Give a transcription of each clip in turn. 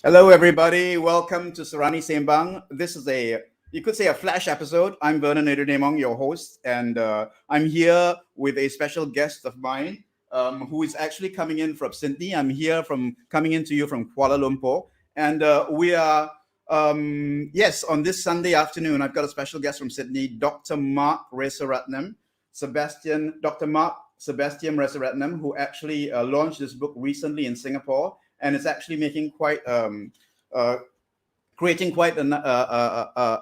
Hello, everybody. Welcome to Sarani Sembang. This is you could say a flash episode. I'm Vernon Edudemong, your host, and I'm here with a special guest of mine who is actually coming in from Sydney. I'm here coming in to you from Kuala Lumpur, and we are, yes, on this Sunday afternoon, I've got a special guest from Sydney, Dr. Marc Rerceretnam, Dr. Marc Sebastian Rerceretnam, who actually launched this book recently in Singapore, and it's actually making quite uh, creating quite a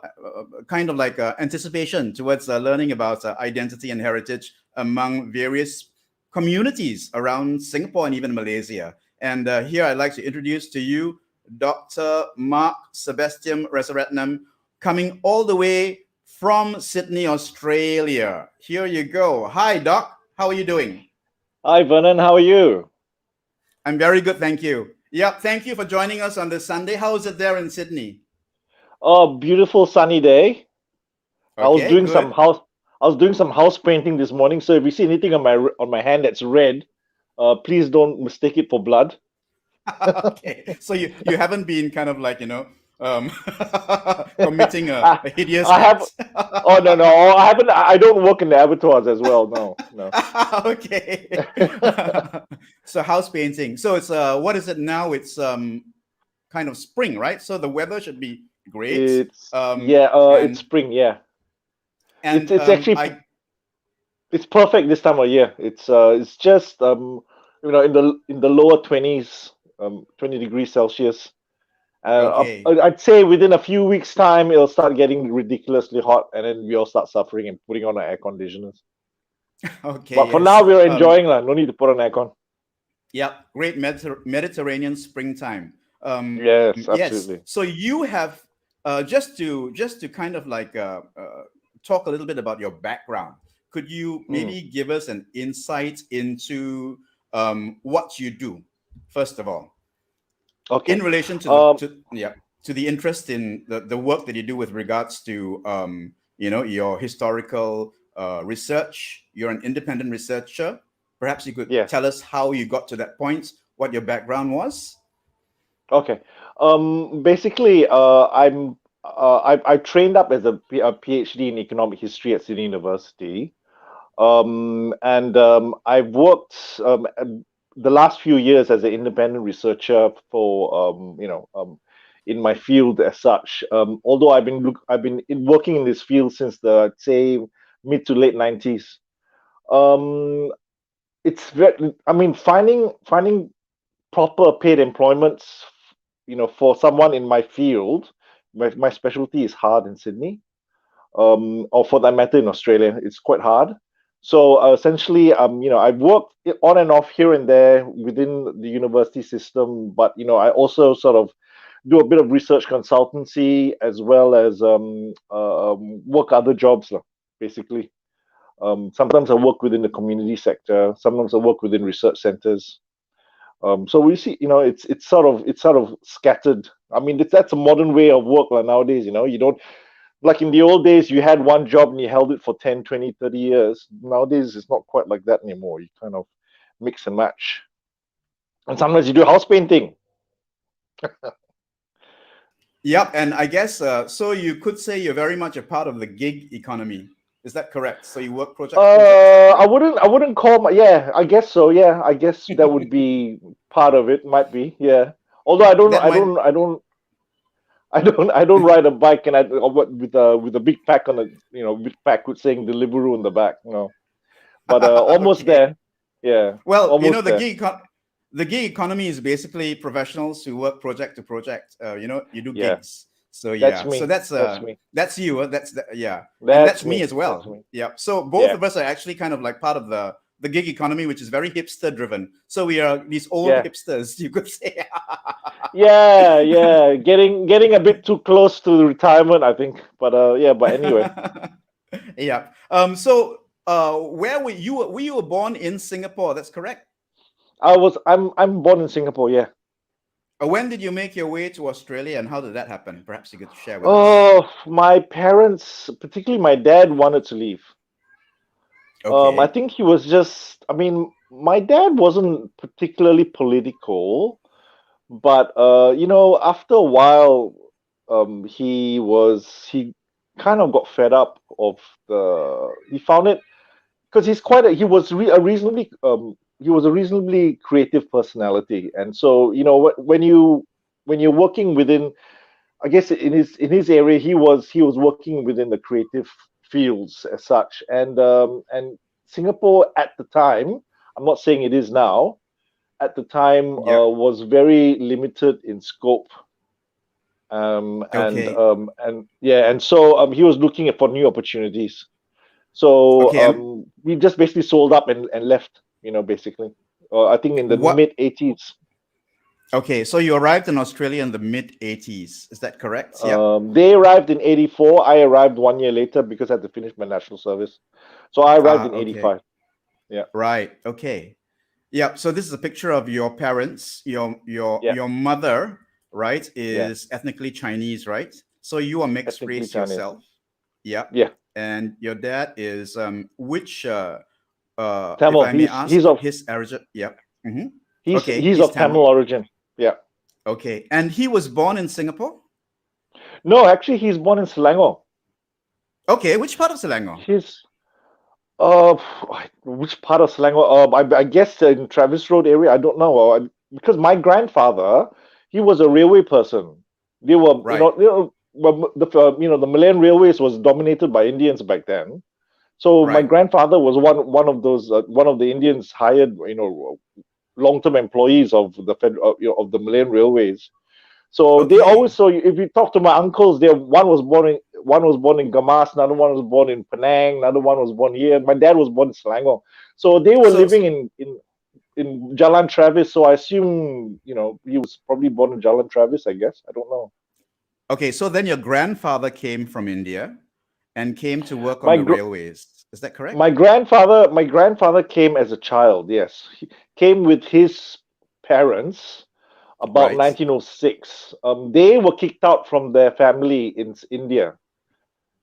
kind of like anticipation towards learning about identity and heritage among various communities around Singapore and even Malaysia. And here I'd like to introduce to you Dr. Marc Sebastian Rerceretnam, coming all the way from Sydney, Australia. Here you go. Hi, Doc. How are you doing? Hi, Vernon. How are you? I'm very good, thank you. Yep, thank you for joining us on this Sunday. How is it there in Sydney? Oh, beautiful sunny day. I was Okay, doing some good. house. I was doing some house painting this morning. So if you see anything on my hand that's red, please don't mistake it for blood. Okay, so you haven't been kind of like um, committing I, a hideous I have. act. Oh no, no, I haven't. I don't work in the abattoirs as well. No, no. Okay. So house painting. So it's what is it now? It's kind of spring, right? So the weather should be great. It's Um, yeah. It's and spring. Yeah. It's and it's actually I it's perfect this time of year. It's just in the lower 20s, 20 degrees Celsius. okay. I'd say within a few weeks' time, it'll start getting ridiculously hot, and then we all start suffering and putting on our air conditioners. Okay, But for yes. now, we're enjoying lah. No need to put on aircon. Yeah, great Mediterranean springtime. Yes, Yes. absolutely. So you have just to kind of like talk a little bit about your background. Could you Mm, maybe give us an insight into what you do, first of all, in okay. relation to Um, the interest in the work that you do with regards to your historical research. You're an independent researcher. Perhaps you could yes. tell us how you got to that point, what your background was. Okay. Basically, I trained up as a PhD in economic history at Sydney University. And I've worked the last few years as an independent researcher for in my field as such. Although I've been working in this field since the I'd say mid to late 90s. Um, it's very, I mean, finding proper paid employments, for someone in my field. My specialty is hard in Sydney, or for that matter in Australia. It's quite hard. So essentially, I've worked on and off here and there within the university system, but I also sort of do a bit of research consultancy as well as work other jobs, lah, basically. Sometimes I work within the community sector. Sometimes I work within research centers. So we see, it's sort of scattered. I mean, that's a modern way of work like nowadays. You don't like in the old days you had one job and you held it for 10, 20, 30 years. Nowadays it's not quite like that anymore. You kind of mix and match, and sometimes you do house painting. Yep, and I guess so. You could say you're very much a part of the gig economy. Is that correct? So you work project to project. Is that I correct? wouldn't I wouldn't call my yeah, I guess so. Yeah, I guess that would be part of it, might be. Yeah. Although I don't That I might don't I don't I don't ride a bike and with a big pack on the big pack with saying Deliveroo in the back, but almost okay. there. Yeah, Well, almost there. the gig economy is basically professionals who work project to project. You do Yeah, gigs. So that's yeah, so me. That's me. that's you. Yeah, and That's that's me me. as That's well. me. Yeah. So both Yeah. of us are actually kind of like part of the gig economy, which is very hipster driven. So we are these old Yeah. hipsters, you could say. Yeah, yeah. Getting a bit too close to retirement, I think. But yeah, but anyway. Yeah. So where were you? Were you born in Singapore? That's correct. I'm born in Singapore, yeah. When did you make your way to Australia, and how did that happen? Perhaps you could share with us. Oh, my parents, particularly my dad, wanted to leave. I Okay. think he was just I mean, my dad wasn't particularly political, But after a while, he kind of got fed up of he found it because he was a reasonably creative personality, and so when you're working within, I guess in his area, he was working within the creative fields as such, and Singapore at the time, I'm not saying it is now, at the time Yeah. was very limited in scope, Okay. and yeah, and so he was looking for new opportunities. So Okay. And we just basically sold up and left, basically. I think in the what? mid 80s. Okay. So you arrived in Australia in the mid 80s. Is that correct? Yeah. They arrived in 84. I arrived 1 year later because I had to finish my national service. So I arrived Ah. in Okay. 85. Yeah. Right. Okay. Yeah. So this is a picture of your parents. Yeah. Your mother, right, Yeah. is ethnically Chinese, right? So you are mixed Ethnically race Chinese. yourself. Yeah. Yeah. And your dad is which if Tamil. I may He's ask of his origin. Yeah. Hmm. he's Okay. he's He's of Tamil Tamil. origin. Yeah. Okay. And he was born in Singapore. No, actually, he's born in Selangor. Okay. Which part of Selangor? He's uh, which part of Selangor? I guess in Travis Road area. I don't know. Because my grandfather, he was a railway person. They were, Right. well, the Malayan Railways was dominated by Indians back then. So my Right. grandfather was one of those one of the Indians hired, long-term employees of the of the Malayan Railways. So they always, Okay. so if you talk to my uncles, there one was born in Gamas, another one was born in Penang, another one was born here. My dad was born in Selangor. So they were So living in Jalan Travis. So I assume, he was probably born in Jalan Travis, I guess. I don't know. okay. So then your grandfather came from India and came to work on My the gr- railways. Is that correct? my grandfather came as a child. Yes, he came with his parents about Right. 1906. They were kicked out from their family in India.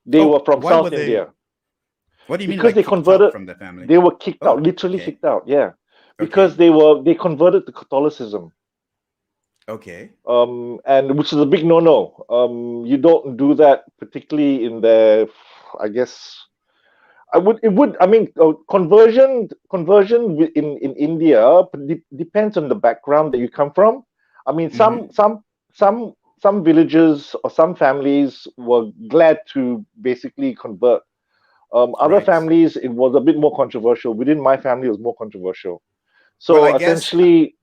They were Oh, from why were South they? India What do you mean because by they kicked out converted. from the family? They were kicked out, Oh, literally okay. kicked out. Yeah, because Okay. they converted to Catholicism, Okay. and which is a big no-no. You don't do that, particularly in the, I guess. I mean, conversion in India depends on the background that you come from. I mean, Mm-hmm. some villages or some families were glad to basically convert. Other Right. families, it was a bit more controversial. Within my family, it was more controversial. Well, I So guess, essentially,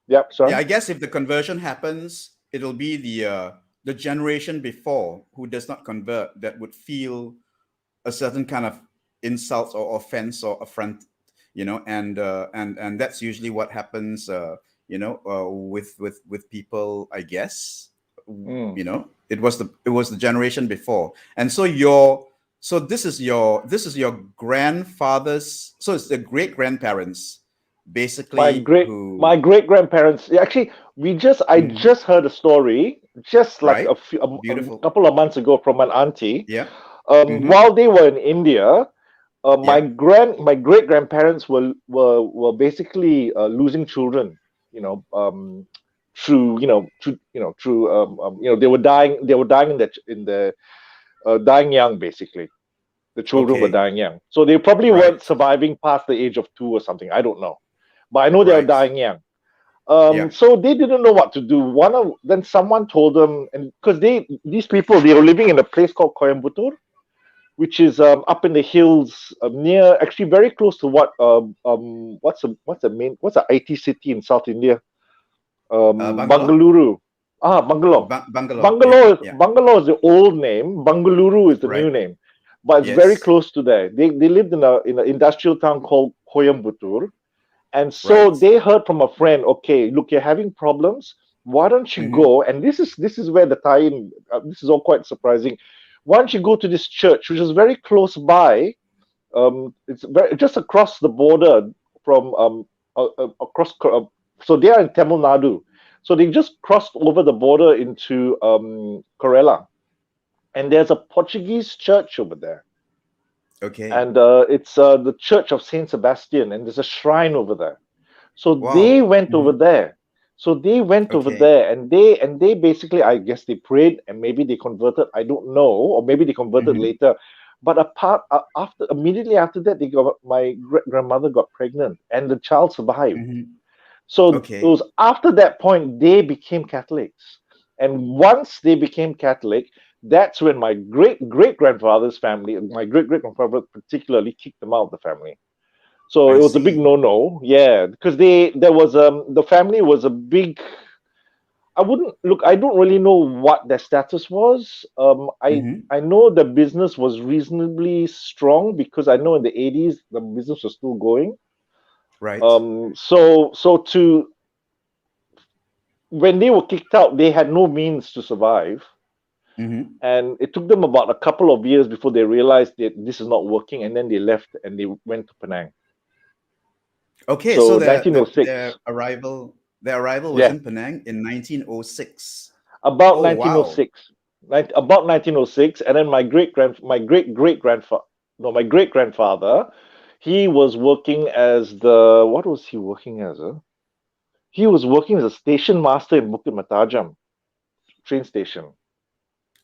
yeah, yeah, sorry. I guess if the conversion happens, it'll be the generation before who does not convert that would feel a certain kind of insult or offense or affront, and that's usually what happens, with people, I guess. Mm. It was the generation before, and so this is your grandfather's, so it's the great grandparents My basically great who. my great grandparents, actually, I Mhm. just heard a story just like Right. a Beautiful. couple of months ago from an auntie. Yeah. Hmm. While they were in India, my Yeah. great grandparents were basically losing children. You know, they were dying dying young, basically. The children were Okay. dying young, so they probably weren't Right. surviving past the age of 2 or something. I don't know, but I know they were Right. dying young. Yeah. So they didn't know what to do. Then someone told them, and because these people, they were living in a place called Coimbatore, which is up in the hills, near, actually very close to what's the IT city in South India? Bangalore. Bangalore. Bangalore. Bangalore. Yeah. Yeah. Bangalore is the old name. Bangalore is the Right. new name, but it's very Yes. close to there. They lived in an industrial town called Coimbatore, and so Right. they heard from a friend. Okay, look, you're having problems. Why don't you Hmm. go? And this is where the tie-in. This is all quite surprising. Why don't you go to this church, which is very close by? Just across the border from across. So they are in Tamil Nadu. So they just crossed over the border into Kerala, and there's a Portuguese church over there, Okay. and it's the Church of Saint Sebastian, and there's a shrine over there. So they Wow. went over Hmm. there. So they went over Okay. there, and they basically, I guess, they prayed, and maybe they converted. I don't know, or maybe they converted Mm-hmm. later. But after, immediately after that, my grandmother got pregnant, and the child survived. Mm-hmm. So it Okay. was after that point they became Catholics, and once they became Catholic, that's when my great grandfather's family, my great great grandfather particularly, kicked them out of the family. So it I was a big see. no-no, yeah, because there was the family was a big. I wouldn't look. I don't really know what their status was. Mm-hmm. I know the business was reasonably strong because I know in the 80s the business was still going. Right. So to when they were kicked out, they had no means to survive, Mm-hmm. and it took them about a couple of years before they realized that this is not working, and then they left and they went to Penang. Okay, so So the 1906, their arrival was yeah, in Penang in 1906. about Oh wow. 1906, about 1906, and then my great grandfather, no, my great grandfather, he was working as the what was he working as? He was working as a station master in Bukit Matajam train station,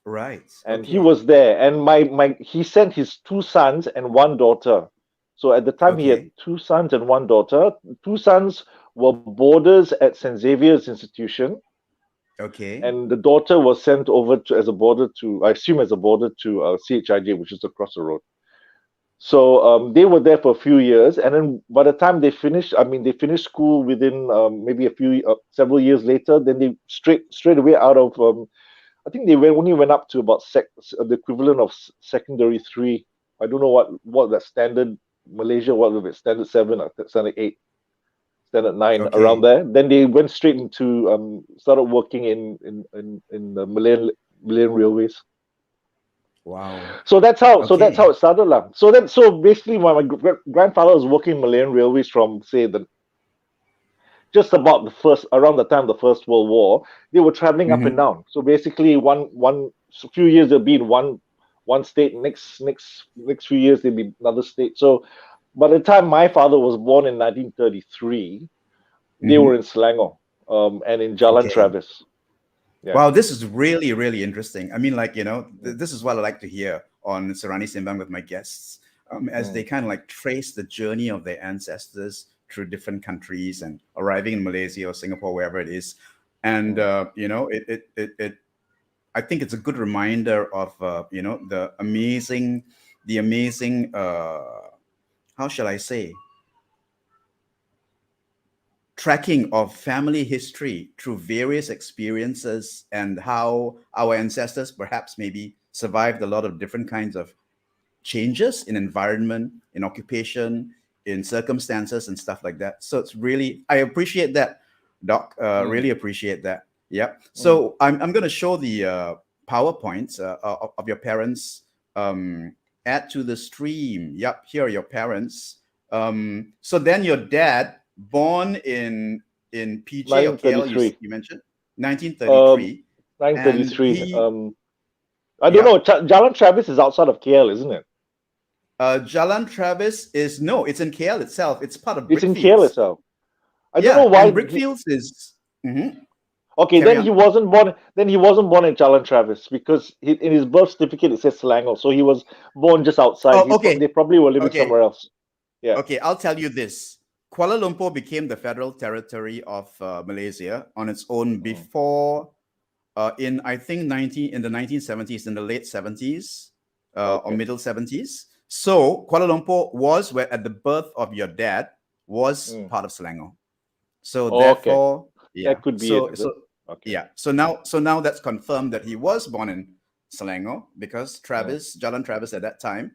Right. and he Okay. was there. And my he sent his two sons and one daughter. So at the time he had Okay. two sons and one daughter. Two sons were boarders at St. Xavier's Institution, Okay. and the daughter was sent over to as a boarder to, I assume, as a boarder to CHIJ, which is across the road. So they were there for a few years, and then by the time they finished, I mean, they finished school within maybe several years later. Then they straight away out of I think only went up to about the equivalent of secondary three. I don't know what that standard Malaysia, what was it, standard seven or standard eight, standard nine, around Okay. there. Then they went straight into started working in the Malayan Railways. Wow. So that's how Okay. it started, lah. So basically, my grandfather was working Malayan Railways from, say, the just about the first around the time of the First World War. They were traveling up and Mm-hmm. down. So basically, a few years they'll be in one state. Next few years they'll be another state. So by the time my father was born in 1933, they were in Mm-hmm. Selangor, and in Jalan Okay. Travis. Yeah. Wow, this is really, really interesting. I mean, like, this is what I like to hear on Sarani Simbang with my guests, as they Mm, kind of like trace the journey of their ancestors through different countries and arriving in Malaysia or Singapore, wherever it is. And, mm, I think it's a good reminder of, the amazing, how shall I say, tracking of family history through various experiences and how our ancestors perhaps maybe survived a lot of different kinds of changes in environment, in occupation, in circumstances and stuff like that. So it's really, I appreciate that, Doc. mm, Really appreciate that. Yeah. mm. So I'm going to show the PowerPoints of your parents. Add to the stream. Yep. Here are your parents. So then your dad, born in PJ or KL, 1933. you mentioned Um, 1933, and 1933. he, I don't know. yep. Jalan Travis is outside of KL, isn't it? Jalan Travis is no, it's in KL itself. It's part of It's in KL Brickfields. itself. I don't know Yeah, why and he. Brickfields is. Mhm. Okay, Carry then he on. wasn't born. Then he wasn't born in Jalan Travis because in his birth certificate it says Selangor, so he was born just outside. Oh, okay, They probably were living okay, somewhere else. Yeah. okay. I'll tell you this: Kuala Lumpur became the federal territory of Malaysia on its own Mm, before, in I think 1970s, in the late 70s, or okay. middle 70s. So Kuala Lumpur was where at the birth of your dad was Mm. part of Selangor. So Okay. therefore, yeah. That could be it, So is it? so Okay. yeah. So now that's confirmed that he was born in Selangor because Mm. Jalan Travis at that time,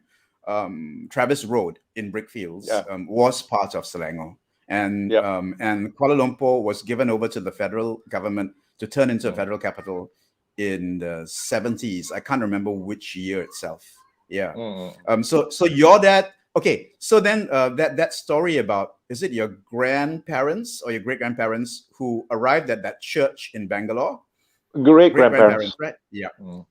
Travis Road in Brickfields, Yeah. was part of Selangor, Yep. and Kuala Lumpur was given over to the federal government to turn into a Mm. federal capital in the 70s. I can't remember which year itself. Yeah. Mm. So your dad. Okay, so then that story about, is it your grandparents or your great grandparents who arrived at that church in Bangalore? Great Great grandparents. grandparents, right? Yeah, Mm.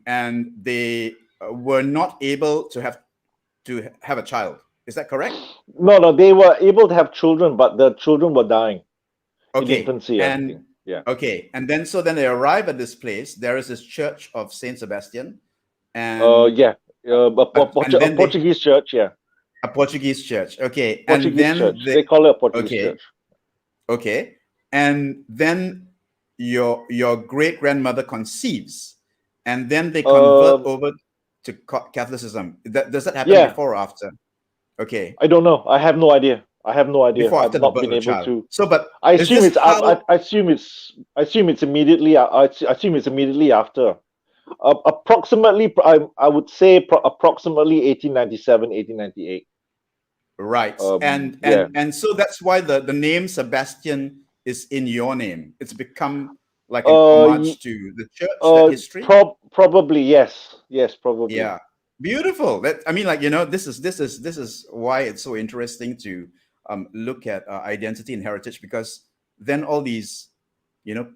and they were not able to have a child. Is that correct? No, they were able to have children, but the children were dying. in Okay. infancy, I think. And Yeah. okay. And then so then they arrive at this place. There is this church of Saint Sebastian, and Yeah. A then they Portuguese church. Yeah. a Portuguese church. Okay. And Portuguese then church. they They call it a Portuguese okay. church. Okay. And then your great grandmother conceives, and then they convert Um. over to Catholicism. Does that happen Yeah. before or after? Okay. I don't know. I have no idea. I have no idea. Before, I've after the not birth been of the able child. to. So, but I is assume this it's. how? I assume it's immediately. I assume it's immediately after. Approximately. I would say approximately 1897, 1898. Right. Yeah. And so that's why the name Sebastian is in your name. It's become like an homage to the church, that history. Probably yes. Yes, probably. Yeah. Beautiful. That, I mean, like, this is why it's so interesting to look at identity and heritage, because then all these,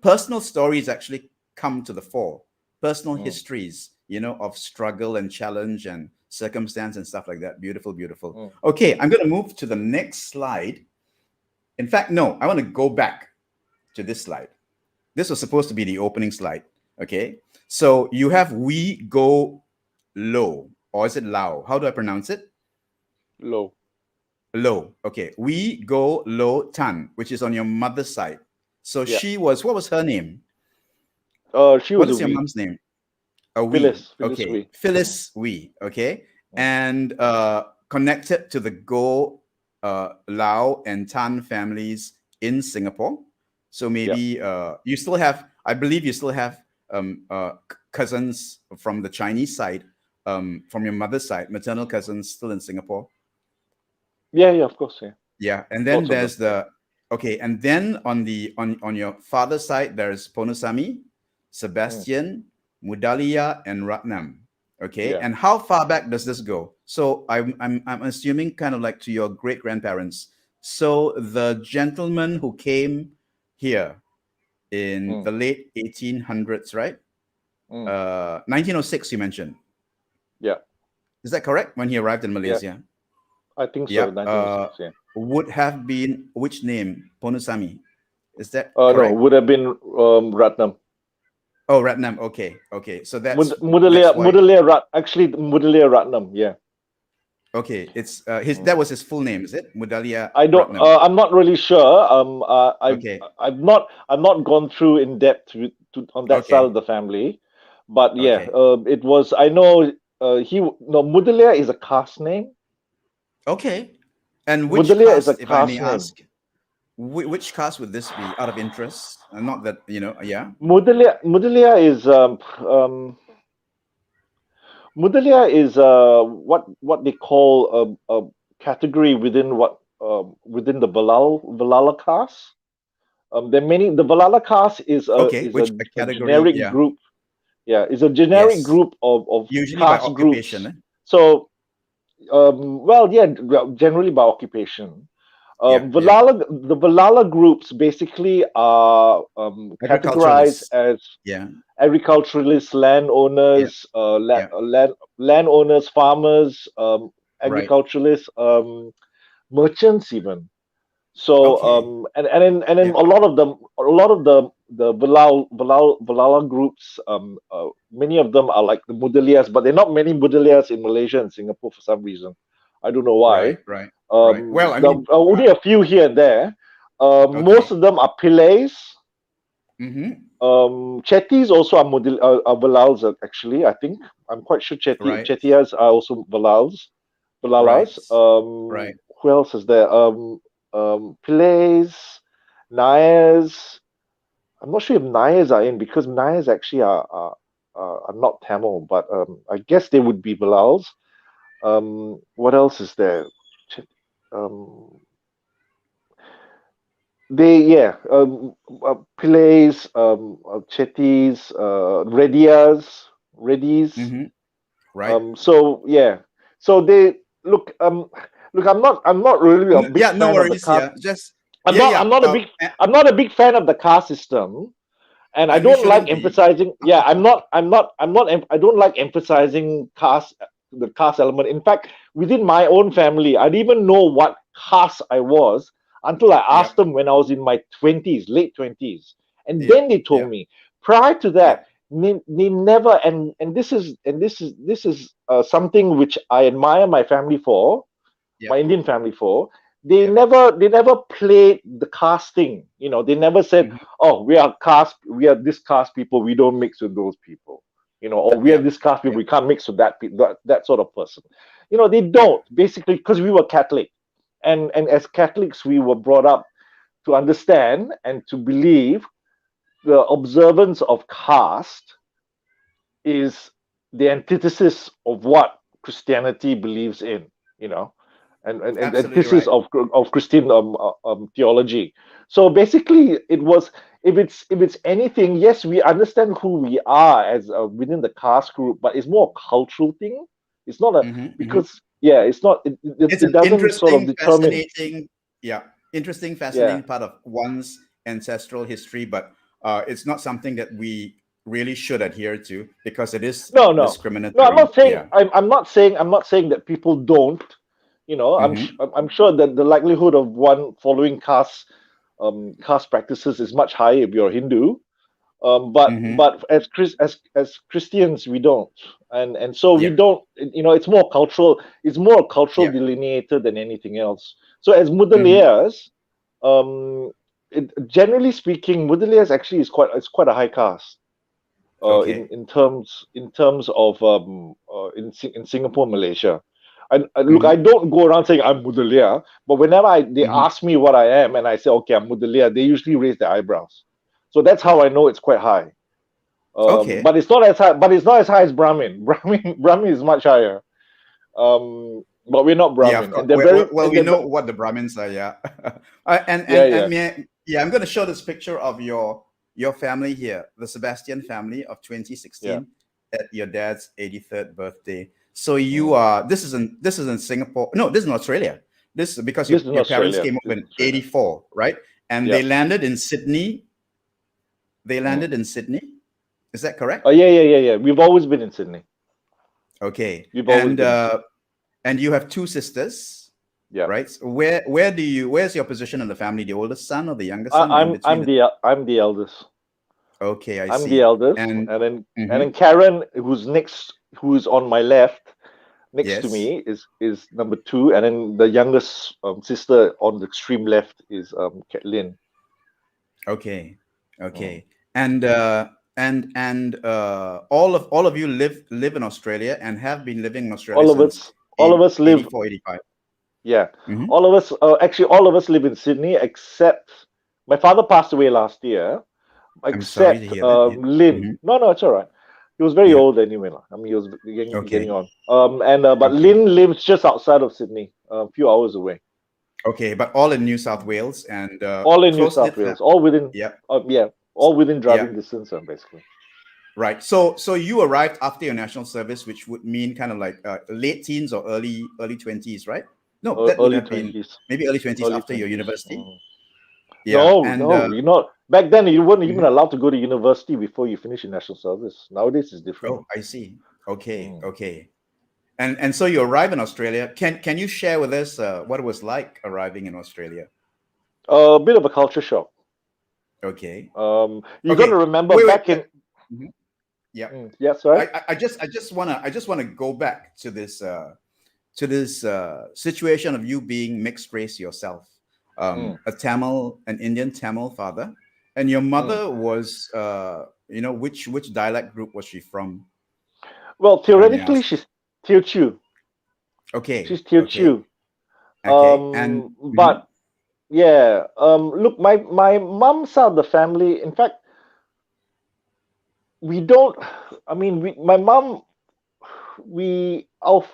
personal stories actually come to the fore. Personal histories, of struggle and challenge and circumstance and stuff like that. Beautiful, beautiful. Okay, I'm going to move to the next slide. In fact, no, I want to go back to this slide. This was supposed to be the opening slide. Okay, so you have we go low, or is it Lao? How do I pronounce it? Low. Low. Okay, we go low Tan, which is on your mother's side. So Yeah. what was her name? She What was a is your wee. mom's name? A Wee. Phyllis Okay. Wee. Phyllis Wee. Okay. And connected to the Go, Lao, and Tan families in Singapore. So maybe you still have, I believe you still have cousins from the Chinese side, from your mother's side, maternal cousins still in Singapore. Yeah, of course, yeah. Yeah. And then Lots of there's them. okay. And then on your father's side, there's Ponusami, Sebastian, Mudalia, and Ratnam. Okay. Yeah. And how far back does this go? So I'm assuming kind of like to your great grandparents. So the gentleman who came here in the late 1800s, right? 1906, you mentioned. Yeah. Is that correct? When he arrived in Malaysia? I think so. Yeah. 1906. Yeah. Would have been which name? Ponusami. Is that No, correct? would have been Ratnam. Oh, Ratnam. Okay. Okay. So that's why. Actually, Mudalia Ratnam. Yeah. Okay. It's that was his full name, is it? Mudalia I don't. Ratnam. I'm not really sure. Okay. I've not gone through in depth on that side of the family, but yeah, Okay. it was. I know. Mudalia is a caste name. Okay. And which Mudalia is a caste, if I may caste name. ask, which caste would this be? Out of interest, not that yeah. Mudalia is Mudalia is what they call a category within within the Valala caste. There are many. The Valala caste is Okay. Which a a category? generic Yeah. group. Yeah, it's a generic Yes. group of Usually by caste groups. occupation. So, well, yeah, generally by occupation. Yeah. The Valala groups basically are categorized Agriculturalists. as Yeah. agriculturalists, landowners, landowners, farmers, Right. agriculturalists, merchants even. So Okay. and then Yeah. a lot of the Valala groups, many of them are like the Mudalias, but there are not many Mudalias in Malaysia and Singapore for some reason. I don't know why. Right. Well, I There mean, are only a few here and there. Most of them are Pillais. Chettis also are Valals actually. I think I'm quite sure Right. Chettias are also Valalas. Right. Who else is there? Pillais, Nayars. I'm not sure if Nayars are in because Nayars actually are not Tamil, but I guess they would be Valals. What else is there? Pillais, Chettis, Reddies. Right. So yeah, so they look. I'm not really a big Yeah. No fan of the worries. caste. Yeah. Just I'm yeah. not. Yeah. I'm not a big fan of the caste system, and I And we don't like shouldn't be. emphasizing. Yeah, I don't like emphasizing the caste element. In fact, within my own family, I didn't even know what caste I was until I Yep. asked them when I was in my 20s, late 20s. And Yep. then they told Yep. me. Prior to Yep. that, they never, and this is something which I admire my family for, my Yep. Indian family for. They Yep. never played the caste thing. They never said, Mhm. "Oh, we are this caste people. We don't mix with those people." Or we are Yep. this caste people. Yep. We can't mix with that sort of person. They Yep. don't, basically, because we were Catholic, and as Catholics we were brought up to understand and to believe the observance of caste is the antithesis of what Christianity believes in, and Absolutely antithesis right. of Christian theology. So basically, it was, if it's anything, yes, we understand who we are as within the caste group, but it's more a cultural thing. It's not a, Hmm. Hmm. because yeah, it's not. It's It an doesn't sort of interesting, determine. fascinating, yeah, interesting, Yeah. fascinating part of one's ancestral history, but it's not something that we really should adhere to because it is No, no, no. I'm discriminatory. not saying. Yeah. I'm not saying that people don't. Hmm. I'm sure that the likelihood of one following caste practices is much higher if you're a Hindu. Hmm. But as Christians, we don't, and so we Yeah. don't. It's more cultural. It's more a cultural Yeah. delineator than anything else. So as Hmm. Mudaliars, generally speaking, Mudaliars actually is quite a high caste. In Okay. terms of in Singapore, Malaysia. Look, I Hmm. don't go around saying I'm Mudalia, but whenever they Hmm. ask me what I am and I say, okay, I'm Mudalia, they usually raise their eyebrows. So that's how I know it's quite high. Okay. But it's not as high. But it's not as high as Brahmin. Brahmin is much higher. But we're not Yeah, of Brahmin, course. and they're Well, very, well, and we they're know ve- what the Brahmins are. Yeah. yeah, And yeah. yeah, I'm going to show this picture of your family here, the Sebastian family of Yeah. 2016 at your dad's 83rd birthday. So you Mm. are this is in Singapore. No, this is in Australia. This is because This is in your parents Australia. came This over is in Australia. 84, right? And Yeah. they landed in Sydney. They Mm. landed in Sydney. Is that correct? Oh, yeah, yeah, yeah, yeah. We've always been in Sydney. Okay. We've always been in Sydney. And you have two sisters, Yeah. right? So where's your position in the family? The oldest son or the youngest son, or in between? I'm the eldest. Okay, I I'm the see. eldest, And and then mhm, Karen, who's on my left, next to yes, me is number two, and then the youngest sister on the extreme left is Lynn. okay, Mm. okay. And all of you live in Australia and have been living in Australia All of since us, all of us live. 84, 85. Yeah, Mm-hmm. all of us. Actually, all of us live in Sydney, except my father passed away last year. I'm sorry to Except hear that. Yeah. Lynn. Hmm. No, no, it's all right. He was very Yeah. old anyway. I mean, he was getting Okay. on. And But Okay. Lynn lives just outside of Sydney, a few hours away. Okay. But all in New South Mm. Wales and All in New close knit South family. Wales, all within, Yeah. yeah, all within Yeah. driving distance, basically. Right. So you arrived after your national service, which would mean kind of like late teens or early 20s, right? No, that would Early have been 20s, maybe early 20s early after your 20s. university. Mm. Yeah. No, And no, back then you weren't even mhm. allowed to go to university before you finish your national service. Nowadays it's different. Oh, I see. Okay. Mm. Okay. And so you arrive in Australia. Can you share with us what it was like arriving in Australia? A bit of a culture shock. Okay. You got to Okay. remember Wait. back in. Mhm. Yeah. Yeah, sorry. I just wanna go back to this situation of you being mixed race yourself, Mm, an Indian Tamil father, and your mm. mother was, which dialect group was she from, Well, if I may theoretically, ask? she's Teochew. Okay, She's okay, Teochew. okay, and mhm, But yeah. Look, my mom's side of the family. In fact, we don't. I mean, my mom. We of.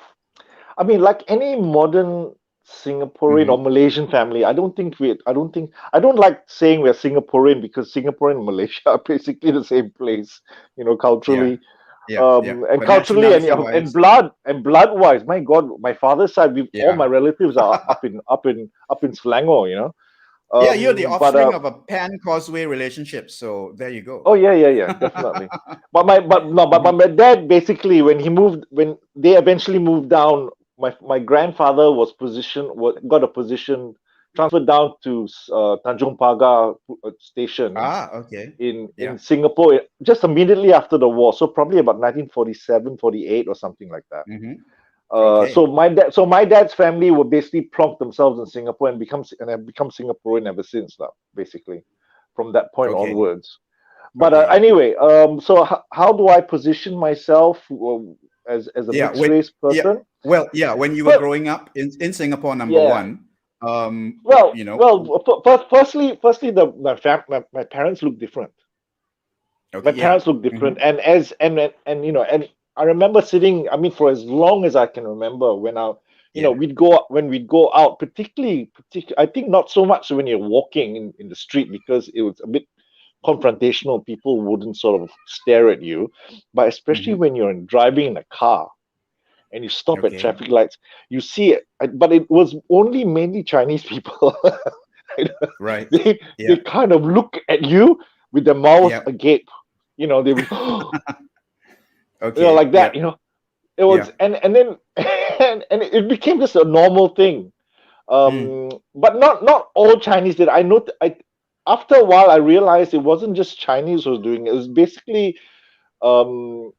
I mean, like any modern Singaporean or mhm, Malaysian family, I don't think we. I don't think. I don't like saying we're Singaporean because Singapore and Malaysia are basically the same place. yeah, Culturally. yeah, yeah, And but culturally nationality and wise, blood wise, my God, my father's side, all yeah. my relatives are up in Selangor. Yeah, you're the But offspring of a pan causeway relationship, so there you go. oh yeah, yeah, yeah, definitely. But Mhm. my dad basically, when they eventually moved down, my grandfather got a position transferred down to Tanjung Pagar station Okay. in Yeah. Singapore just immediately after the war. So probably about 1947, 48 or something like that. Mm-hmm. So Okay. my dad's family were basically plonked themselves in Singapore and have become Singaporean ever since now, basically, from that point Okay. onwards. But Okay. anyway, so how do I position myself as a Yeah. mixed race Yeah. person? Well, yeah. When you were But growing up in Singapore, number yeah, one, well, you know. firstly, my parents look different. My Okay. Yeah. parents look Mm-hmm. different, and and I remember sitting. I mean, for as long as I can remember, when Yeah. we'd go out, particularly, I think not so much when you're walking in the street because it was a bit confrontational. People wouldn't sort of stare at you, but especially Mm-hmm. when you're driving in a car and you stop at Okay. traffic lights, you see it. But it was only mainly Chinese people. Right. They Yeah. kind of look at you with their mouths Yeah. agape. They would, Okay. like Yeah. that. It was, Yeah. and then and it became just a normal thing. Mm. But not all Chinese did. I after a while I realized it wasn't just Chinese who was doing it. It was basically um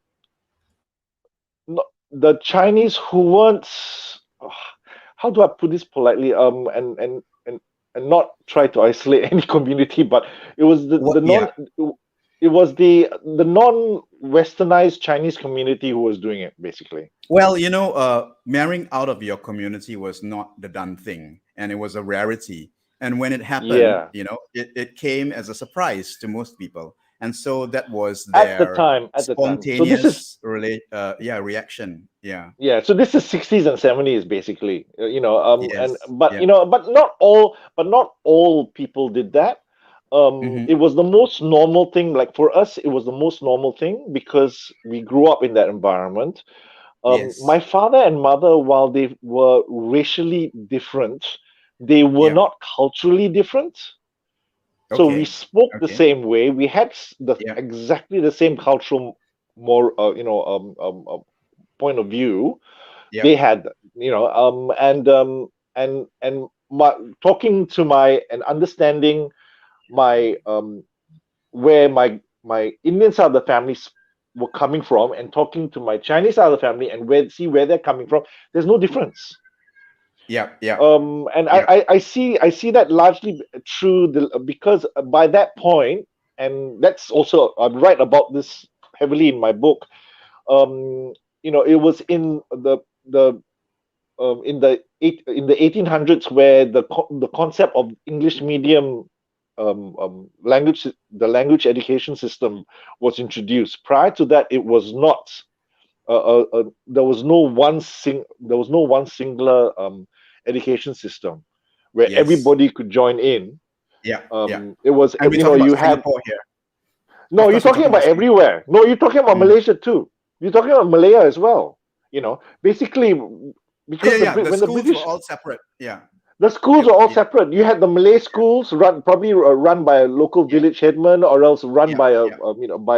the Chinese who weren't. How do I put this politely? And not try to isolate any community, but it was What? Yeah. the non-westernized Chinese community who was doing it basically. Well, marrying out of your community was not the done thing, and it was a rarity. And when it happened, Yeah, it came as a surprise to most people, and so that was at the their time, at the time. So this is reaction. Yeah. yeah. So this is 60s and 70s basically. And Yes. but Yeah. not all people did that. It Hmm. was the most normal thing. Like for us, it was the most normal thing because we grew up in that environment. My Yes. father and mother, while they were racially different, they were Yeah. not culturally different. So we Okay. spoke the Okay. same way. We had Yeah. exactly the same cultural, more point of view. Yeah. They had, and talking to my and understanding my where my Indian side of the families were coming from, and talking to my Chinese side of the family and where they're coming from. There's no difference. Yeah. Yeah. And Yeah. I see that largely true because by that point, and that's also I write about this heavily in my book. It was the in the 1800s where the concept of English medium the language education system was introduced. Prior to that, it was not. There was no one singular education system where Yes. everybody could join in. Yeah. Yeah. It was, And we're talking about you had. Singapore here. No, Of you're course, we're talking talking about about Singapore. everywhere. No, you're talking about Mm. Malaysia too. You're talking about Malaya as well. Basically, Yeah. because Yeah. The when the schools were British. all separate. Yeah. The schools It, are all it, separate. You had the Malay schools probably run by a local yeah. village headman, or else run Yeah. by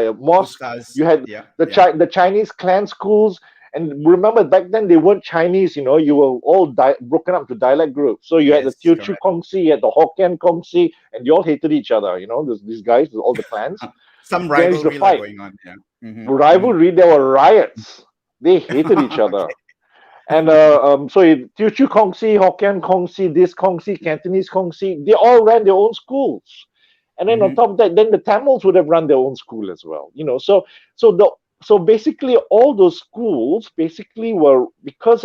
Yeah. a mosque. Ustaz. You had Yeah. Yeah. The Chinese clan schools, and remember back then they weren't Chinese. You were all broken up to dialect groups. So you had the Yes. Teochew Correct. Kongsi, you had the Hokkien Kongsi, and they all hated each other. These guys, all the clans. Some They used to rivalry like fight, going on. Yeah. Hmm. Hmm. rivalry. There were riots. They hated each other. Okay. And so Teochew Kongsi, Hokkien Kongsi, this Kongsi, Cantonese Kongsi, they all ran their own schools. And then on Hmm. top of that, then the Tamils would have run their own school as well. So the so basically all those schools basically were because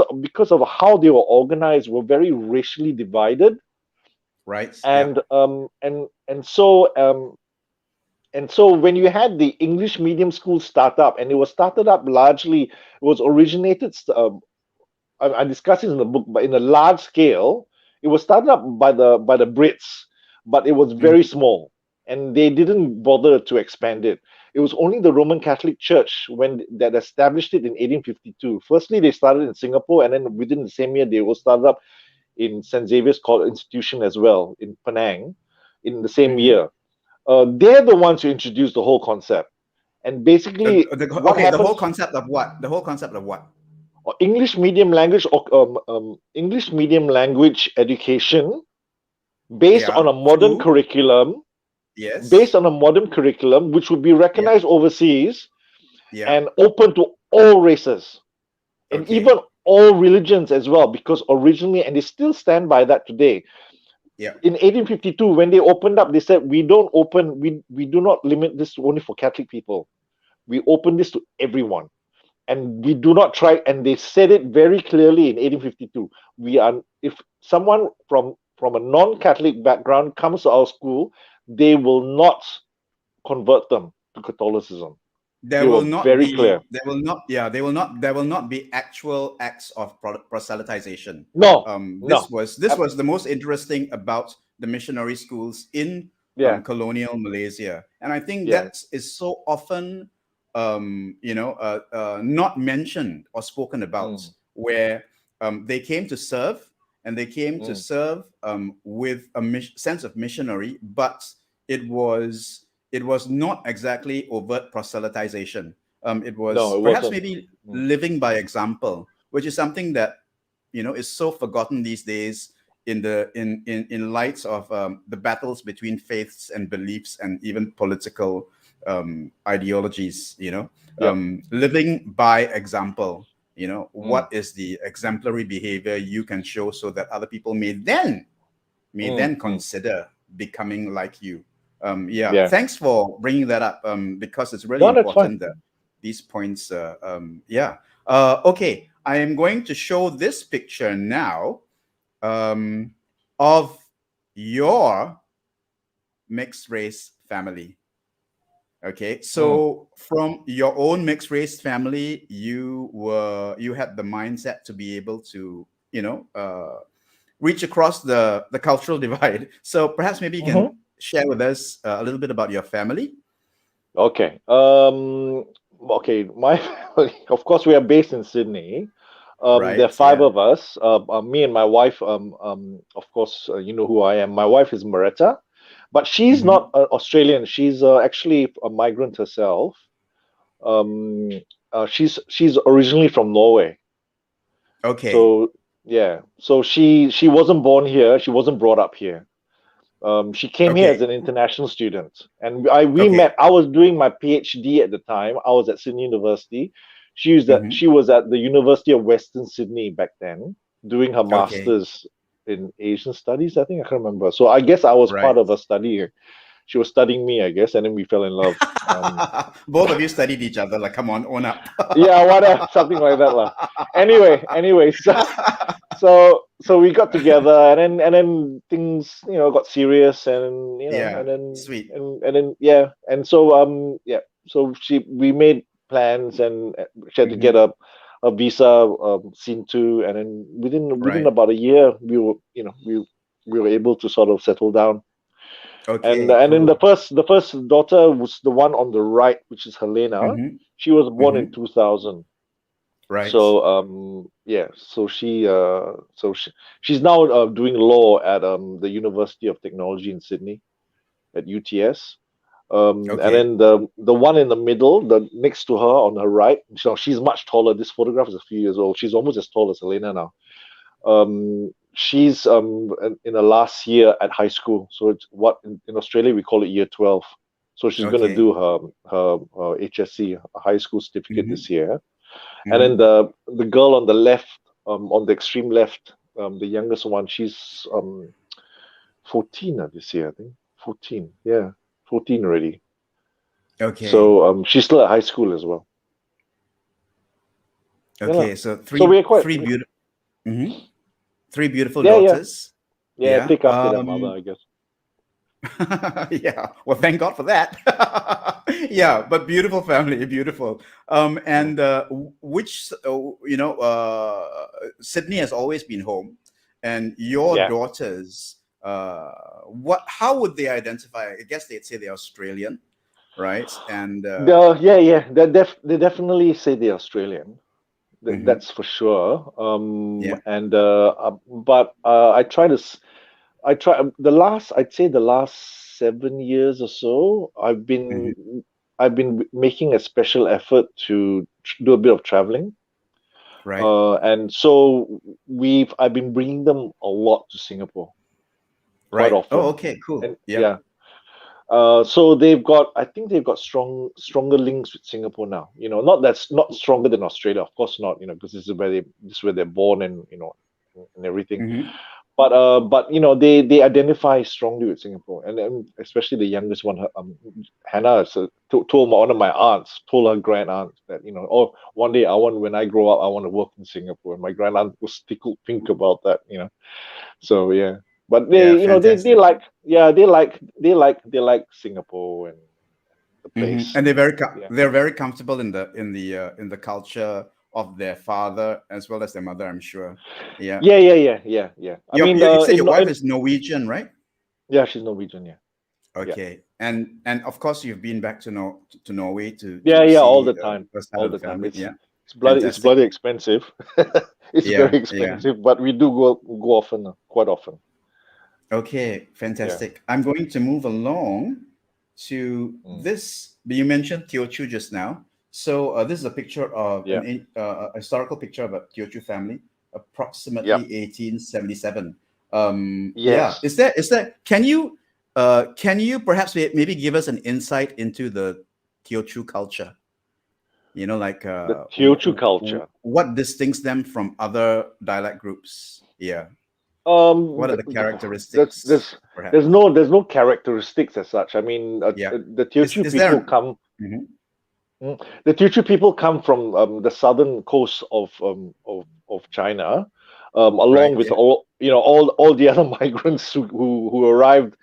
of how they were organized were very racially divided. Right. Yeah. And so when you had the English medium school start up, and it was started up largely, it was originated I discuss it in the book, but in a large scale, it was started up by the Brits, but it was very Hmm. small, and they didn't bother to expand it. It was only the Roman Catholic Church that established it in 1852. Firstly, they started in Singapore, and then within the same year, they were started up in St. Xavier's College Institution as well in Penang in the same Hmm. year. They're the ones who introduced the whole concept. And basically, what Okay. The whole happens? concept of what? The whole concept of what? English medium language education based on Yeah. a modern True. curriculum, Yes. which would be Yeah. recognized overseas Yeah. and open to all races and even Okay. all religions as well, because originally, and they still stand by that today. Yeah. In 1852, when they opened up, they said we do not limit this only for Catholic people. We open this to everyone, and we do not try. And they said it very clearly in 1852. We are if someone from a non-Catholic background comes to our school, they will not convert them to Catholicism. There They were will not very be. clear. There will not. Yeah. They will not. There will not be actual acts of proselytization. No, This no, was the most interesting about the missionary schools in yeah, colonial Malaysia, and I think yeah, that is so often not mentioned or spoken about, mm, where they came to serve, and they came to mm. serve with a sense of missionary, but it was not exactly overt proselytization. It No, was it perhaps wasn't. maybe Mm. living by example, which is something that is so forgotten these days in the in light of the battles between faiths and beliefs and even political ideologies. Yep. Living by example. Mm, What is the exemplary behavior you can show so that other people may then mm. consider becoming like you. Yeah, Yeah. thanks for bringing that up because it's really No, that's fine. important that these points. Yeah. Okay, I am going to show this picture now um, of your mixed race family. Okay, Mm, so from your own mixed race family, you had the mindset to be able to reach across the cultural divide. So perhaps maybe you hmm. can share with us a little bit about your family. Okay. Okay. My family, of course, we are based in Sydney. There are Right? five Yeah. of us. Me and my wife. Of course, you know who I am. My wife is Moretta, but she's not Hmm. Australian. She's actually a migrant herself. Um, she's originally from Norway. Okay. So yeah. So she wasn't born here. She wasn't brought up here. She came here as Okay. an international student, and we Okay. met. I was doing my PhD at the time. I was at Sydney University. Hmm. She was at the University of Western Sydney back then, doing her Okay. masters in Asian studies. I think I can't remember. So I guess I was Right. part of her study. She was studying me, I guess, and then we fell in love. Both of you studied each other. Like, come on, own up. Yeah, whatever, something like that, lah. Anyway, so we got together, and then things got serious, and Yeah. and then Sweet. yeah, and so yeah, so we made plans, and she had to get Hmm. a visa, seen to, and then within Right. about a year we were able to sort of settle down. And Okay. and then Cool. the first daughter was the one on the right, which is Helena. Hmm. She was born in Hmm. 2000. Right. So yeah, she's now doing law at the University of Technology in Sydney at UTS. And Okay. then the one in the middle, the next to her on her right, so she's much taller. This photograph is a few years old. She's almost as tall as Helena now. She's in the last year at high school. So it's what in Australia we call it year 12. So she's going to Okay. do her HSC, a high school certificate Hmm. this year. And then Hmm. the girl on the left, on the extreme left, the youngest one, she's 14 this year, I think. 14, yeah, 14 already. Okay. So she's still at high school as well. Yeah, lah. Okay. So So three we're quite, three beautiful. Three beautiful yeah, yeah, daughters. yeah. Yeah. Take after their mother, I guess. Yeah. Well, thank God for that. Yeah, but beautiful family, beautiful. Mm. And which Sydney has always been home, and your Yeah. daughters, what? How would they identify? I guess they'd say they're Australian, right? And Yeah. They definitely say they're Australian. mhm, That's for sure. yeah, But I try I'd say the last 7 years or so, mhm, I've been making a special effort to do a bit of traveling. right, And so I've been bringing them a lot to Singapore. quite Right. Oh, often. okay, cool. And Yep. yeah, so I think they've got stronger links with Singapore now. Not stronger than Australia, of course not. Because this is where they're born, and and everything. Mm-hmm. But they identify strongly with Singapore, and especially the youngest one, Hannah. So told one of my aunts, told her grand aunt that oh, one day when I grow up, I want to work in Singapore, and my grand aunt was tickled pink about that. So yeah, but Yeah, they fantastic. like, yeah, they like Singapore and the place. And Yeah, they're very comfortable in the culture of their father as well as their mother, I'm sure. Yeah. yeah. I mean, You said your wife in is Norwegian, right? yeah, she's Norwegian. Yeah, yeah, Okay. And of course you've been back to Norway to yeah. All see the time, the side all of the the time. family. Yeah. It's Fantastic. bloody expensive. It's Yeah, very yeah. expensive, but we do go often, quite often. Okay, Yeah. fantastic. I'm going to move along to Mm. this. You mentioned Teochew just now. So this is a picture of Yeah. a historical picture of a Teochew family, Yeah. approximately 1877. Yeah, Yes. can you perhaps maybe give us an insight into the Teochew culture? Like The Teochew culture. what distinguishes them from other dialect groups? Yeah. What are the There's characteristics, there's perhaps? there's no characteristics as such. I mean, Yeah. the Teochew Is people there? come. Mhm. The Teochew people come from the southern coast of China, along Right. with Yeah. all the other migrants who arrived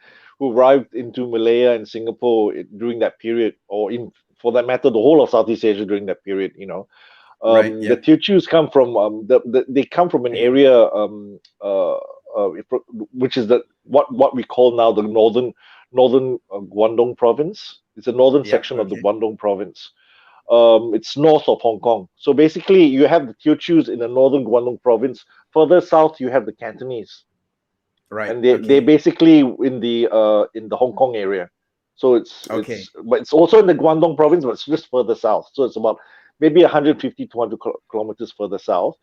into Malaya and Singapore during that period, or in for that matter, the whole of Southeast Asia during that period. Right. The Yeah. Teochews come from they come from an area which is what we call now the northern Guangdong province. It's a northern Yeah. section of the Okay. Guangdong province. It's north of Hong Kong. So basically, you have the Teochews in the northern Guangdong province. Further south, you have the Cantonese, Right. and they Okay. basically in the Hong Kong area. So Okay. but it's also in the Guangdong province, but it's just further south. So it's about maybe 150 200 kilometers further south.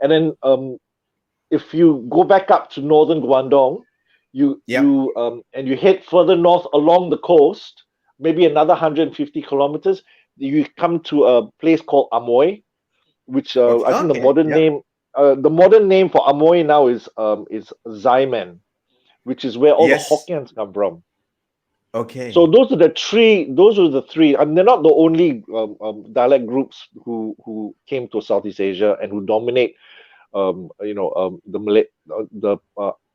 And then if you go back up to northern Guangdong, Yep. and you head further north along the coast, maybe another 150 kilometers, you come to a place called Amoy, which Okay. I think Okay. Yep. the modern name for Amoy now is Ximen, which is where all the Yes. Hokkiens come from. So Okay. those are the three, and they're not the only dialect groups who came to Southeast Asia and who dominate the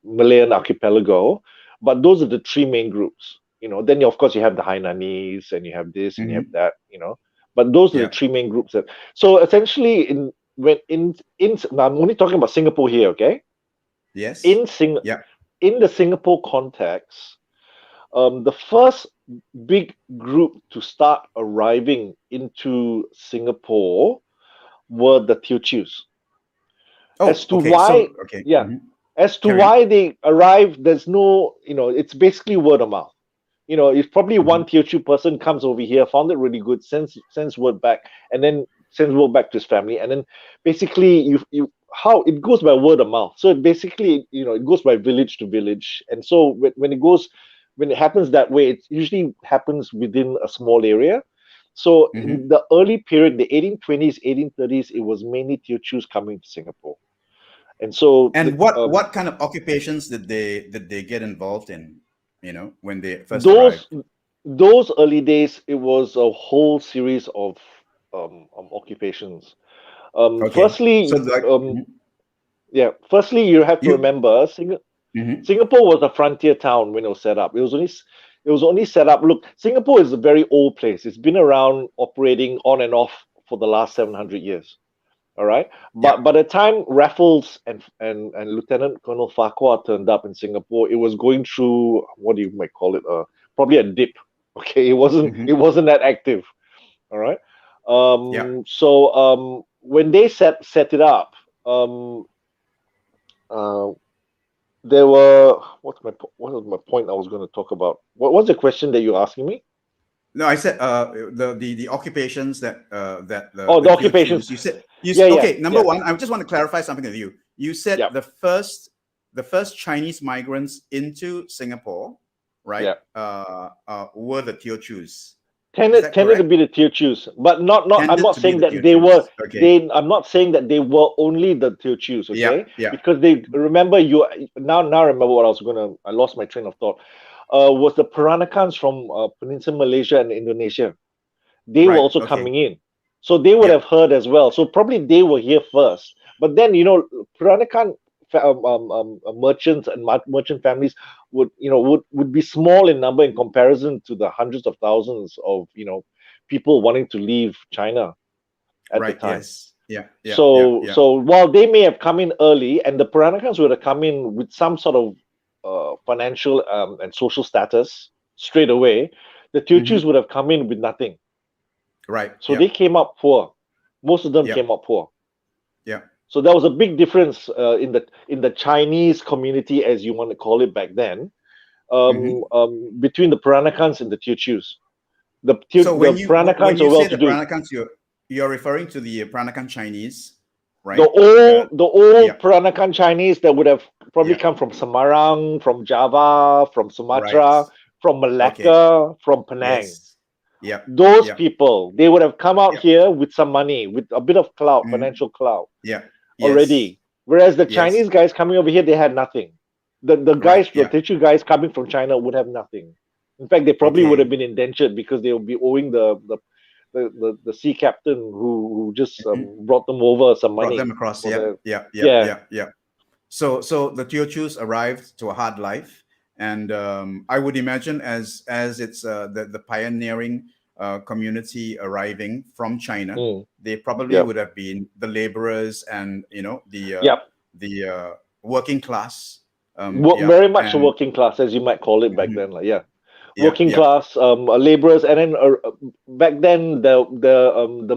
Malayan archipelago. But those are the three main groups. Then of course you have the Hainanese and you have this and you have Hmm. that. But those are the Yeah. three main groups that. So essentially, now I'm only talking about Singapore here, okay? Yes. In Sing Yeah. in the Singapore context, the first big group to start arriving into Singapore were the Teochews. As Oh. to Okay. why, So okay. yeah, Hmm. as to Carry on. why they arrived, there's no, it's basically word of mouth. If probably Hmm. one Teochew person comes over here, found it really good, sends word back, and then sends word back to his family, and then basically you how it goes by word of mouth. So it basically, it goes by village to village, and so when it happens that way, it usually happens within a small area. So Hmm. in the early period, the 1820s, 1830s, it was mainly Teochews coming to Singapore. And so And what kind of occupations did they get involved in? When they first those arrived. those early days, it was a whole series of occupations. Okay. So Firstly, like. firstly, you have to You. remember, Hmm. Singapore was a frontier town when it was set up. It was only set up. Look, Singapore is a very old place. It's been around operating on and off for the last 700 years. All right. But Yep. by the time Raffles and Lieutenant Colonel Farquhar turned up in Singapore, it was going through what you might call it, probably a dip. Okay, it wasn't Hmm. it wasn't that active. All right. Yep. So when they set it up, um, uh, there were what was my point I was going to talk about? What was the question that you're asking me? No, I said the occupations that Oh, the the occupations. Teochews. Yeah, yeah, Okay. Number yeah, one, I just want to clarify something with you. You said yeah. the the first Chinese migrants into Singapore, right? Were the Teochews. Is that Tended to correct? be the Teochews, but not. I'm Tended not to be saying the that they were. Teochews. Okay. I'm not saying that they were only the Teochews. Yeah. Okay, Yeah. because they remember you now. Now remember what I was gonna. I lost my train of thought. Was the Peranakans from Peninsula Malaysia and Indonesia? They were Right. also Okay. coming in, so they would Yeah. have heard as well. So probably they were here first. But then Peranakan merchants and merchant families would be small in number in comparison to the hundreds of thousands of people wanting to leave China at the Right. time. Yes. Yeah. Yeah. Yeah. So Yeah. so while they may have come in early, and the Peranakans would have come in with some sort of financial and social status straight away, the Teochews would have come in with nothing. Right. So Yeah. they came up poor. Most of them Yeah. came up poor. Yeah. So there was a big difference in the Chinese community, as you want to call it back then, between the Peranakans and the Teochews. So The when Peranakans you are say the well-to-do. Peranakans, you're referring to the Peranakan Chinese, The right? old Yeah. Peranakan Chinese that would have probably Yeah. come from Semarang, from Java, from Right. Sumatra, from Okay. Malacca, from Penang. Yes. Yeah. Those Yeah. people, they would have come out Yeah. here with some money, with a bit of clout, Mhm. financial clout Yeah. Yes. already. Whereas the Yes. Chinese guys coming over here, they had nothing. The Right. guys, the Yeah. Teochew guys coming from China would have nothing. In fact, they probably would have Okay. been indentured because they would be owing the sea captain who just Mhm. brought them over some Brought them money across. for Yeah. the Yeah. Yeah. yeah. Yeah. Yeah. So the Teochews arrived to a hard life, and I would imagine as it's the pioneering community arriving from China, Mm, they probably yep. would have been the laborers and Yep. the working class. Yeah, Very much a and working class, as you might call it back mhm, then. Like, yeah, yeah, working yeah, class laborers, and then back then the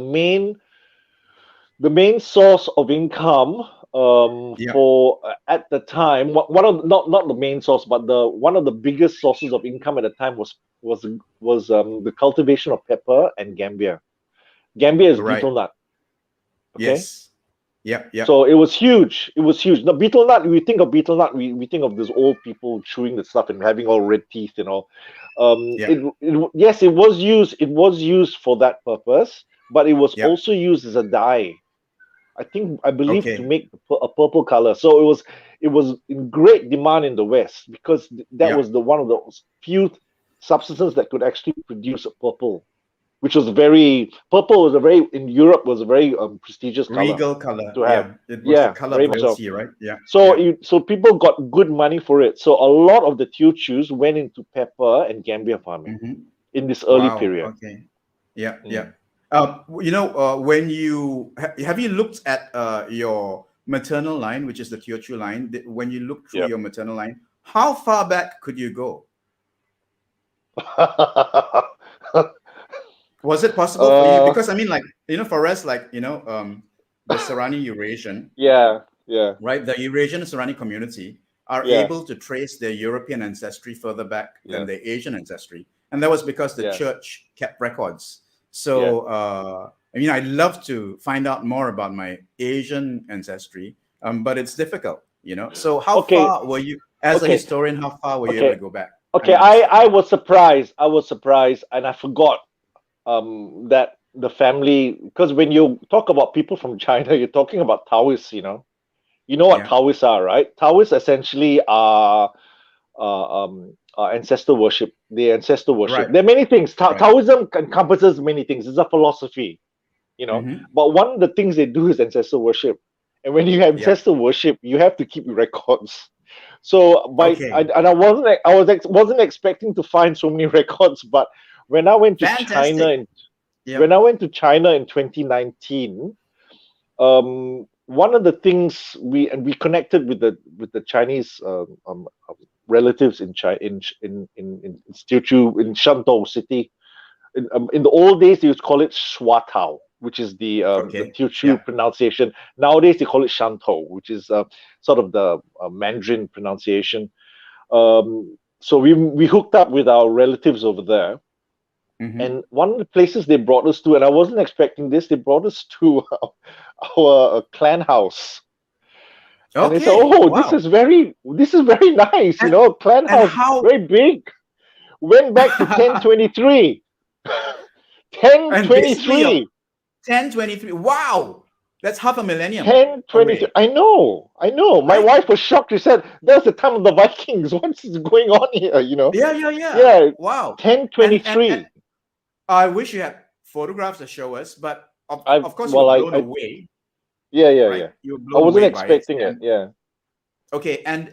main source of income yeah. for at the time one of not the main source, but the one of the biggest sources of income at the time was the cultivation of pepper and gambia. Gambia is Right. betel nut. Okay, Yes. Yeah. Yeah. so it was huge. It was huge. The betel nut. We think of betel nut. We think of those old people chewing the stuff and having all red teeth. Yeah. Yes, it was used. It was used for that purpose, but it was Yeah. also used as a dye. I believe to Okay. make a purple color. So it was in great demand in the West because that Yeah. was the one of those few substances that could actually produce a purple, which was very purple was a very in Europe was a very prestigious color Regal color. to have. Yeah. It was the Yeah, color very of much so. royalty, right? Yeah. So Yeah. so people got good money for it. So a lot of the Teochews went into pepper and gambia farming Hmm. in this early Wow. period. Okay. Yeah. Yeah. Mm. When have you looked at your maternal line, which is the Teochew line, when you look through Yeah. your maternal line, how far back could you go? Was it possible for you? uh, Because I mean, like, for us, like, the Serrani Eurasian, yeah, yeah, right? The Eurasian Serrani community are yeah, able to trace their European ancestry further back than yeah, their Asian ancestry. And that was because the yeah, church kept records. yeah. So, I'd love to find out more about my Asian ancestry, but it's difficult, So, how Okay, far were you, as a okay, historian, how far were you able to okay, go back? I'm okay. I interested. I was surprised. I was surprised, and I forgot that the family, because when you talk about people from China, you're talking about Taoists. You know what Yeah. Taoists are, right? Taoists essentially are ancestor worship. They ancestor worship. Right. There are many things. Right. Taoism encompasses many things. It's a philosophy, Mm-hmm. But one of the things they do is ancestor worship. And when you have Yeah. ancestor worship, you have to keep records. So Okay. wasn't expecting to find so many records, but when I went to China Fantastic. in Yeah. when I went to China in 2019, one of the things we connected with the Chinese relatives in China in Teochew in Shantou city. In the old days, they used to call it Shuatao, which is the Okay. Teochew Yeah. pronunciation. Nowadays, they call it Shantou, which is sort of the Mandarin pronunciation. So we hooked up with our relatives over there, Mm-hmm. and one of the places they brought us to, and I wasn't expecting this, they brought us to our clan house. And they said, Okay. "Oh, Wow. this is very nice. And Clan and house, how? very big." Went back to 1023. And basically, your 1023. 1023. Wow, that's half a millennium 1023. away, I know. I know. My right? wife was shocked. She said, "That's the time of the Vikings. What's going on here?" Yeah, yeah, yeah. Yeah, Wow. And 1023. I wish you had photographs to show us, but I of course you well, were blown away, yeah, yeah, right? yeah. You were I blown wasn't away by it. expecting it. And Yeah. okay, and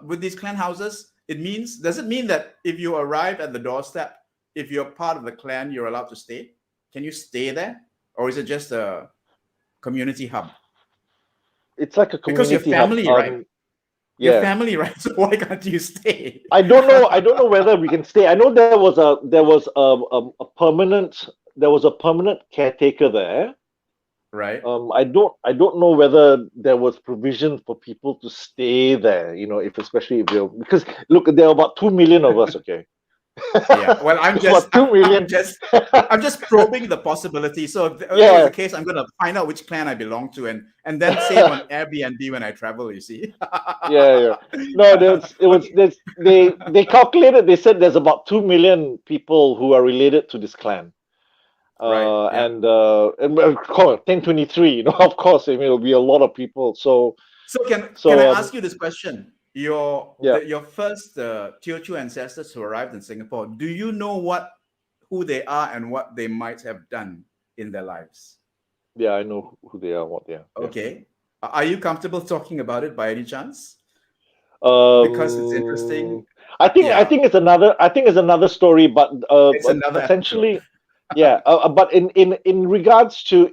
with these clan houses, does it mean that if you arrive at the doorstep, if you're part of the clan, you're allowed to stay? Can you stay there, or is it just a community hub? It's like a Because your community hub. family, right? Your Yeah. family, right? So why can't you stay? I don't know. I don't know whether we can stay. I know there was a permanent caretaker there. Right. I don't know whether there was provision for people to stay there. If especially if you're because look, there are about 2 million of us. Okay, Yeah. Well, I'm just about 2 million. I'm just probing the possibility. So if it was Yeah, the case, I'm gonna find out which clan I belong to and then save on Airbnb when I travel, you see. yeah, yeah. No, Okay. they calculated. They said there's about 2 million people who are related to this clan. Right. Yeah. And call it 1023. Of course, I mean it'll be a lot of people. So So can I so ask you this question? yeah, Your first Teochew ancestors who arrived in Singapore, do you know who they are and what they might have done in their lives? yeah, I know who they are, what they are. Yeah. Okay. Are you comfortable talking about it by any chance? Because it's Um, interesting. I Yeah, think it's another story, it's but another episode. essentially, yeah. But in regards to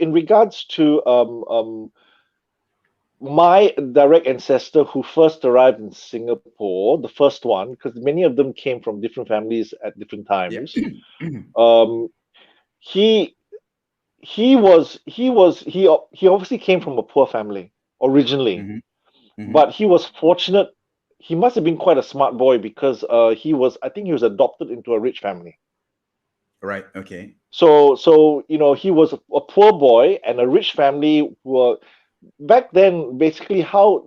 my direct ancestor who first arrived in Singapore, the first one, because many of them came from different families at different Yeah. times. Um, he he obviously came from a poor family originally, Hmm. Hmm. but he was fortunate. He must have been quite a smart boy because I think he was adopted into a rich family. Right. Okay. So he was a poor boy and a rich family who were back then basically how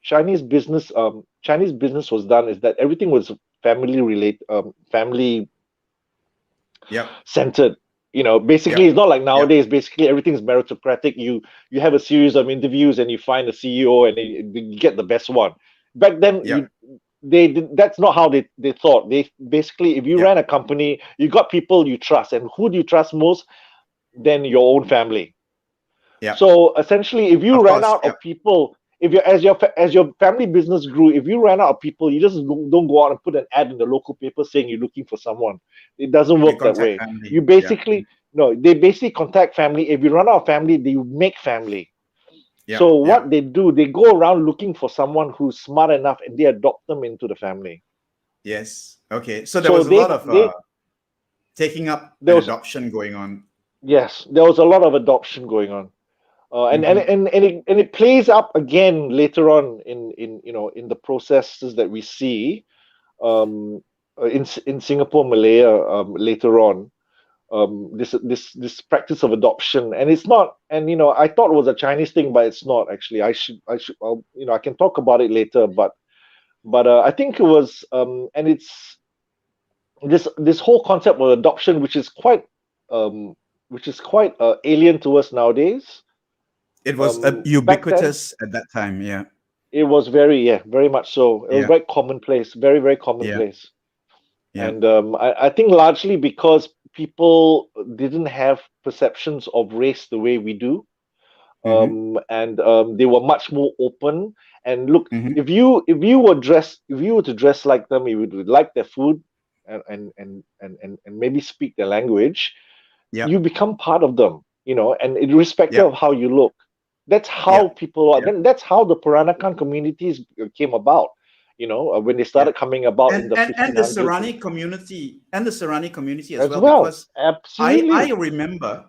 Chinese business was done is that everything was family Yep. centered. Basically, it's Yep. not like Yep. nowadays. Basically, everything's meritocratic. You have a series of interviews and you find a CEO and you get the best one. Back then, Yep. that's not how they thought. They basically, if you Yep. ran a company, you got people you trust, and who do you trust most? Then your own family. Yep. So essentially, if you Of ran course. out Yep. of people, if your as your family business grew, if you ran out of people, you just don't go out and put an ad in the local paper saying you're looking for someone. It doesn't You work that contact way. family. You Yeah. basically no, they basically contact family. If you run out of family, they make family. So Yep. what Yep. they do, they go around looking for someone who's smart enough, and they adopt them into the family. Yes. Okay. So there So was a lot of they taking up there and was adoption going on. yes, there was a lot of adoption going on. Hmm. And it plays up again later on in the processes that we see in Singapore, Malaya later on. This practice of adoption, and it's not, and I thought it was a Chinese thing, but it's not actually. I can talk about it later, but I think it was, and it's this whole concept of adoption, um, which is quite alien to us nowadays. It was Back then, ubiquitous at that time. Yeah. it was very much so. It was Yeah. very commonplace, very Yeah. commonplace. Yeah. And I think largely because people didn't have perceptions of race the way we do, Hmm. and they were much more open. And look, Hmm. if you were to dress like them, you would like their food, and maybe speak their language, you Yep. become part of them, and irrespective of Yep. how you look. That's how Yep. people are. Yep. Then that's how the Peranakan communities came about. When they started Yep. coming about in And the and the 1500s Serrani community as as well, well. because I Absolutely. remember.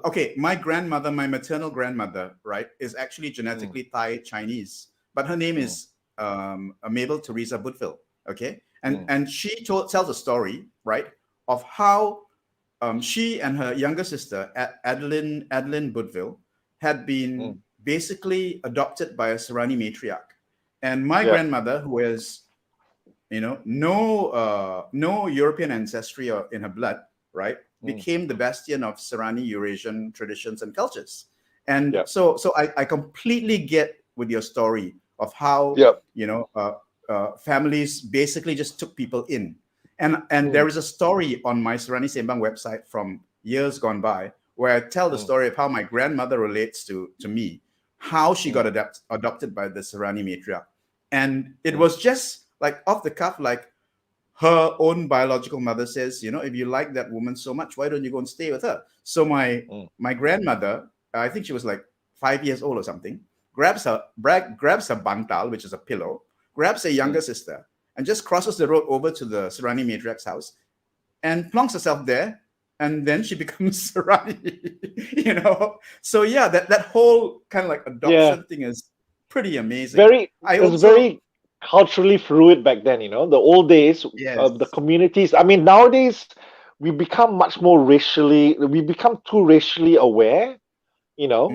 Okay, my grandmother, my maternal grandmother, right, is actually Mm, genetically Thai Chinese, but her name mm, is Mabel Teresa Woodville. Okay, and mm, and she tells a story, right, of how she and her younger sister Adeline Woodville had been mm, basically adopted by a Serrani matriarch. And my Yeah. grandmother, who is, no European ancestry or in her blood, right, became the bastion of Serrani Eurasian traditions and cultures. And Yeah. so I completely get with your story of how, Yeah. families basically just took people in. And there is a story on my Serrani Sembang website from years gone by where I tell the story of how my grandmother relates to me, how she got adopted by the Serrani matriarch. And it was just like off the cuff, like her own biological mother says, if you like that woman so much, why don't you go and stay with her? So my grandmother, I think she was like 5 years old or something, grabs her bantal, which is a pillow, grabs her younger sister, and just crosses the road over to the Serrani matriarch's house and plonks herself there. And then she becomes Serrani, So yeah, that whole kind of like adoption thing is pretty amazing. It's very culturally fluid back then. The old days, the communities. I mean, nowadays we become much more we become too racially aware. And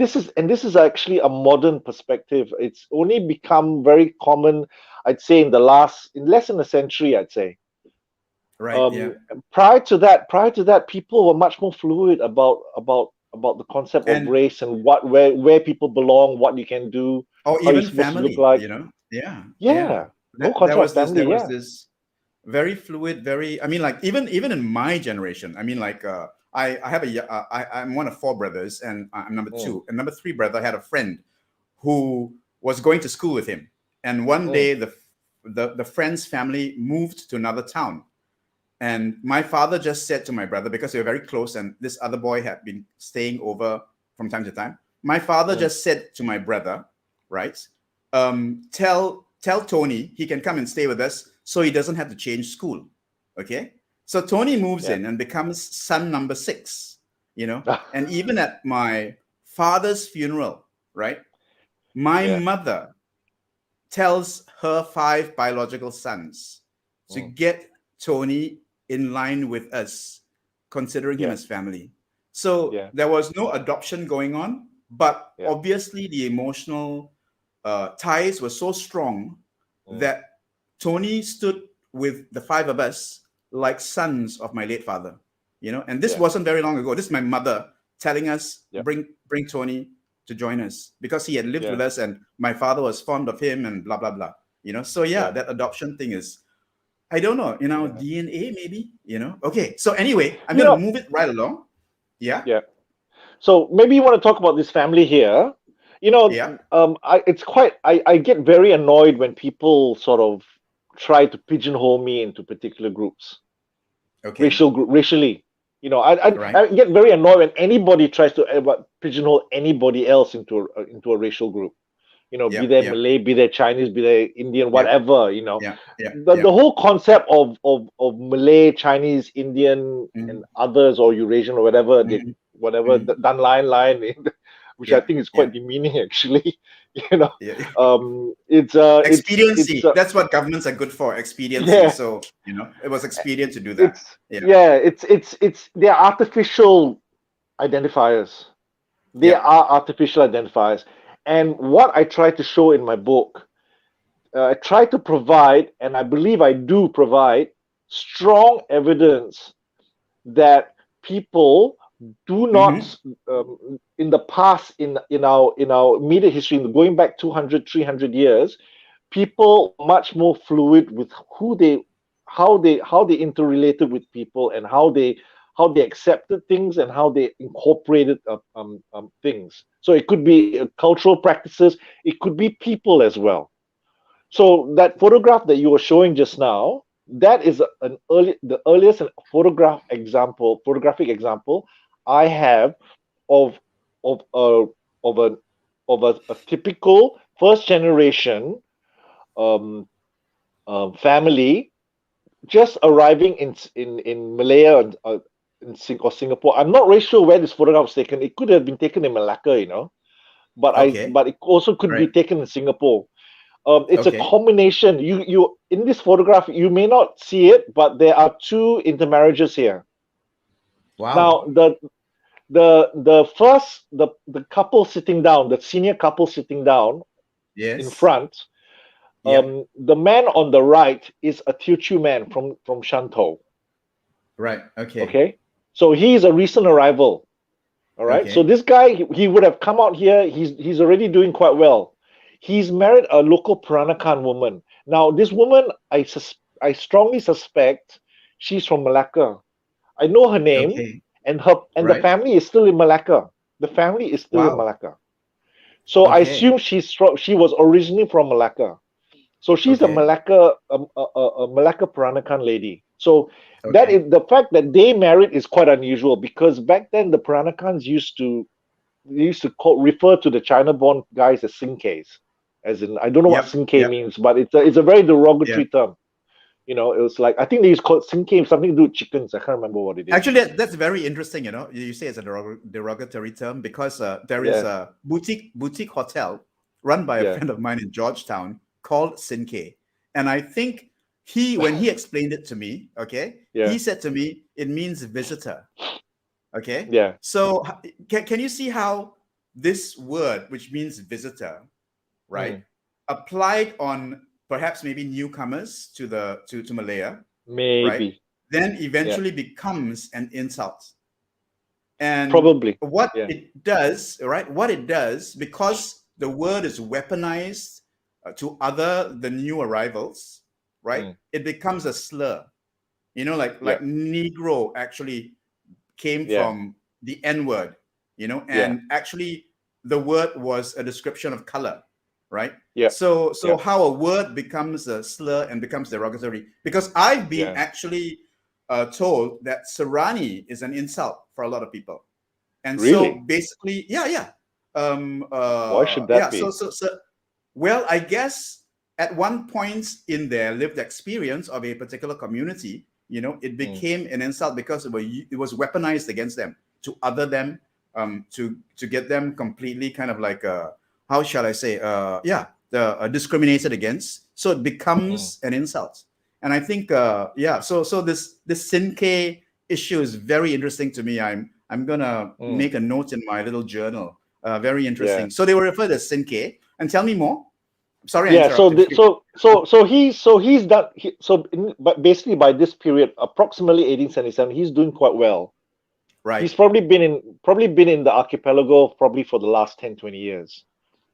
this is actually a modern perspective. It's only become very common, I'd say, in less than a century, I'd say. Right. Prior to that, people were much more fluid about the concept of race and where people belong, what you can do, or how even you're supposed family. To look like. Yeah. No concept of family. There was this very fluid, very. I mean, like even in my generation. I mean, like I'm one of 4 brothers, and I'm number 2. And number 3 brother had a friend who was going to school with him, and one day the friend's family moved to another town. And my father just said to my brother, because they were very close and this other boy had been staying over from time to time, my father just said to my brother, right, tell Tony he can come and stay with us so he doesn't have to change school. Okay? So Tony moves in and becomes son number 6, and even at my father's funeral, right, my mother tells her 5 biological sons to get Tony in line with us, considering him as family. So there was no adoption going on, but obviously the emotional ties were so strong that Tony stood with the 5 of us like sons of my late father, and this wasn't very long ago. This is my mother telling us, bring Tony to join us because he had lived with us and my father was fond of him and blah, blah, blah, So that adoption thing is, I don't know, DNA maybe, Okay. So anyway, I'm going to move it right along. Yeah. So maybe you want to talk about this family here. I get very annoyed when people sort of try to pigeonhole me into particular groups. Okay. Racially. I get very annoyed when anybody tries to pigeonhole anybody else into a racial group. Be they Malay, be they Chinese, be they Indian, whatever. The whole concept of Malay, Chinese, Indian, and others, or Eurasian, or whatever, done line, which I think is quite demeaning, actually. It's expediency. That's what governments are good for, expediency. So it was expedient to do that. They're artificial identifiers. They are artificial identifiers. And what I try to show in my book, I try to provide, and I believe I do provide, strong evidence that people do not, in the past, in our immediate history, going back 200, 300 years, people much more fluid with how they interrelated with people and how they accepted things and how they incorporated things. So it could be cultural practices, it could be people as well. So that photograph that you were showing just now, that is the earliest photographic example I have of a typical first generation family just arriving in Malaya or Singapore. I'm not really sure where this photograph was taken. It could have been taken in Malacca, but it also could be taken in Singapore. It's a combination. You in this photograph, you may not see it, but there are 2 intermarriages here. Wow. Now the couple sitting down, the senior couple sitting down in Yes. front, Yep. the man on the right is a Teochew man from Shantou. Right. Okay. Okay, so he's a recent arrival. All right, so Okay. this guy, he would have come out here. He's already doing quite well. He's married a local Peranakan woman. Now, this woman, I strongly suspect she's from Malacca. I know her name, Okay. and the Right. family is still in Malacca. The family is still in Wow. Malacca. So I Okay. assume she was originally from Malacca. So she's a Okay. Malacca, a Malacca Peranakan lady. So that Okay. is the fact that they married is quite unusual, because back then the Peranakans used to refer to the China-born guys as Sinkays, as in, I don't know what Yep. Sinkay Yep. means, but it's a very Yeah. derogatory term. You know, it was like, I think they used to call it Sinkay, something to do with chickens. I can't remember what it is. Actually, that's very interesting. You say it's a derogatory term because there is Yeah, a boutique hotel run by a yeah, friend of mine in Georgetown called Sinke, and I think when he explained it to me, okay, yeah, he said to me it means visitor. Okay, yeah. so can you see how this word, which means visitor, right, Mm, applied on perhaps maybe newcomers to Malaya, right, maybe. then Yeah, eventually becomes an insult. And probably. what Yeah. it does, right, what it does, because the word is weaponized to the new arrivals, right, Mm, it becomes a slur. yeah, Like Negro actually came yeah, from the N word, yeah, and actually the word was a description of color, right? yeah, So yeah, how a word becomes a slur and becomes derogatory? Because I've been yeah. actually told that Serrani is an insult for a lot of people, and so Really? basically, yeah, yeah, Why should that yeah. be? Well, I guess at one point in their lived experience of a particular community, it Mm, became an insult because it was weaponized against them to other them, to get them completely kind of like how shall I say, discriminated against. So it mm, becomes an insult, and I think yeah. So this Sinke issue is very interesting to me. I'm gonna mm. make a note in my little journal. Very Yeah. interesting. So they were referred as Sinke. And tell me more. Sorry, I Yeah, so interrupted the, you. he's done but basically by this period, approximately 1877, he's doing quite well. Right. He's probably been in the archipelago probably for the last 10-20 years.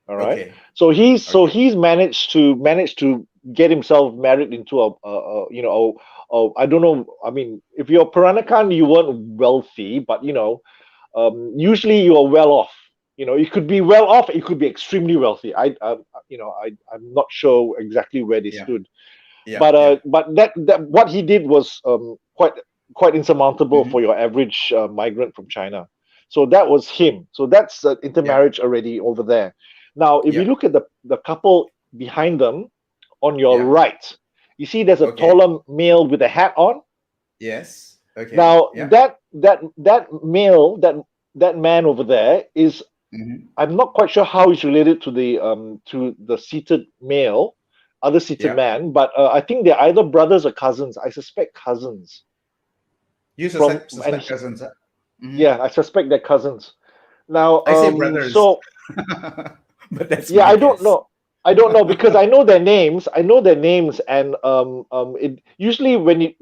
All right. Okay. Okay. He's managed to get himself married into I don't know. I mean, if you're Peranakan, you weren't wealthy, but usually you are well off. You could be well off, you could be extremely wealthy. I'm not sure exactly where they Yeah. stood, Yeah. but Yeah. that what he did was quite insurmountable Hmm. for your average migrant from China. So that was him. So that's Yeah. intermarriage already over there. Now, if you Yeah. look at the couple behind them on your Yeah. right, you see there's a Okay. taller male with a hat on. Yes. Okay. Now Yeah. that male, that man over there is, Hmm. I'm not quite sure how he's related to the seated male, other seated Yeah. man, but I think they're either brothers or cousins. I suspect cousins. You From and suspect he, cousins, huh? Hmm. Yeah, I suspect they're cousins. Now, I say brothers, so but that's yeah, my I don't guess. know. I don't know because I know their names. I know their names, and it usually when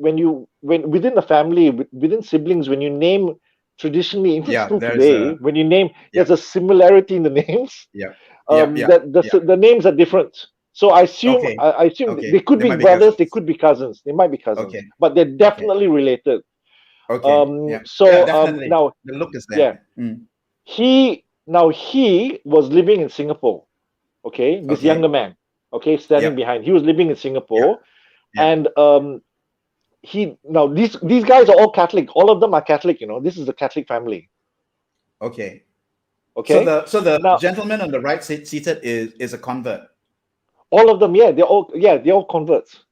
within the family, within siblings, when you name traditionally, even Yeah. still There's today, a. when you name, Yeah. there's a similarity in the names. Yeah. Yeah. Yeah. That Yeah. the names are different. So Okay. I assume they Okay. could They be might be brothers, they cousins. could be cousins, they might be cousins, Okay. but they're Okay. definitely related. Okay. Yeah. Yeah. So Definitely. now, The look is yeah, there. Mm. he was living in Singapore. Okay, this younger Okay. man, okay, standing Yep. behind, he was living in Yep. Singapore, Yep. and he now these guys are all Catholic. All of them are Catholic. This is a Catholic family. Okay. So Okay, the now gentleman on the right seated is a convert. all of them, they're all converts.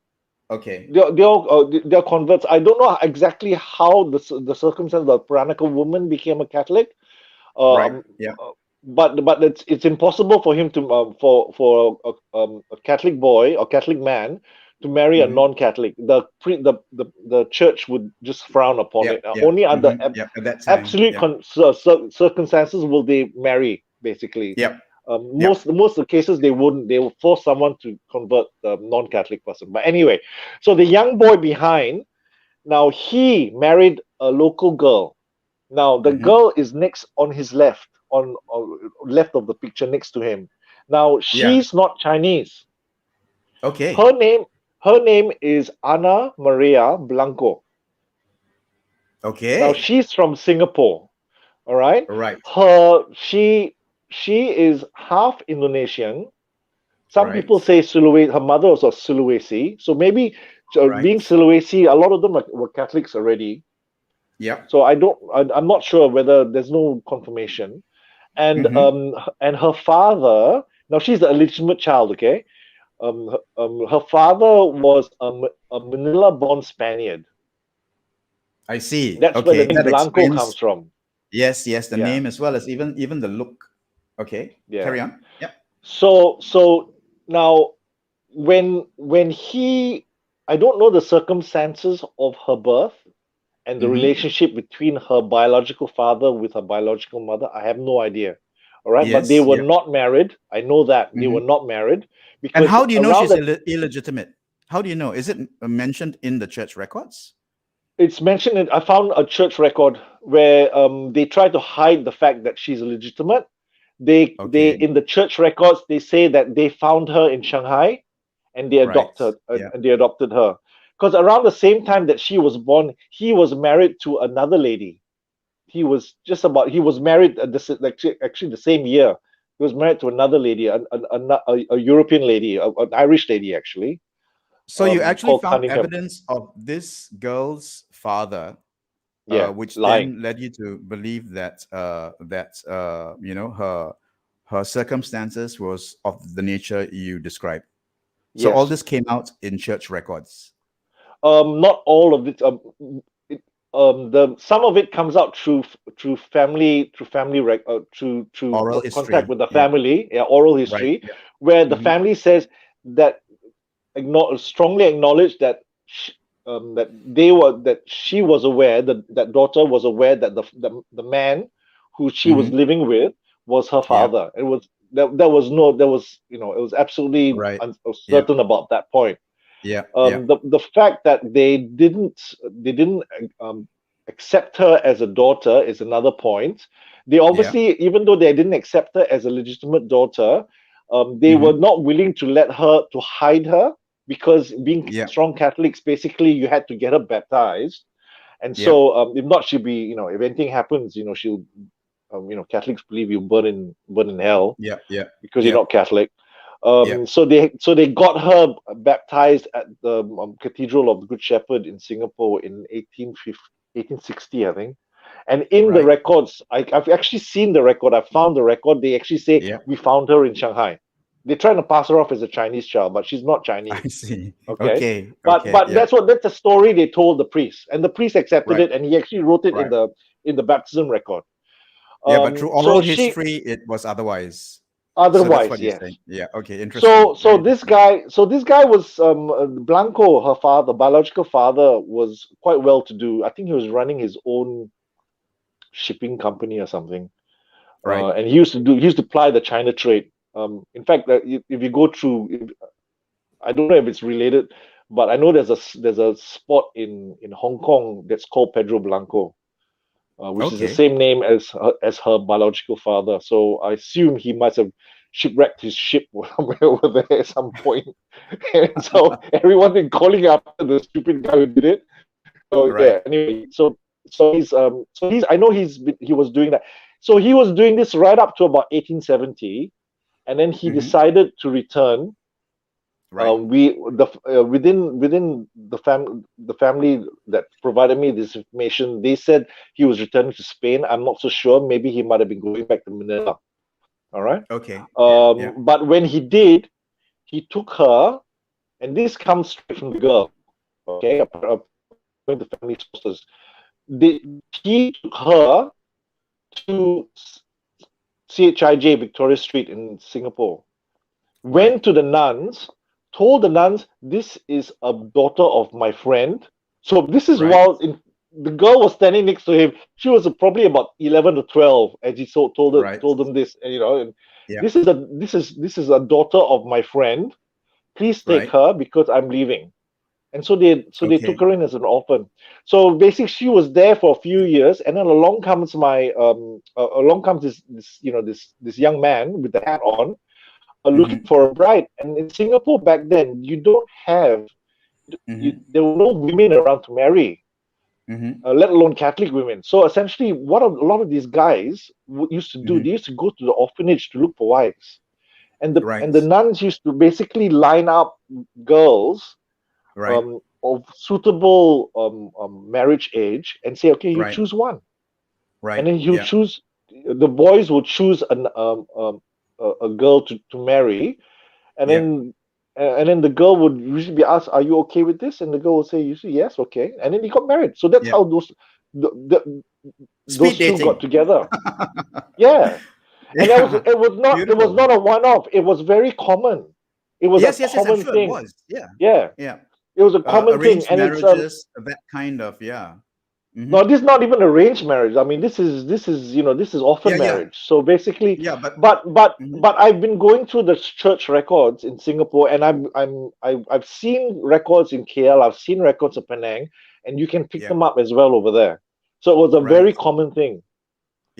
Okay. They're converts. I don't know exactly how the circumstance of the Peranakan woman became a Catholic, Right. um, Yeah. but it's impossible for him to for a Catholic boy or Catholic man to marry a non-Catholic. The church would just frown upon it. Only under At that time. absolute circumstances will they marry, basically. Most of the cases they wouldn't. They will force someone to convert the non-Catholic person. But anyway, so the young boy behind, now he married a local girl. Now the girl is next on his left, on left of the picture next to him. Now she's not Chinese. Okay. Her name is Ana Maria Blanco. Okay. Now she's from Singapore. All right. Right. She is half Indonesian. Some people say Sulawesi. Her mother was of Sulawesi. So maybe being Sulawesi, a lot of them were Catholics already. Yeah. So I'm not sure whether there's no confirmation. And and her father, now she's the illegitimate child, okay? Her father was a Manila-born Spaniard. I see. That's where the name Blanco comes from. Yes, the name as well as even the look. Okay. Yeah. Carry on. Yeah. So now when he, I don't know the circumstances of her birth and the relationship between her biological father with her biological mother. I have no idea. All right. But they were not married. I know that they were not married. Because and how do you know she's illegitimate? How do you know? Is it mentioned in the church records? It's mentioned. I found a church record where they try to hide the fact that she's illegitimate. They in the church records they say that they found her in Shanghai, and they adopted her. Because around the same time that she was born, he was married to another lady. He was married actually the same year. He was married to another lady, a European lady, an Irish lady, actually. So you actually found evidence of this girl's father, which then led you to believe that her circumstances was of the nature you described. So all this came out in church records. Not all of it. Some of it comes out through family through oral contact with the family, oral history, where the family says that strongly acknowledge that that she was aware that daughter was aware that the man who she was living with was her father. It was it was absolutely uncertain about that point. The fact that they didn't accept her as a daughter is another point. They obviously, even though they didn't accept her as a legitimate daughter, they were not willing to let her, to hide her, because being strong Catholics, basically you had to get her baptized. And so if not, she'll be, if anything happens, she'll, Catholics believe you burn in hell. Because you're not Catholic. So they got her baptized at the Cathedral of the Good Shepherd in Singapore in 1860, I think. And in the records, I've actually seen the record. I found the record. They actually say we found her in Shanghai. They're trying to pass her off as a Chinese child, but she's not Chinese. I see. Okay. But that's the story they told the priest, and the priest accepted it, and he actually wrote it in the baptism record. But through oral history, it was otherwise. Otherwise, so yes. Yeah. Okay. Interesting. So this guy was Blanco. Her father, biological father, was quite well to do. I think he was running his own shipping company or something. And he used to ply the China trade. In fact, if you go through, I don't know if it's related, but I know there's a spot in Hong Kong that's called Pedro Blanco. Which is the same name as her biological father. So I assume he must have shipwrecked his ship somewhere over there at some point. And so everyone been calling after the stupid guy who did it. So anyway, so he's I know he was doing that. So he was doing this right up to about 1870, and then he decided to return. Within the family that provided me this information, they said he was returning to Spain. I'm not so sure. Maybe he might have been going back to Manila. All right. Okay. But when he did, he took her, and this comes straight from the girl. Okay, according to family sources, he took her to CHIJ Victoria Street in Singapore. Went to the nuns, told the nuns, "This is a daughter of my friend." So this is Right. while the girl was standing next to him. She was probably about 11 or 12, and he Right. told them this, and, and Yeah. this is a daughter of my friend. Please take Right. her because I'm leaving. And so they took Okay. her in as an orphan. So basically, she was there for a few years, and then along comes this young man with the hat on, looking Mm-hmm. for a bride. And in Singapore back then, you don't have Mm-hmm. there were no women around to marry, Mm-hmm. let alone Catholic women. So essentially, what a lot of these guys used to do, Mm-hmm. they used to go to the orphanage to look for wives, and the Right. nuns used to basically line up girls Right. of suitable marriage age and say, okay, you Right. choose one, and Right. then you Yeah. choose. The boys will choose a girl to marry, and Yeah. then the girl would usually be asked, "Are you okay with this?" And the girl will say, "Usually yes, okay." And then they got married. So that's Yeah. how the, Speed those two got dating. together. Yeah, and Yeah. it was Beautiful. not a one-off. It was very common. It was a Yes. Yes. Yes. I'm common sure it thing. was. Yeah. Yeah, Yeah. it was a common thing, Arranged and it's marriages. That kind of. Yeah. Mm-hmm. no, this is not even arranged marriage. I mean, this is orphan Yeah. Yeah. marriage. So basically, Yeah. But. Mhm. but I've been going through the church records in Singapore, and I've seen records in KL. I've seen records of Penang, and you can pick Yeah. them up as well over there. So it was a very Right. common thing.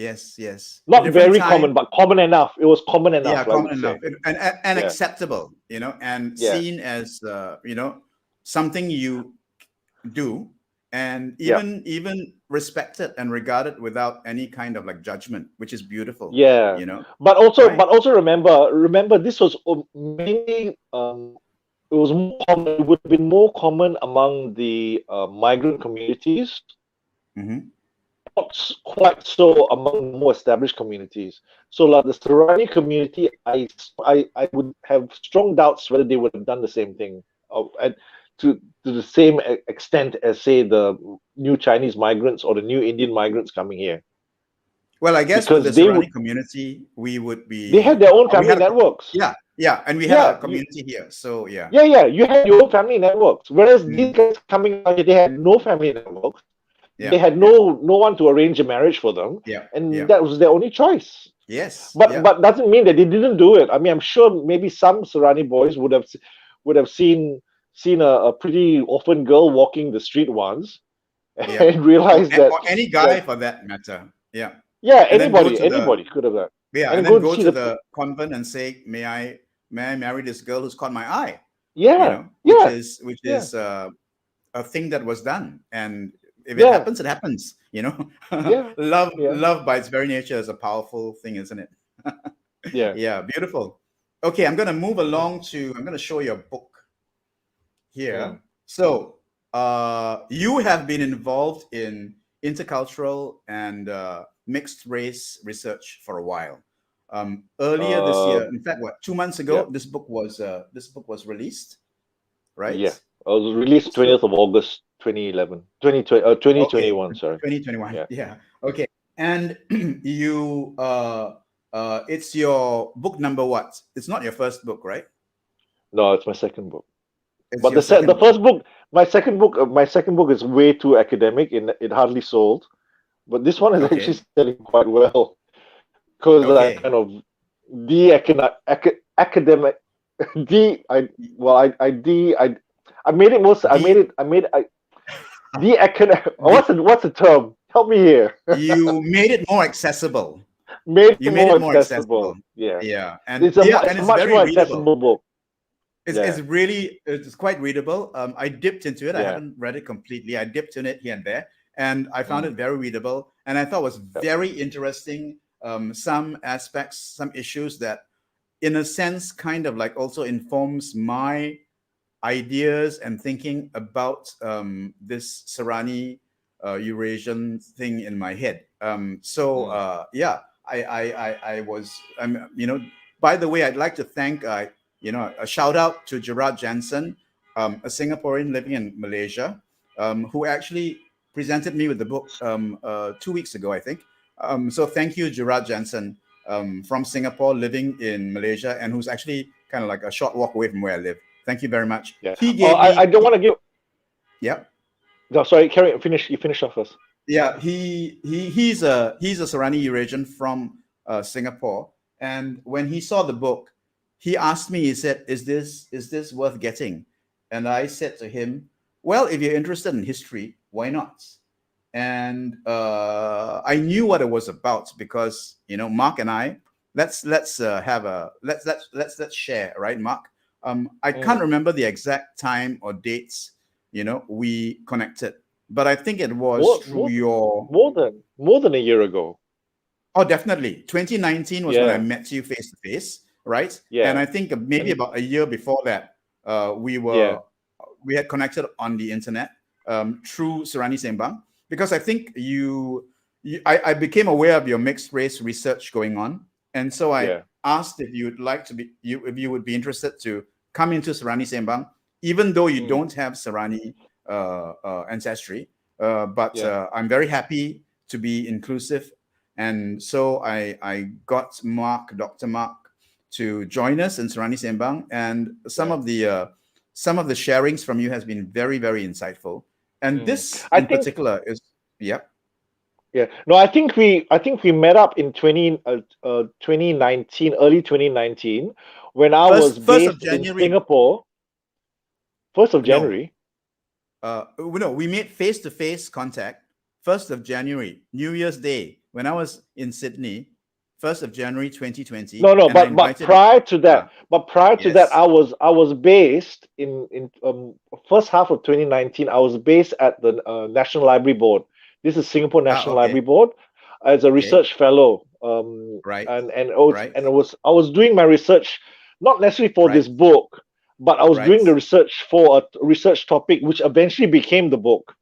Yes. Yes. A Not different very time. common, but common enough. It was common Yeah. enough, I Common would enough say. and Yeah, acceptable. And yeah, seen as something you do, and yeah. even respected and regarded without any kind of like judgment, which is beautiful. Yeah, Right. but also remember this was mainly it was more common. It would have been more common among the migrant communities, Mm-hmm. not quite so among the more established communities. So, like the Serrani community, I would have strong doubts whether they would have done the same thing, and to the same extent as, say, the new Chinese migrants or the new Indian migrants coming here, Well, I guess with the because Serrani community, we would they had be their own we family had networks. yeah, yeah, and we had our Yeah, community here, so yeah. you had your own family networks. Whereas these Mm, guys coming out here, they had no family networks. They yeah, had yeah, no one to arrange a marriage for them, yeah, and yeah. that was their only choice. Yes, But yeah. but doesn't mean that they didn't do it. I mean, I'm sure maybe some Serrani boys would have seen a pretty orphan girl walking the street once Yeah, and realized or any guy that for that matter. Yeah, yeah, and then go to the anybody could have that, yeah, and and then then go to go see to the the convent and say, may I marry this girl who's caught my eye? yeah, Which yeah, is yeah, a thing that was done, and if it yeah, happens, it happens. yeah, yeah, Love by its very nature is a powerful thing, isn't it? yeah. Yeah, beautiful. Okay, I'm gonna move Mm, along to. I'm gonna show you a book mm. here. So, you have been involved in intercultural and mixed race research for a while. Earlier this Uh, year, in fact, 2 months yeah, ago, this book was released, right? yeah. It was released So, 20th of August 2011, okay, 2021. Sorry. 2021. Yeah. Yeah. Okay. And you, it's your book number what? It's not your first book, right? No, it's my second book. It's But your the second book. first book, my second book is way too academic, and it hardly sold. But this one is actually Okay. selling quite well because I'm Okay. kind of academic. de I well I made it most The I made I de academic. the What's the term? Help me here. you made it more accessible. Made You it made more it more accessible. accessible. Yeah, Yeah. And it's a yeah, and it's a it's much very more readable. accessible book. It's Yeah, really it's quite readable. I dipped into it. I yeah, haven't read it completely. I dipped in it here and there, and I found mm, it very readable. And I thought it was yep, very interesting. Some aspects, some issues that, in a sense, kind of like also informs my ideas and thinking about this Sarani Eurasian thing in my head. So mm, yeah, I was By the way, I'd like to thank a shout out to Gerard Jansen, a Singaporean living in Malaysia, who actually presented me with the book 2 weeks ago, I think. So thank you, Gerard Jansen, from Singapore, living in Malaysia, and who's actually kind of like a short walk away from where I live. Thank you very much. Yeah. He gave me. I don't want to give. Yeah. No, sorry. Carry. Finish. You finish off first. Yeah, he's a Sarani Eurasian from Singapore, and when he saw the book, he asked me. He said, "Is this worth getting?" And I said to him, "Well, if you're interested in history, why not?" And I knew what it was about because Marc and I let's have a let's share, right, Marc? I can't remember the exact time or dates we connected, but I think it was More, through more, your. more than a year ago. Oh, definitely. 2019 was when I Yeah. met you face to face, right? Yeah. And I think maybe about a year before that, we had connected on the internet through Sarani Sembang, because I think I became aware of your mixed race research going on, and so I asked if you would be interested to come into Sarani Sembang, even though you don't have Sarani ancestry, but I'm very happy to be inclusive. And so I got Dr. Marc, to join us in Sarani Sembang, and some of the sharings from you has been very, very insightful. And this in particular is Yeah. No, I think we met up in 2019, early 2019, when I was first of based in January. Singapore. 1st of January. No, we made face-to-face contact 1st of January, New Year's Day, when I was in Sydney, 1st of January 2020. No, but prior to that, I was based in first half of 2019. I was based at the National Library Board. This is Singapore National Library Board as a research fellow. Right. And I was doing my research not necessarily for this book, but I was doing the research for a research topic which eventually became the book.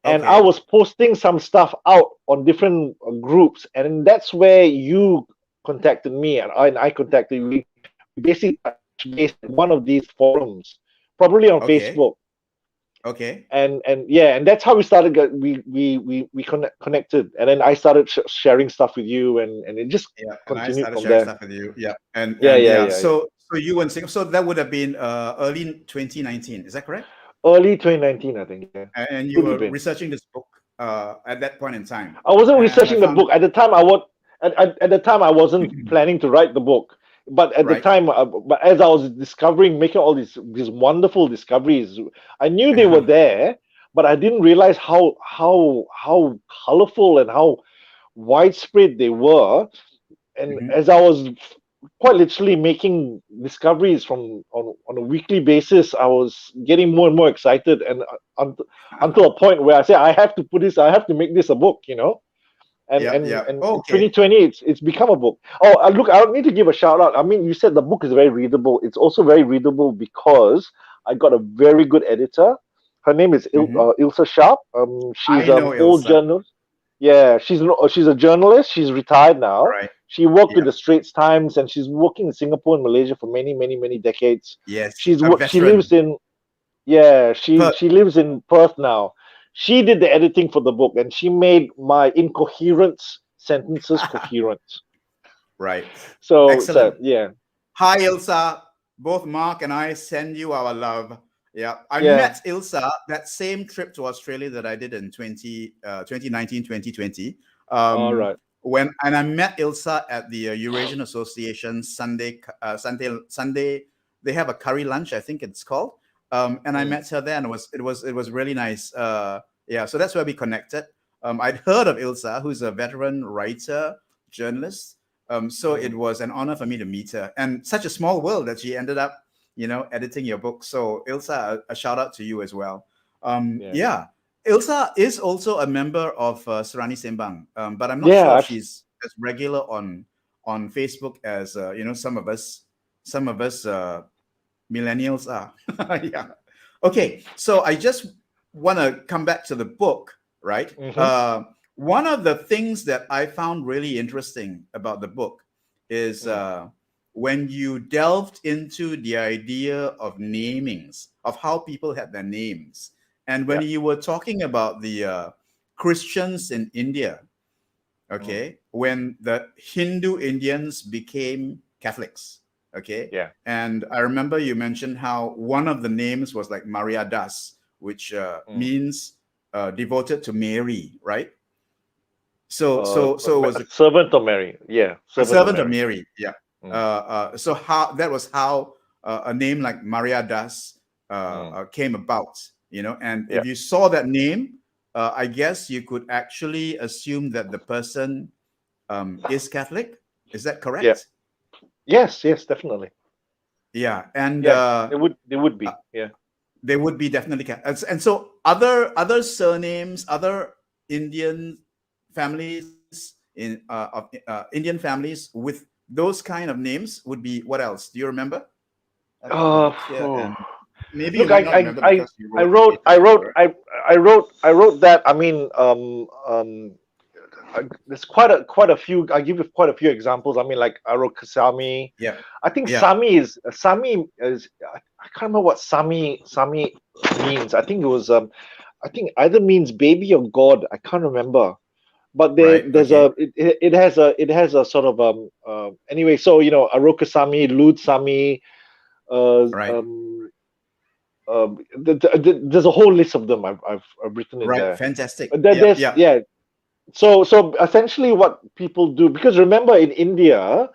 And I was posting some stuff out on different groups, and that's where you contacted me, and I contacted you. We basically touched base at one of these forums, probably on Facebook. Okay. And that's how we started. We connected, and then I started sharing stuff with you, and it just continued from there. Stuff with you. Yeah. So you went Singapore. So that would have been early 2019. Is that correct? Early 2019, I think. Yeah. And you were researching this book at that point in time. I wasn't researching the book at the time. At the time I wasn't planning to write the book, but at the time, but as I was making all these wonderful discoveries, I knew they were there, but I didn't realize how colorful and how widespread they were. And as I was quite literally making discoveries on a weekly basis, I was getting more and more excited, and until a point where I said, I have to make this a book, And 2020, it's become a book. Oh, look, I don't need to give a shout out. I mean, you said the book is very readable. It's also very readable because I got a very good editor. Her name is Ilse Sharp. She's an old journalist. Yeah, she's a journalist. She's retired now. Right. She worked with the Straits Times, and she's working in Singapore and Malaysia for many, many, many decades. Yes, she lives in she lives in Perth now. She did the editing for the book, and she made my incoherent sentences coherent. Right. So excellent. Yeah. Hi, Ilsa. Both Marc and I send you our love. Yeah, I met Ilsa that same trip to Australia that I did in 2019, 2020. All right. I met Ilsa at the Eurasian Association Sunday. They have a curry lunch, I think it's called. And I met her there, and it was really nice. So that's where we connected. I'd heard of Ilsa, who's a veteran writer, journalist. So it was an honor for me to meet her, and such a small world that she ended up, editing your book. So Ilsa, a shout out to you as well. Ilsa is also a member of Sarani Sembang, but I'm not sure if she's as regular on Facebook as some of us millennials are. Yeah. Okay, so I just want to come back to the book, right? One of the things that I found really interesting about the book is when you delved into the idea of namings, of how people had their names. And when you were talking about the Christians in India, when the Hindu Indians became Catholics, Okay. Yeah. And I remember you mentioned how one of the names was like Maria Das, which means devoted to Mary, right? So it was Servant of Mary. Yeah, a servant of servant of Mary. Mary. Yeah. Mm, So how that was how a name like Maria Das mm, came about, you know. And yeah. if you saw that name, I guess you could actually assume that the person is Catholic. Is that Yeah. correct? Yes, yes, definitely. Yeah, and Yeah, they would uh, be. Yeah. they would be definitely and so other surnames, other Indian families Indian families with those kind of names would be what else? Do you remember? I've got the Uh, book here, phew. and maybe you Look, might not remember because you I wrote wrote, it I down, wrote, right? I wrote that. I mean, there's quite a few. I give you quite a few examples. I mean, like I wrote Kasami. Yeah, I think yeah. Sami is. I can't remember what Sami means. I think it was I think either means baby or God. I can't remember. But Right. there's Okay. it has a sort of anyway. So Aroka Sami, Lud Sami, uh, Right. um, there's a whole list of them. I've written in Right. there. Fantastic. But there, Yeah. there's Yeah. yeah. So essentially, what people do, because remember in India,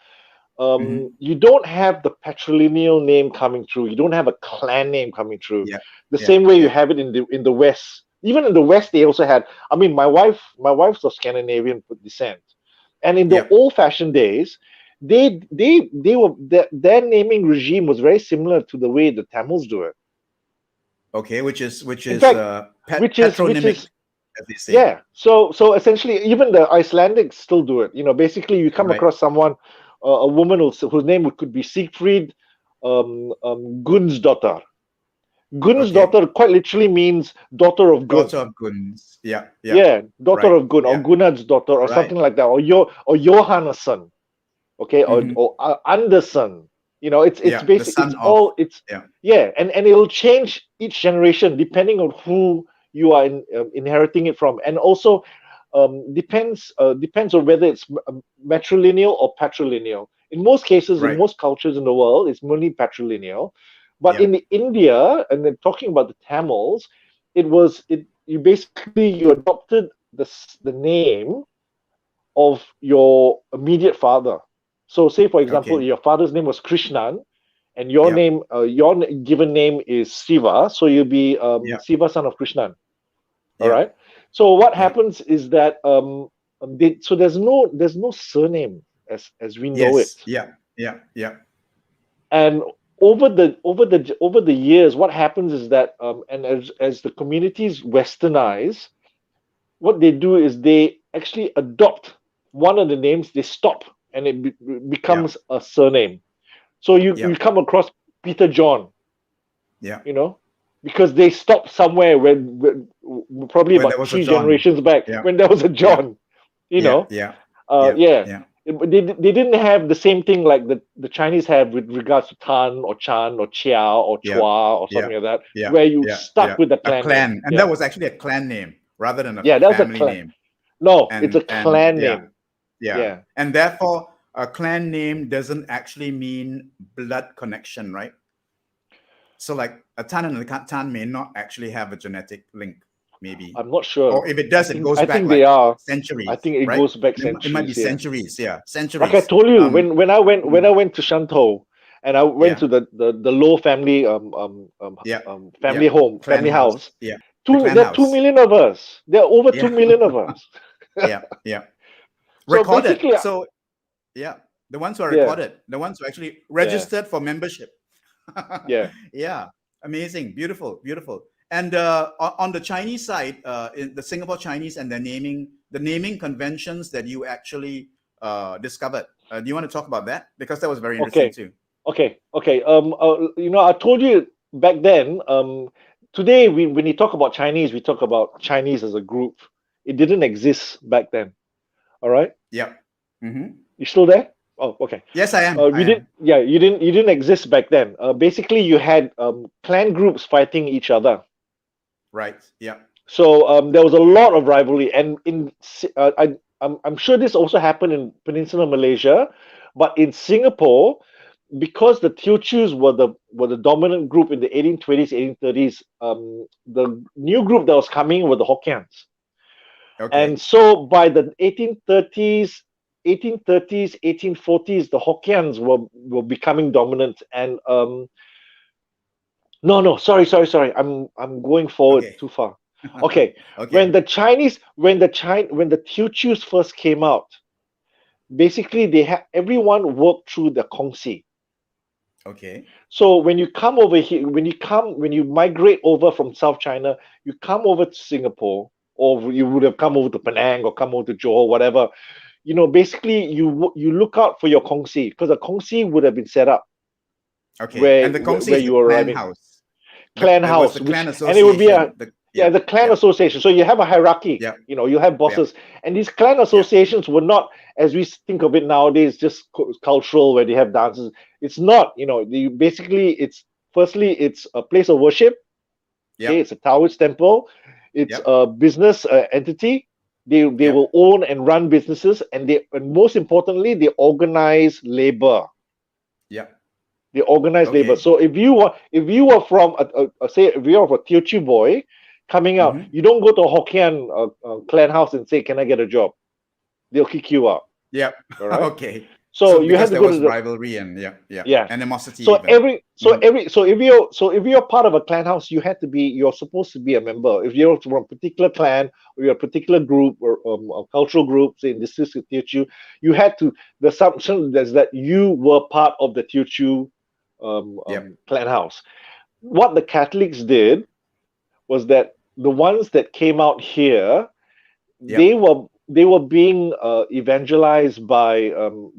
Hmm. you don't have the patrilineal name coming through. You don't have a clan name coming through. Yeah. The Yeah. same way you Yeah. have it in the West. Even in the West, they also had. I mean, my wife's of Scandinavian descent, and in the Yeah. old-fashioned days, they were their naming regime was very similar to the way the Tamils do it. Okay. Which In is fact, which is patronymic, as they say. yeah. So essentially, even the Icelandics still do it. Basically, you come Right. across someone, a woman whose name could be Siegfried, Gunsdottir. Okay. Gunsdottir quite literally means daughter of Gun. Daughter of Guns. Yeah. Yeah. Yeah, daughter Right. of Gun, or Yeah. Gunnars's daughter, or Right. something like that, or Johannesson, okay, or Hmm. Anderson. It's Yeah. The basic. It's son of. all it's Yeah. Yeah, and it'll change each generation depending on who you are inheriting it from, and also depends on whether it's matrilineal or patrilineal. In most cases, in Right. most cultures in the world, it's mainly patrilineal. But Yeah. in India, and then talking about the Tamils, you adopted the name of your immediate father. So, say for example, Okay. your father's name was Krishnan, and your Yeah. name, given name is Siva, so you'll be Yeah. Siva, son of Krishnan. All Yeah. right. So what Yeah. happens is that so there's no surname as we know it, Yes. Yeah. Yeah. Yeah. and over the years, what happens is that and as the communities westernize, what they do is they actually adopt one of the names, they stop, and it Yeah. becomes a surname. So you Yeah. come across Peter John, Yeah. you know, because they stopped somewhere probably Where there about was a three John. generations back Yeah. when there was a Yeah. John, you Yeah. know. Yeah. Yeah. Yeah. Yeah. They didn't have the same thing like the Chinese have with regards to Tan or Chan or Chia or Yeah. Chua or Yeah. something like that, Yeah. where you Yeah. stuck Yeah. with the A clan name. clan, and Yeah. that was actually a clan name rather than a Yeah, that was a family clan. name. No, it's a And clan yeah. name. Yeah. Yeah. And therefore, a clan name doesn't actually mean blood connection, right? So, like a Tan and a Tan may not actually have a genetic link, maybe. I'm not sure. Or if it does, it goes I back think they like are. I centuries, think it right? goes back It might be centuries. Yeah. centuries, yeah, Like I centuries. told you, when I went to Shantou, and I went Yeah, to the Low family yeah, family yeah. home, Clan family house, house. yeah, the clan There are two house, million of us. There are over two yeah, million of us. yeah, yeah. So Recorded. basically, So yeah, the ones who are yeah, recorded, the ones who actually yeah, registered for membership. yeah. Yeah, amazing, beautiful, beautiful. And on the Chinese side, in the Singapore Chinese and the naming conventions that you actually discovered. Do you want to talk about that? Because that was very interesting Okay, too. okay. I told you back then. Today, when you talk about Chinese, we talk about Chinese as a group. It didn't exist back then. All right, Yeah. Mm-hmm. you still there? Oh, okay. Yes, I am. I You didn't, am. yeah, you didn't exist back then. Basically, you had clan groups fighting each other. Right. Yeah. So there was a lot of rivalry, and I'm sure this also happened in Peninsular Malaysia, but in Singapore, because the Teochews were the dominant group in the 1820s, 1830s, the new group that was coming were the Hokkiens. Okay. And so by the 1830s, 1840s, the Hokkiens were becoming dominant. And no, sorry. I'm going forward Okay. too far. Okay, Okay. when the Teochews first came out, basically they had everyone worked through the Kongsi. Okay. So when you come over here, when you migrate over from South China, you come over to Singapore, or you would have come over to Penang or come over to Johor, whatever. Basically you look out for your Kongsi, because a Kongsi would have been set up Okay. where And the where, Kongsi where is the you were clan arriving. house. Clan There was house, the clan and it would be association. the clan Yeah. association. So you have a hierarchy. Yeah. You have Yeah. bosses, and these clan Yeah. associations were not, as we think of it nowadays, just cultural where they have dances. It's not. Basically, it's a place of worship. Yeah. Okay, it's a Taoist temple. It's Yeah. a business entity. They Yeah. will own and run businesses, and most importantly, they organize labor. Yeah. They organize labor. Okay. So if you were from say if you're a Teochew boy coming out, Mm-hmm. you don't go to a Hokkien clan house and say, "Can I get a job?" They'll kick you out. Yeah. All right. Okay. So So you have because to there go to was the rivalry and yeah, yeah. animosity So even. Mm-hmm. if you're part of a clan house, you're supposed to be a member. If you're from a particular clan or you're a particular group or a cultural group, say in this case Teochew, you had to, the assumption is that you were part of the Teochew Yep. clan house. What the Catholics did was that the ones that came out here, Yep. they were being evangelized by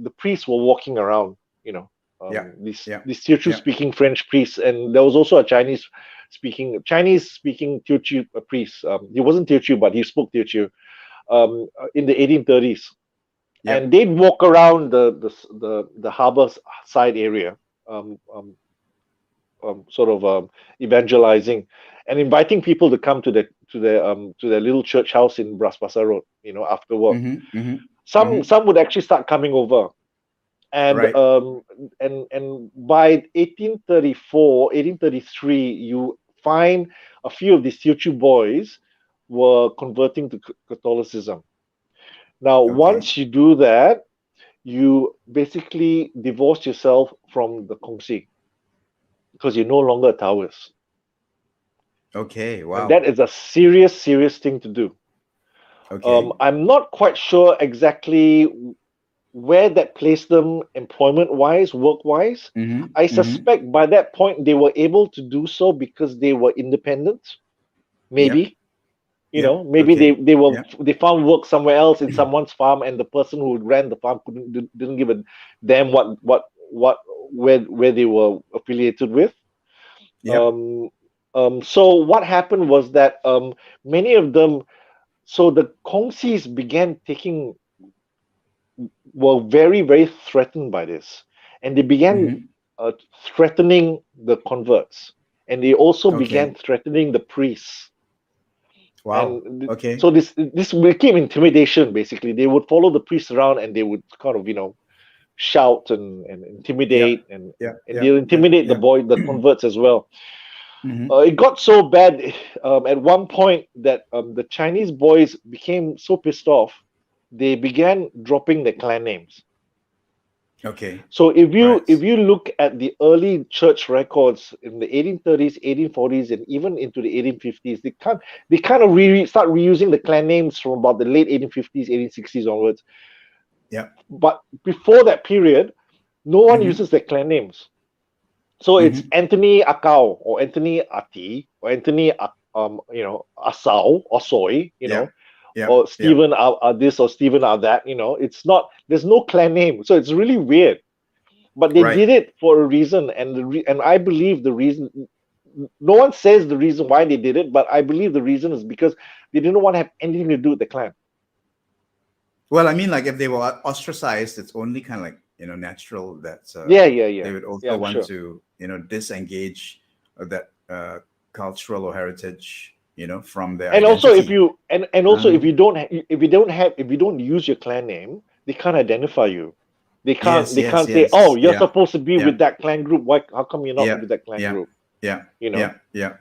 the priests were walking around, you know, Yeah. these Yeah. these Teochew Yeah. speaking French priests, and there was also a Chinese speaking Teochew priest. He wasn't Teochew, but he spoke Teochew in the 1830s, and Yep. they'd walk around the harbor side area. Um, um, sort of evangelizing and inviting people to come to their little church house in Bras Basah Road, after work. Mm-hmm. Mm-hmm. Some Mm-hmm. some would actually start coming over, and Right. by 1834, 1833, you find a few of these Teochew boys were converting to Catholicism. Now, Okay. once you do that, you basically divorce yourself from the Kongsi because you're no longer a Taoist. Okay. And Wow. that is a serious, serious thing to do. Okay. I'm not quite sure exactly where that placed them employment wise, work wise. Mm-hmm. I Mm-hmm. suspect by that point they were able to do so because they were independent. Yep. Maybe, Yep. maybe they, Okay. they were Yep. they found work somewhere else in someone's farm, and the person who ran the farm didn't give a damn what where they were affiliated with. Yep. Um, so what happened was that many of them, so the Kongsis were very, very threatened by this, and they began Mm-hmm. threatening the converts, and they also began Okay. threatening the priests. Wow. And Okay. so this became intimidation. Basically, they would follow the priests around, and they would kind of shout and Yeah. intimidate, Yeah. and Yeah. they'll Yeah. intimidate Yeah. the converts as well. Mm-hmm. It got so bad at one point that the Chinese boys became so pissed off, they began dropping their clan names. Okay. So if you Right. if you look at the early church records in the 1830s, 1840s, and even into the 1850s, they kind of start reusing the clan names from about the late 1850s, 1860s onwards. Yeah. But before that period, no one Mm-hmm. uses their clan names. So it's Mm-hmm. Anthony Akau or Anthony Ati or Anthony Asau or Soy, Yeah. Yeah. or Yeah. Stephen are this or Stephen are that. It's not. There's no clan name, so it's really weird. But they Right. did it for a reason, and I believe the reason. No one says the reason why they did it, but I believe the reason is because they didn't want to have anything to do with the clan. Well, I mean, like if they were ostracized, it's only kind of like natural that Yeah, yeah, yeah, they would yeah. also I'm want sure. to disengage that cultural or heritage from their And also, if identity. you and also Um, if you don't use your clan name, they can't identify you. They Yes, can't yes, say, oh, yes. you're Yeah, supposed to be yeah, with that clan group. Why? How come you're not yeah, with that clan yeah, group? yeah, You know? yeah, yeah.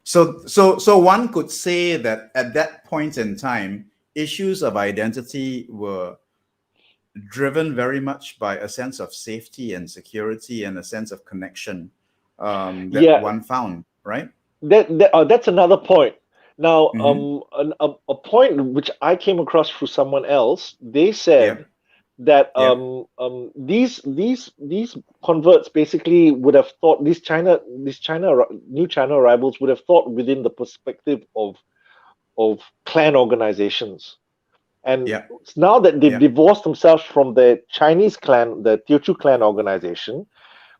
So one could say that at that point in time, issues of identity were driven very much by a sense of safety and security and a sense of connection that Yeah, one found, right? that's another point. Now, Mm-hmm. a point which I came across through someone else, they said Yep, that yep, these converts basically would have thought new China arrivals would have thought within the perspective of clan organizations. And yep, now that they've yep, divorced themselves from the Chinese clan, the Teochew clan organization,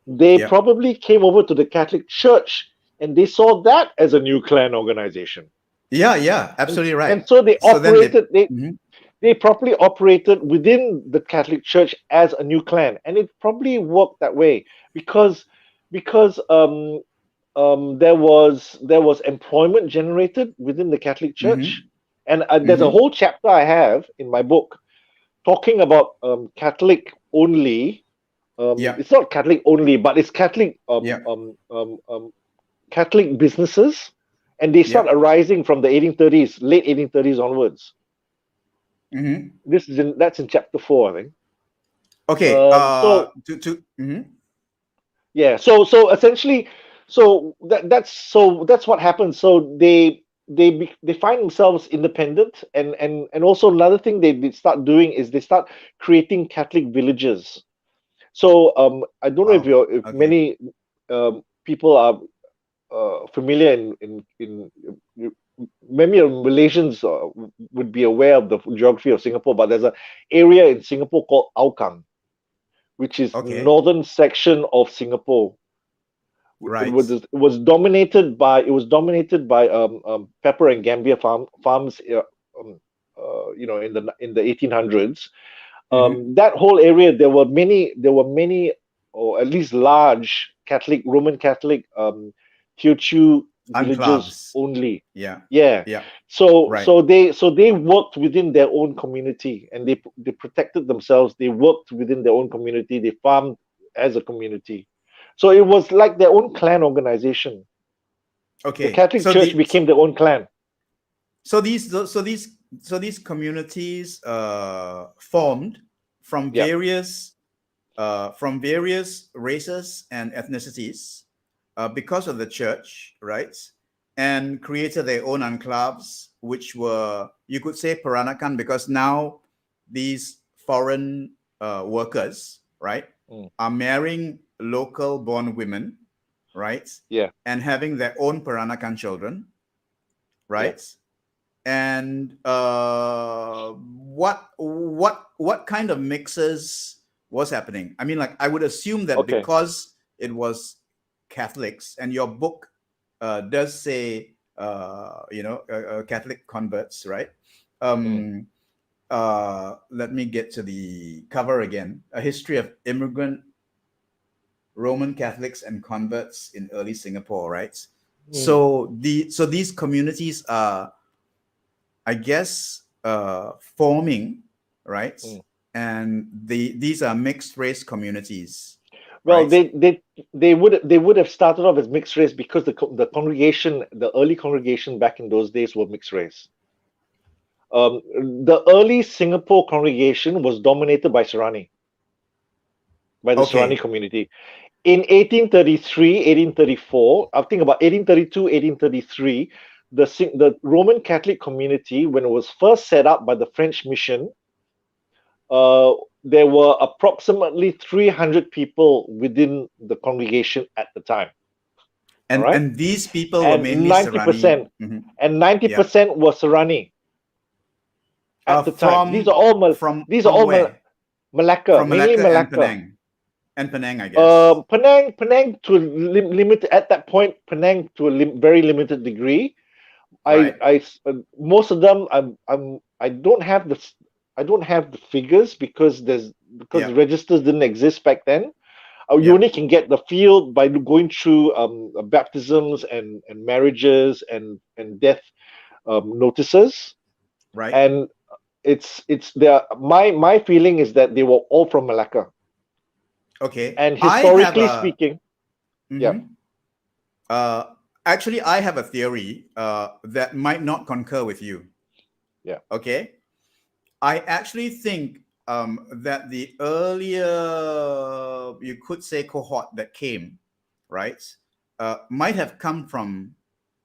they yep. probably came over to the Catholic Church and they saw that as a new clan organization. Yeah, yeah, And, absolutely right. and so they So then they, operated, mhm, they properly operated within the Catholic Church as a new clan. And it probably worked that way because because there was employment generated within the Catholic Church. mhm, And there's a mhm. whole chapter I have in my book talking about Catholic only. Yep, It's not Catholic only, but it's yep, Catholic businesses, and they start yep. arising from the 1830s, late 1830s onwards. Mhm. That's in chapter 4, I think. Okay. So To mhm. yeah, so essentially, that's what happens. So they find themselves independent, and also another thing they start doing is they start creating Catholic villages. So I don't know Wow. if Okay. many people are familiar in many Malaysians would be aware of the geography of Singapore, but there's an area in Singapore called Aokang, which is Okay. northern section of Singapore. Right. It was dominated by pepper and gambia farms, in the 1800s. Mhm. That whole area, there were many, or at least large Roman Catholic Teochew villages Enclaves. only. Yeah. Yeah. Yeah. So Right. so they worked within their own community, and they protected themselves. They worked within their own community. They farmed as a community. So it was like their own clan organization. The Okay. Catholic Church became their own clan. So these so these so these communities formed from Yeah. various races and ethnicities because of the church, right? And created their own enclaves, which were, you could say, Peranakan, because now these foreign workers, right, Mm, are marrying local born women, right, yeah. and having their own Peranakan children, Yeah. right? And what kind of mixes was happening? I mean, like, I would assume that Okay. because it was Catholics, and your book does say Catholic converts, right? Mm, Let me get to the cover again. A history of immigrant Roman Catholics and converts in early Singapore, right? mm, So these communities are, I guess, forming, right? mm. And these are mixed race communities, Well, right? they would have started off as mixed race because the congregation, the early congregation back in those days were mixed race. The early Singapore congregation was dominated by Serani, by the Serani Okay. community. In 1833, 1834, I think about 1832, 1833, the Roman Catholic community, when it was first set up by the French mission, uh, there were approximately 300 people within the congregation at the time. All And right, and these people were and mainly ninety Serrani. percent Mhm. and ninety Yeah. percent was Serani at the time. These are From all where? Malacca, From mainly Malacca Malacca. And Penang, I guess. Penang to a limit at that point. Penang to a very limited degree. Right. Most of them, I don't have the figures because the Yeah. registers didn't exist back then. You Yeah. only can get the feel by going through baptisms and marriages and death notices. Right. And it's there. My feeling is that they were all from Malacca. Okay. And I have historically a. speaking, yeah, Mhm. Actually, I have a theory that might not concur with you. yeah, Okay. I actually think that the earlier, you could say, cohort that came, right, might have come from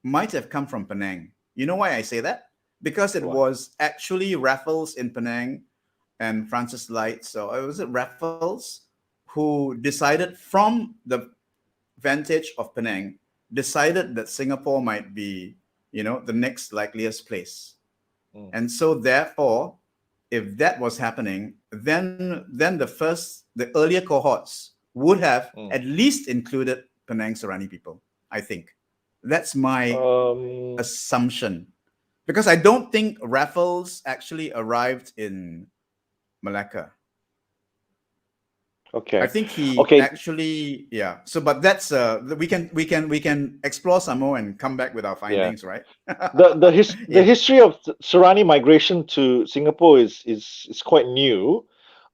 Penang. You know why I say that? Because it why? was actually Raffles in Penang and Francis Light. So was it Raffles who decided from the vantage of Penang, decided that Singapore might be, the next likeliest place. Mm, And so therefore, if that was happening, then the earlier cohorts would have mm. at least included Penang Serani people, I think. That's my Um, assumption. Because I don't think Raffles actually arrived in Malacca. I okay, think he okay. actually, yeah. So, but that's we can explore some more and come back with our Yeah. findings, right? The Yeah. history of Serani migration to Singapore is quite new.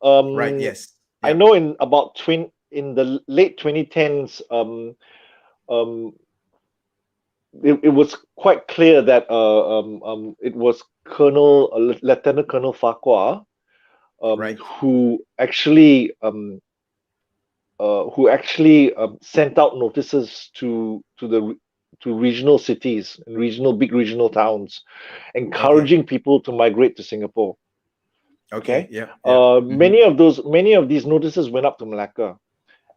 Right. Um, Yes. I Yeah. know in the late 2010s, um, it was quite clear that it was Lieutenant Colonel Farquhar, Right. who actually sent out notices to regional cities and big regional towns, Okay. encouraging people to migrate to Singapore. Okay. Okay, Yeah. Yeah. Hmm. many of these notices went up to Malacca,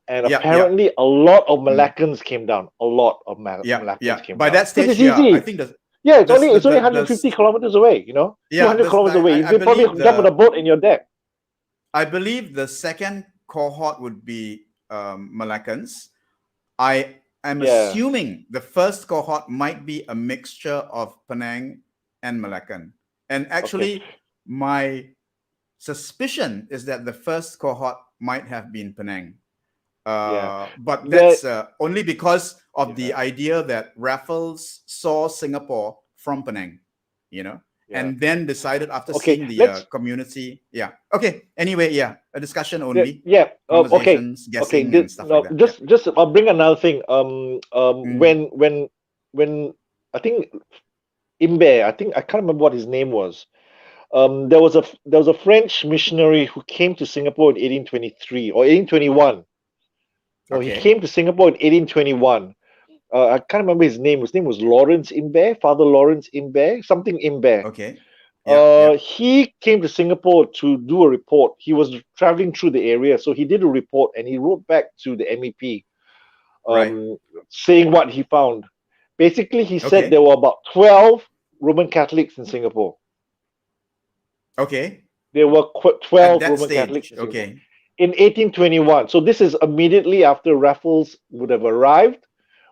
and Yeah. Yeah. apparently a lot of Mm. Malaccans came down. A lot of Yeah. Malaccans Yeah. came By down that because stage, it's yeah, I easy. think Yeah, the it's only the 150 kilometers away. yeah, 200 kilometers away. You I can probably believe jump on a boat and you're there. the second cohort would be Malaccans. I am Yeah, assuming the first cohort might be a mixture of Penang and Malaccan. And okay, actually, my suspicion is that the first cohort might have been Penang. yeah, But that that's only because of the yeah, idea that Raffles saw Singapore from Penang, you know, yeah. and then decided after Okay, seeing the let's community. Yeah. Okay. Anyway, yeah, a discussion yeah, only, yeah. Okay, conversations, okay. guessing, and stuff like No, that. Yeah. just I'll bring another thing. Mm, When I think Imbe, I think I can't remember what his name was. There was a French missionary who came to Singapore in 1823 or 1821. No, he okay. came to Singapore in 1821. I can't remember his name. His name was Lawrence Imbe, Father Lawrence Imbe, something Imbe. Okay. Yeah. Yeah. He came to Singapore to do a report. He was traveling through the area, so he did a report and he wrote back to the MEP, Right. um, saying what he found. Basically, he said there Okay. were about 12 Roman Catholics in Singapore. Okay. There were At 12 that Roman Catholics stage. in Singapore Okay. in 1821. So this is immediately after Raffles would have arrived.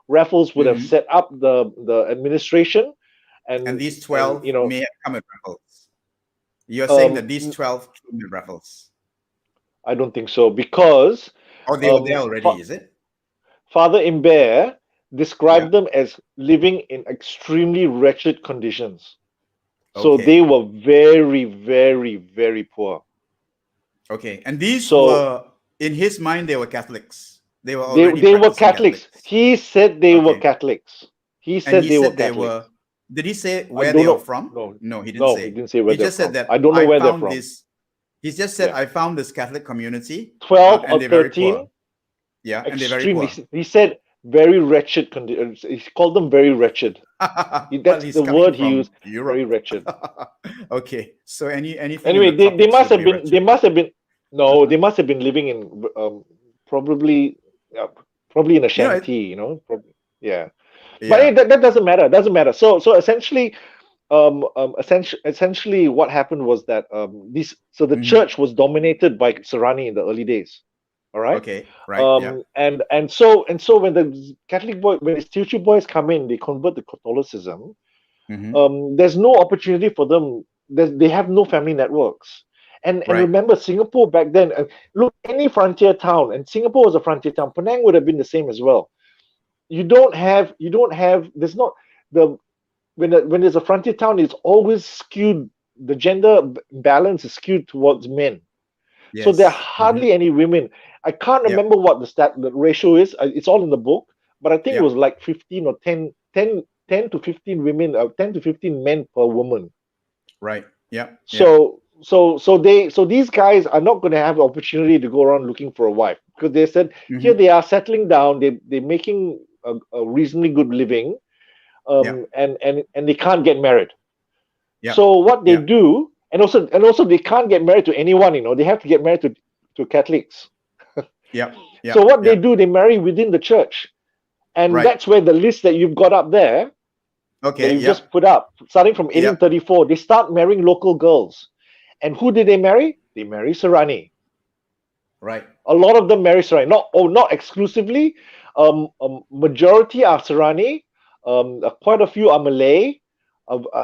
Raffles would have Hmm. set up the administration, And and these and 12 may have come with Raffles. You're saying um, that these 12 came with Raffles. I don't think so because Oh, they were there um, already, is it? Father Imbert Yeah. described them as living in extremely wretched conditions. So they Okay. were very, very, very poor. Okay. And these So were, in his mind, they were Catholics. They were they already they were practicing Catholics. Catholics. He said they were Okay. Catholics. He And said he they were said they were, Catholics. did he say I where don't they are know. from? No, No, he didn't no, he say. didn't say where He they're just said from. that I don't know I where they're found from. this, he just said, Yeah, I found this Catholic community 12 and or they're very poor. 13, Yeah. And they're very extremely. poor. He said very wretched conditions. He called them very wretched. Well, That's he's the coming word he from used. Very Europe. wretched. Okay. So anything in Anyway, the they tropics must would have be been. wretched. They must have been. No, they must have been living in probably probably in a You know, shanty. Yeah. But yeah. anyway, that doesn't matter. It doesn't matter. So essentially, essentially what happened was that the Hmm. church was dominated by Serani in the early days. All right. Okay. Right. Yeah. And so when the when the Teochew boys come in, they convert to Catholicism. Hmm. There's no opportunity for them. They have no family networks. And Right. remember, Singapore back then. Look, any frontier town, and Singapore was a frontier town. Penang would have been the same as well. You don't have. There's not the when there's a frontier town, it's always skewed. The gender balance is skewed towards men. So there are Yes. Hmm. hardly any women. I can't Yeah. remember what the ratio is. It's all in the book, but I think it Yeah. was like 15 or 10 to 15 women, 10 to 15 men per woman. Right. Yeah. Yeah. So these guys are not going to have the opportunity to go around looking for a wife, because they said here Mm-hmm. they are settling down, they're making a reasonably good living, Yeah. and they can't get married. Yeah. So what they Yeah. do, and also they can't get married to anyone, they have to get married to Catholics. Yeah. Yeah. So what they Yeah. do, they marry within the church. And Right. that's where the list that you've got up there, that Okay. you've Yeah. just put up, starting from Yeah. 1834, they start marrying local girls. And who did they marry? They marry Sarani. Right. A lot of them marry Sarani. Not exclusively. Majority are Sarani. Quite a few are Malay.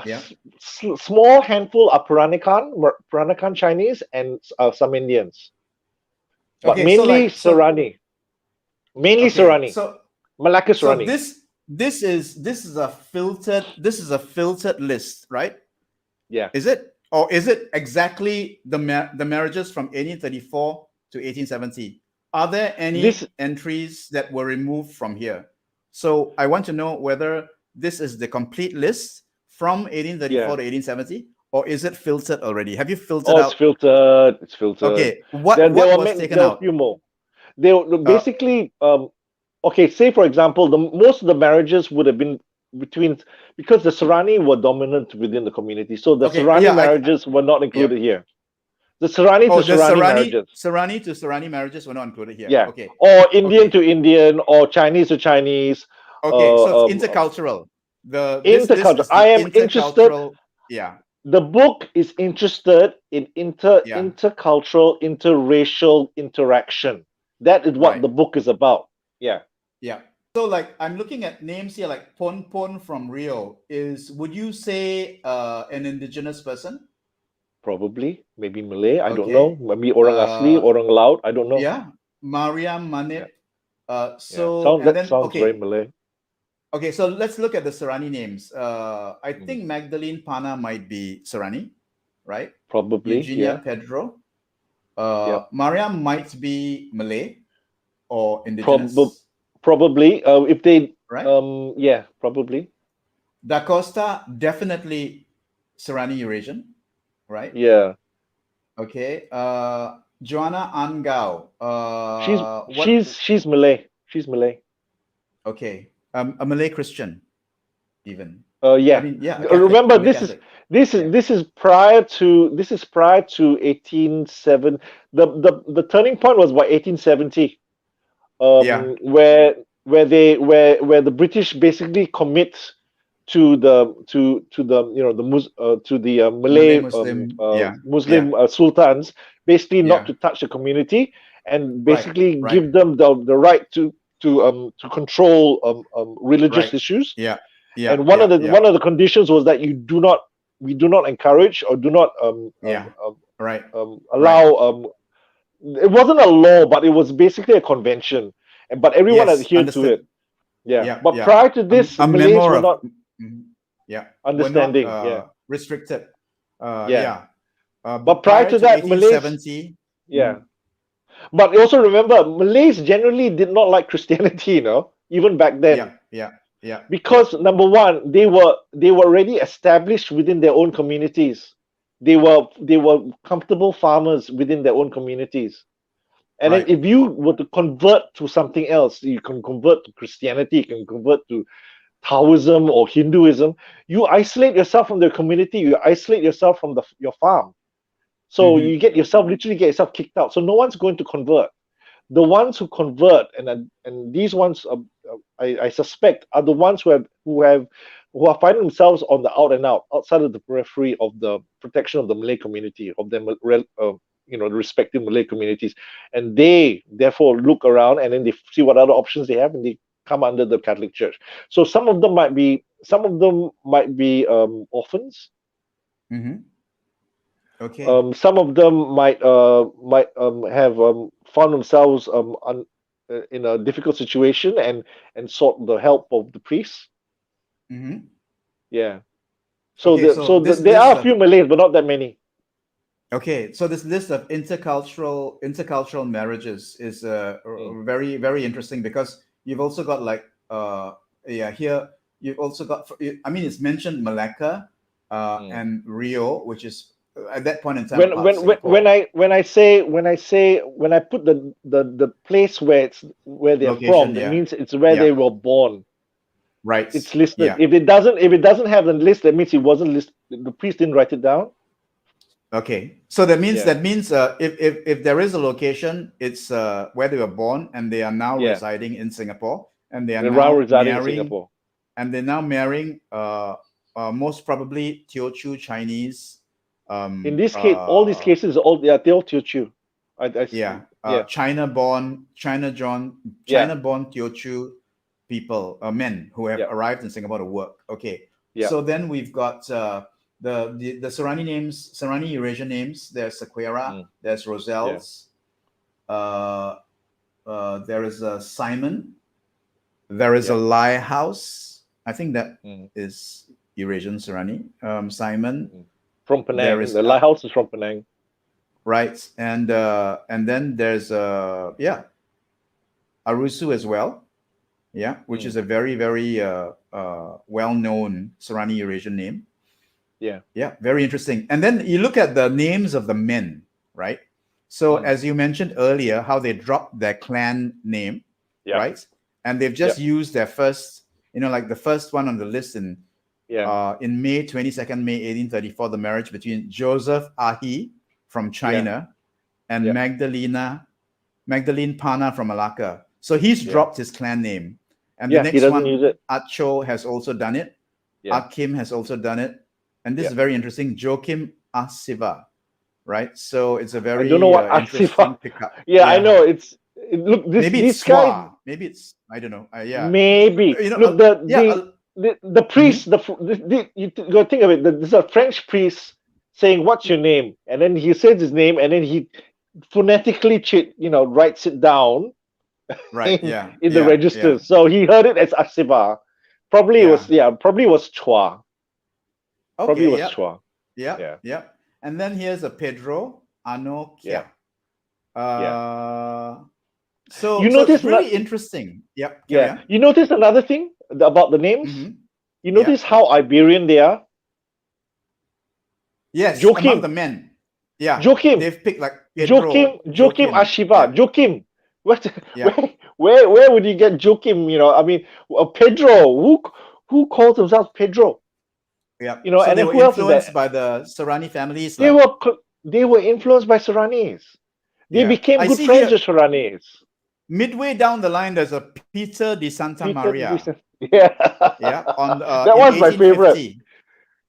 Yeah. Small handful are Peranakan Chinese, and some Indians. But Okay. So mainly like so. Sarani. Mainly Okay. Sarani. So Malacca so Sarani. this is a filtered list, right? Yeah. Is it, or is it exactly the marriages from 1834 to 1870? Are there This any entries that were removed from here? So I want to know whether this is the complete list from 1834 Yeah. to 1870, or is it filtered already? Have you filtered Oh, it's out? filtered. It's filtered. Okay, what There was taken were a out? few more. They were Uh, basically okay. Say for example, the most of the marriages would have been between, because the Sarani were dominant within the community, so the okay, Sarani yeah, marriages were not yeah. included here. The Sarani to Oh, the Sarani marriages, Sarani to Sarani marriages were not included here. yeah, Okay, or Indian okay, to Indian, or Chinese to Chinese. okay. So it's Uh, um, intercultural. This list Intercultural. is I the am interested. intercultural. Yeah, The book is interested in yeah, intercultural, interracial interaction. That is what right. the book is about. Yeah, Yeah. So like I'm looking at names here, like Pon Pon from Rio. Would you say an indigenous person? probably. Maybe Malay. I don't know. Okay. Maybe Orang Asli, Uh Orang Laut. I don't know. yeah. Mariam Yeah, Manip. yeah. So and That then sounds very okay. Malay. Okay, so let's look at the Sarani names. I Mm. think Magdalene Pana might be Sarani, right? Probably. Eugenia Yeah. Pedro. Yep. Mariam might be Malay or Prob- indigenous, Probably. If they. right? Yeah. Probably. Da Costa, definitely Sarani Eurasian, right? Yeah. Okay. Joanna Angao. She's What? she's Malay. She's Malay. Okay. A Malay Christian, even. I Yeah. mean, yeah, a Catholic, Remember, Malay Catholic. Yeah. this is prior to 1870. The turning point was by 1870, Yeah. where the British basically commit to the Malay Malay Muslim. Yeah. Yeah. Muslim sultans, basically not Yeah. to touch the community, and Right. basically Right. give them the right to control religious Right. issues. Yeah. Yeah. And Yeah. Yeah. one of the conditions was that we do not encourage, or do not Yeah. Right. Right. allow, it wasn't a law, but it was basically a convention, but everyone Yes. adhered to Understood. it. Yeah, Yeah. but Yeah. prior to this, A Malays memoir were of. not Mhm. Yeah. We're not understanding. Yeah, restricted. yeah. Yeah. But But prior prior to to that, Malays, 1870. yeah. But also remember, Malays generally did not like Christianity, even back then. Yeah. Yeah. Yeah. Yeah. Because number one, they were already established within their own communities. They were comfortable farmers within their own communities. And then Right. if you were to convert to something else, you can convert to Christianity, you can convert to Taoism or Hinduism, you isolate yourself from the community, you isolate yourself from your farm. So Mm-hmm. you literally get yourself kicked out. So no one's going to convert. The ones who convert, and these ones, I suspect, are the ones who are finding themselves on the out and out, outside of the periphery of the protection of the Malay community, of the the respective Malay communities, and they therefore look around, and then they see what other options they have, and they come under the Catholic Church. So some of them might be orphans. Mm-hmm. Okay. Some of them might have found themselves in a difficult situation, and sought the help of the priests. Mm-hmm. Yeah. So Okay. So there this are is a few Malays, but not that many. Okay, so this list of intercultural marriages is Mm, very very interesting because you've also got like yeah, here you've also got, I mean, it's mentioned Malacca mm. and Rio, which is at that point in time a When part of when when when Singapore. I when I say when I put the place where they're from, Location, that yeah, means it's where yeah, they were born. right, It's listed. yeah. If it doesn't have the list, that means it wasn't listed. The priest didn't write it down. Okay, so that means Yeah, if there is a location, it's where they were born and they are now yeah. residing in Singapore and they are They're now now residing in marrying Singapore. and they're now marrying most probably Teochew Chinese, In this case, all these cases, they're all Teochew. yeah, Yeah, yeah, China-born Teochew people, men who have yeah, arrived in Singapore to work. Okay, yeah. so then we've got the Serani names, Serani Eurasian names. There's Sequeira, Mm, there's yeah. Roselles, uh, there is a Simon, there is a Yep. Lai House. I think that Mm, is Eurasian Serani. Simon, mm. From there Penang. is The lighthouse is from Penang. right, and then there's yeah, Arusu as well. Yeah, which is Mm, a very very well-known Serani Eurasian name. yeah. Yeah, very interesting. And then you look at the names of the men, right? So Mm, as you mentioned earlier, how they dropped their clan name, yep. right? And they've just Yep. used their first, like the first one on the list Yeah. in May 22nd, May 1834, the marriage between Joseph Ahi from Yeah. China and Yep. Magdalene Pana from Malacca. So he's Yeah. dropped his clan name. And the Yeah. He next doesn't one, use it. Acho has also done it. Yeah. Akim has also done it. And this Yeah. is very interesting. Joachim Asiva, right? So it's a I don't know very what interesting Asifa. pickup. Yeah, I Yeah. know. Look, Maybe it's this guy. Swa. Maybe it's, I don't know. Yeah. Maybe look Yeah. the priest. You got to think of it. This is a French priest saying, "What's your name?" And then he says his name, and then he phonetically writes it down Right. in, Yeah. in the Yeah. Yeah. registers. So he heard it as Asiba. Yeah. Probably was Chua. Probably Okay. was Yep. Chua. Yep. Yeah. Yep. And then here's a Pedro Yeah. Anokia. Yeah. So You it's notice really not interesting. Yep. Carry Yeah. on. You notice another thing about the names? Mm-hmm. You Yeah. notice how Iberian they are? Yes, among the Joachim. men. Yeah, Joachim. they've picked like Joachim, Pedro, Joachim Joachim. Ashiva, Yeah, Joachim. What? yeah, Where would you get Joachim? I mean, Pedro. Who calls themselves Pedro? yeah. So And they then were who else is there? influenced by the Serrani families, They lah. were they were influenced by Seranis. They Yeah, became I good see friends here with Seranis. midway down the line. There's a Peter de Santa Peter, Maria. yeah, Yeah, on that in was my favorite. 1850.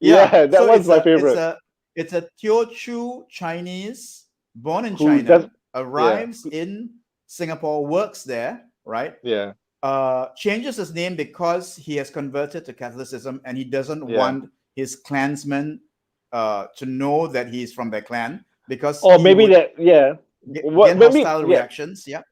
Yeah, Yeah, that so was my favorite. it's a Teochew Chinese born in Who does? China, Yeah, arrives in Singapore, works there, right? yeah, Changes his name because he has converted to Catholicism and he doesn't yeah. want his clansmen to know that he's from their clan because Or he maybe would that. Yeah. get Maybe. hostile Yeah. reactions. Yeah,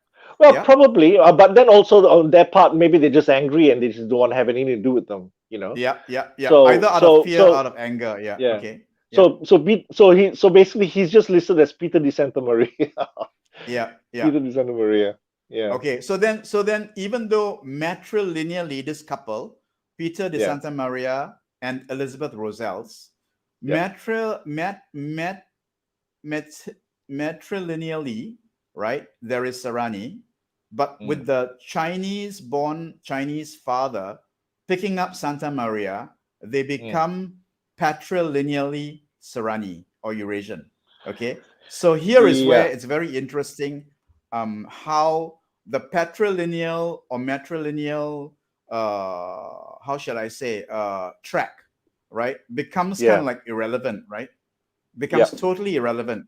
Well, yeah, probably, but then also on their part, maybe they're just angry and they just don't want to have anything to do with them. yeah, yeah, yeah. So Either out of fear, out of anger. Yeah. yeah. Okay. Yeah. So basically, he's just listed as Peter de Santa Maria. Yeah. Yeah. Peter de Santa Maria. Yeah. Okay. So then, even though matrilineally this couple, Peter de Yeah. Santa Maria and Elizabeth Roselles, Yeah. matrilineally, right? There is Serrani, but with the Chinese-born Chinese father picking up Santa Maria, they become patrilineally Serrani or Eurasian. Okay, so here is where it's very interesting how the patrilineal or matrilineal, how shall I say, track, right, becomes kind of like irrelevant, right? Becomes totally irrelevant.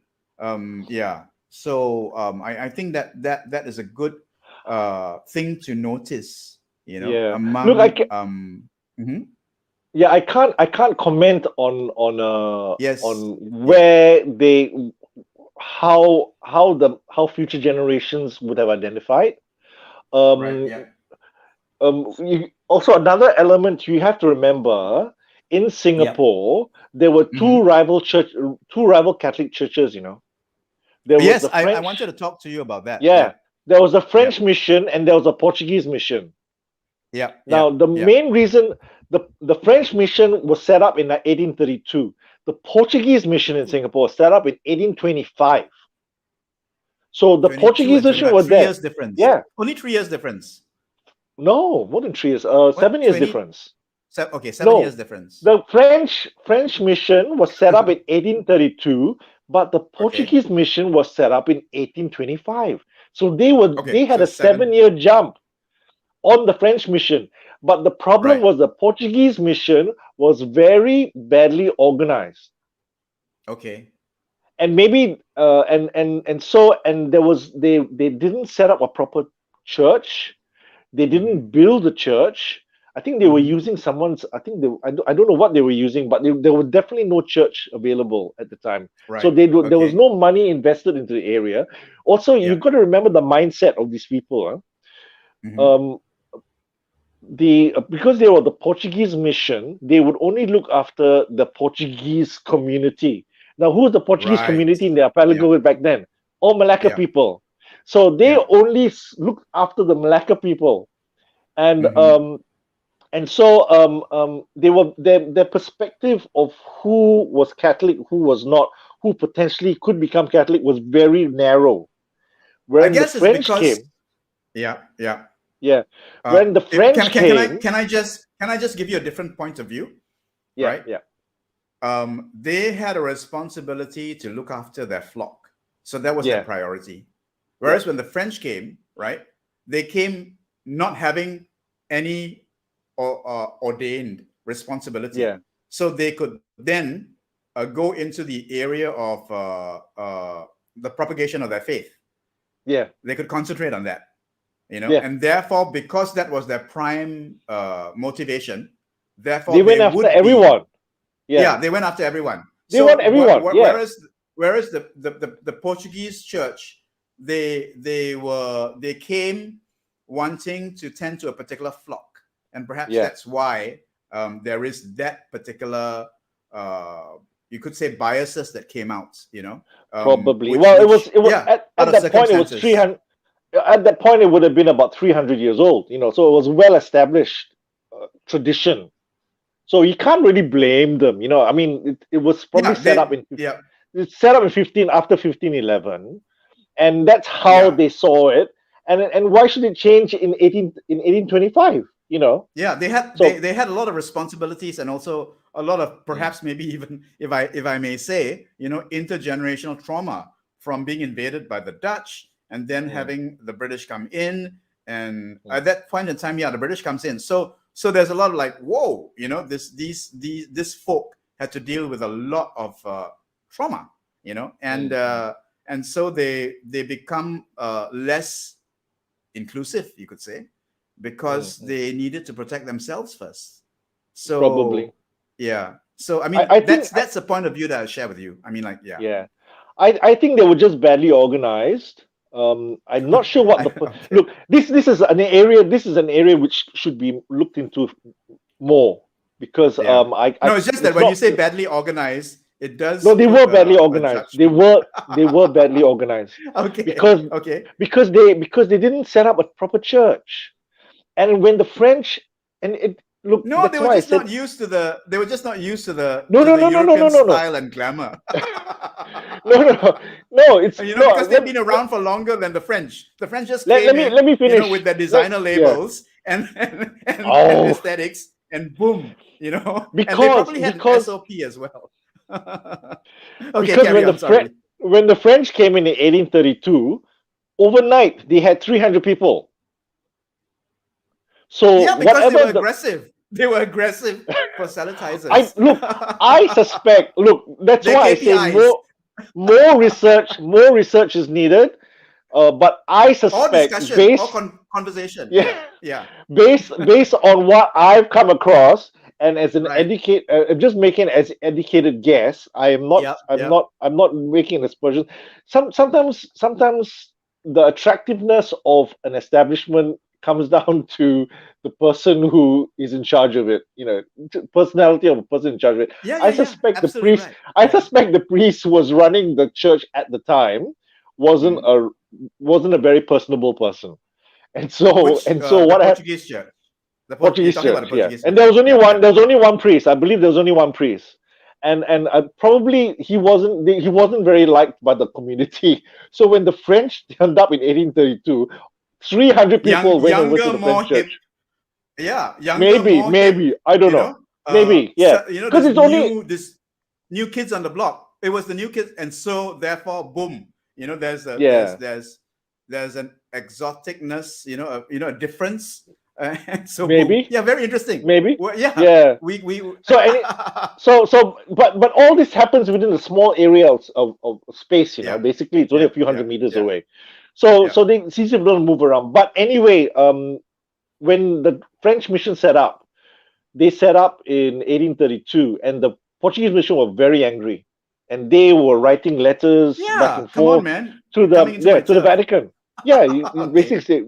Yeah. So I think that is a good thing to notice, among Look, mhm. yeah, I can't comment on Yes. where how future generations would have identified. Right. Yeah. Also, another element you have to remember in Singapore, there were two rival Catholic churches. There was Yes, the I French. wanted to talk to you about that. Yeah, there was a French mission and there was a Portuguese mission. Yeah. Now, the main reason the French mission was set up in 1832. The Portuguese mission in Singapore was set up in 1825. So the 22 Portuguese and mission 25, was 3 there. years difference. Yeah. Only 3 years difference. No, more than 3 years. 7 years difference. Okay, 7 years difference. The French mission was set up in 1832, but the Portuguese mission was set up in 1825. So they had a 7-year jump on the French mission. But the problem was the Portuguese mission was very badly organized. Okay. And maybe they didn't set up a proper church. They didn't build a church. I think they were using someone's. I don't know what they were using, but there were definitely no church available at the time. Right. So there was no money invested into the area. Also, you've got to remember the mindset of these people. Because they were the Portuguese mission, they would only look after the Portuguese community. Now, who's the Portuguese community in the archipelago back then? All Malacca people. So they only looked after the Malacca people, and so they were their perspective of who was Catholic, who was not, who potentially could become Catholic was very narrow. When the French came, when the French came, can I just give you a different point of view? They had a responsibility to look after their flock, so that was their priority. Whereas when the French came, they came not having any ordained responsibility, so they could then go into the area of the propagation of their faith. They could concentrate on that, and therefore, because that was their prime motivation, therefore they went after everyone. They went after everyone. They went everyone. Whereas the Portuguese church, they came wanting to tend to a particular flock, and perhaps that's why there is that particular you could say biases that came out. Probably. It was at that point it was 300. At that point, it would have been about 300 years old. So it was well established tradition. So you can't really blame them. I mean, it was probably set up in 1511, and that's how they saw it. And why should it change in 1825? They had a lot of responsibilities, and also a lot of, perhaps maybe even, if I may say, intergenerational trauma from being invaded by the Dutch and then having the British come in, and at that point in time, the British comes in. So there's a lot of like, whoa, this folk had to deal with a lot of trauma, and so they become less inclusive, you could say, because they needed to protect themselves first. So probably, So I mean, that's a point of view that I share with you. I mean, like, I think they were just badly organized. I'm not sure what look. This is an area. This is an area which should be looked into more, because it's just that when you say badly organized, it does. No, they were badly organized. They were badly organized. Because they didn't set up a proper church, and when the French they were just not used to the European style and glamour. No, it's because they've been around for longer than the French. The French just came let me finish. with their designer labels and aesthetics, and boom, and they probably had an SOP as well. Because when the French came in 1832, overnight they had 300 people. So because they were aggressive. They were aggressive proselytizers. I suspect. Look, that's why I say more research is needed. But I suspect, conversation. Based on what I've come across, and as an I'm just making as educated guess. I'm not making an aspersion. Sometimes the attractiveness of an establishment comes down to the person who is in charge of it. Personality of a person in charge of it. Yeah, I yeah, yeah. suspect the Absolutely priest. right. I Yeah. suspect the priest who was running the church at the time wasn't Mm. a very personable person. And so Which the what happened? Portuguese church. You're Portuguese talking about the church, yeah. Portuguese And church. Yeah, yeah. there was only one priest. I believe there was only one priest. And probably he wasn't very liked by the community. So when the French turned up in 1832, 300 people went over to Younger, the more French hip. church. Yeah, younger, more hip. Maybe, I don't You know. know, Maybe, yeah. Because it's only this new kids on the block. It was the new kids, and so therefore, boom. There's a yeah. there's an exoticness. A difference. And so boom. Maybe, Yeah, very interesting. maybe. Well, yeah, Yeah. we So but all this happens within a small area of space. yeah, Basically it's only yeah, a few yeah, hundred meters yeah, away. So yeah. they since they don't move around. But anyway, when the French mission set up, they set up in 1832, and the Portuguese mission were very angry, and they were writing letters back Yeah, and come on, forth man. to You're coming into my to the turf. Vatican. Yeah, you Okay. basically say,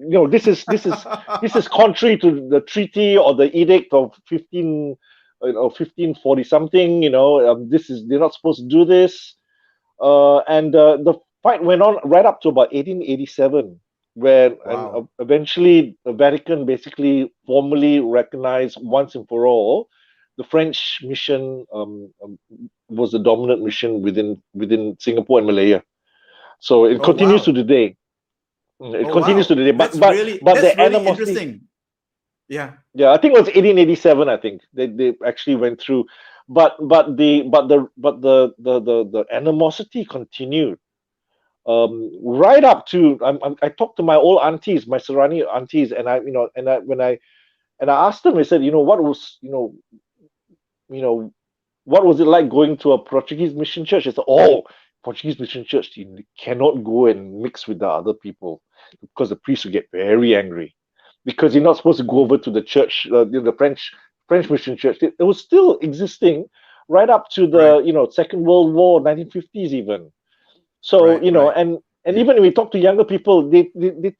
this is contrary to the treaty or the edict of 1540 something. They're not supposed to do this. And the fight went on right up to about 1887, where Wow. eventually the Vatican basically formally recognized once and for all the French mission was the dominant mission within Singapore and Malaya. So it Oh continues to wow. today. It Oh continues to wow. today. But That's the really animosity. interesting. Yeah. Yeah, I think it was 1887. I think they actually went through, but the animosity continued right up to I talked to my old aunties, my Serrani aunties, and I asked them. I said, what was it like going to a Portuguese mission church? They said, oh, Portuguese mission church, you cannot go and mix with the other people because the priest will get very angry because you're not supposed to go over to the church, the French mission church. It was still existing right up to Right. the Second World War, 1950s even. So Right. Right. and Yeah. even when we talk to younger people, they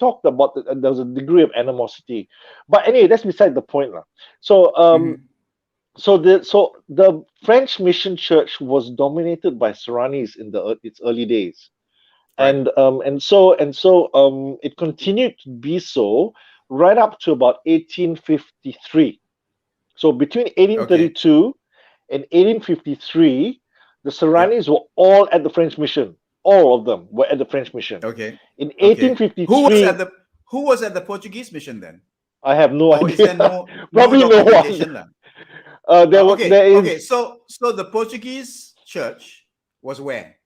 talked about there was a degree of animosity. But anyway, that's beside the point, lah. So Mhm. so the French mission church was dominated by Seranis in its early days, Right. and it continued to be so right up to about 1853. So between Okay. 1832 and 1853, the Yeah. Seranis were all at the French mission. All of them were at the French mission. Okay. In Okay. 1853, Who was at the Portuguese mission then? I have no Or is idea. there no Probably no one. documentation lah? There Okay. is So the Portuguese church was where?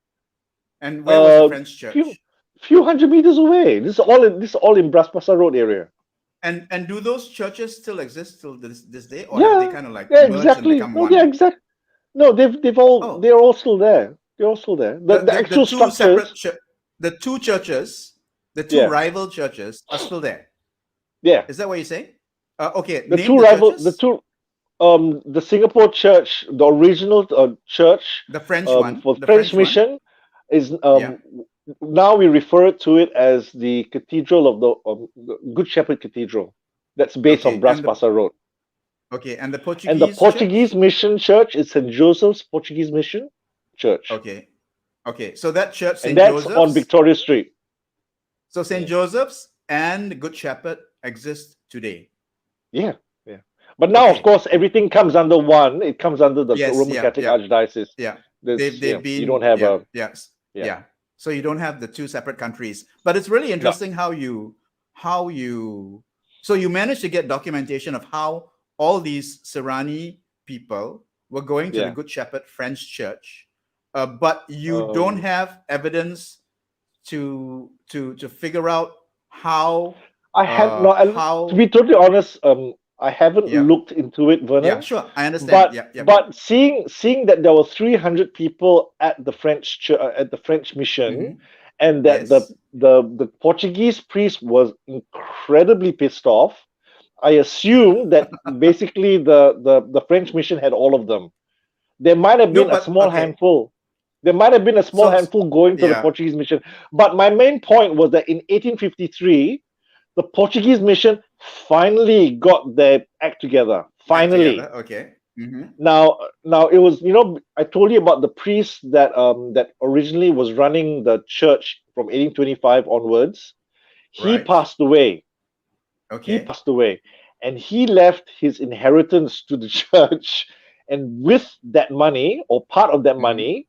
And where was the French few church? few hundred meters away. This is all in Bras Basah Road area. And do those churches still exist till this day, or have they Yeah, kind of like yeah, merged and exactly. become No, yeah, one? exactly. No, Oh, they're all still there. They're all still there. The the actual two structures. the two churches, the two Yeah, rival churches are still there. yeah. Is that what you're saying? Okay, The name two the rival, the churches. two, the Singapore church, the original church, The French one, for the French French one. mission is Yeah. now we refer to it as the Cathedral of the Good Shepherd Cathedral. That's based on Okay, Bras Basah Road. and the And the Portuguese Portuguese church. Mission Church is St. Joseph's Portuguese Mission Church. Okay, okay. So that church, And Saint that's on Joseph's. Victoria Street. So Saint Joseph's and Good Shepherd exist today. Yeah, yeah. But now, of Okay. course, everything comes under one. It comes under the Yes. Roman Yeah. Catholic Yeah. Archdiocese. Yeah. There's, They've you been. don't have Yeah. a Yes. yeah. Yeah. So you don't have the two separate countries, but it's really No. interesting how you so you managed to get documentation of how all these Serrani people were going to the Yeah. Good Shepherd French Church, but you don't have evidence to figure out how I have no. To be totally honest, I haven't Yeah. looked into it, Yeah, Vernon. sure, I understand. Yeah. But seeing that there were 300 people at the French mission, Mhm. and that Yes. the Portuguese priest was incredibly pissed off, I assume that basically the French mission had all of them. There might have No, been a but small okay. handful. There might have been a small So handful going to the yeah. Portuguese mission. But my main point was that in 1853, the Portuguese mission finally got their act together. Act Finally. together. Okay. Now it was, I told you about the priest that originally was running the church from 1825 onwards. He Right. passed away. He Okay. passed away, and he left his inheritance to the church. And with that money, or part of that money,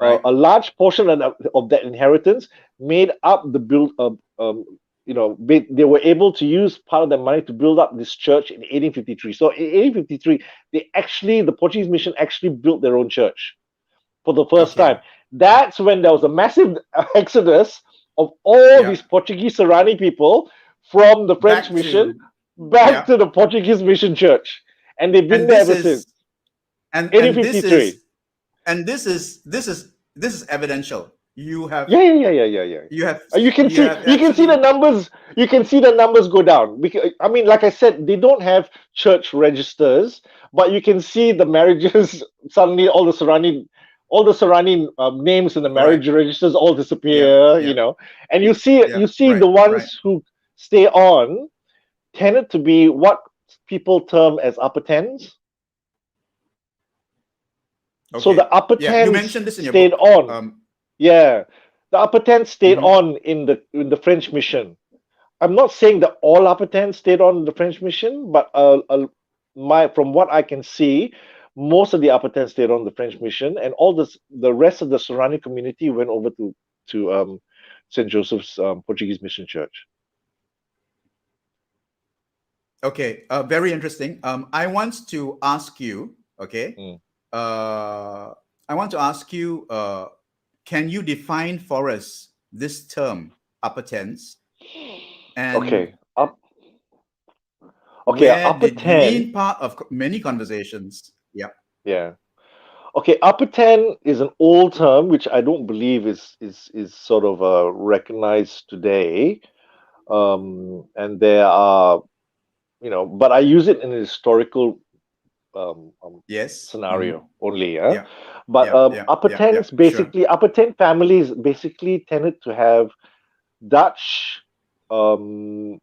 Right. a large portion of that inheritance made up the build. They were able to use part of that money to build up this church in 1853. So in 1853, the Portuguese mission actually built their own church for the first Okay. time. That's when there was a massive exodus of all these Portuguese Serrani people from the French mission back to the Portuguese mission church, and they've been there ever since. And 1853. This is evidential. You have Yeah. You have You can see the numbers. You can see the numbers go down. Because, I mean, like I said, they don't have church registers, but you can see the marriages suddenly all the Serrani names in the marriage registers all disappear. And you see the ones who stay on tended to be what people term as upper tens. Okay. So the upper tens you mentioned this in your stayed book. on. The upper tens stayed on in the French mission. I'm not saying that all upper tens stayed on in the French mission, but from what I can see, most of the upper tens stayed on the French mission, and the rest of the Serrani community went over to St. Joseph's Portuguese Mission Church. Okay, very interesting. I want to ask you. Okay. I want to ask you, can you define for us this term, upper tens? And upper ten, main part of many conversations. Yeah. Okay, upper ten is an old term which I don't believe is sort of recognized today. And there are, but I use it in a historical scenario only. But upper tens basically, upper ten families basically tended to have Dutch, and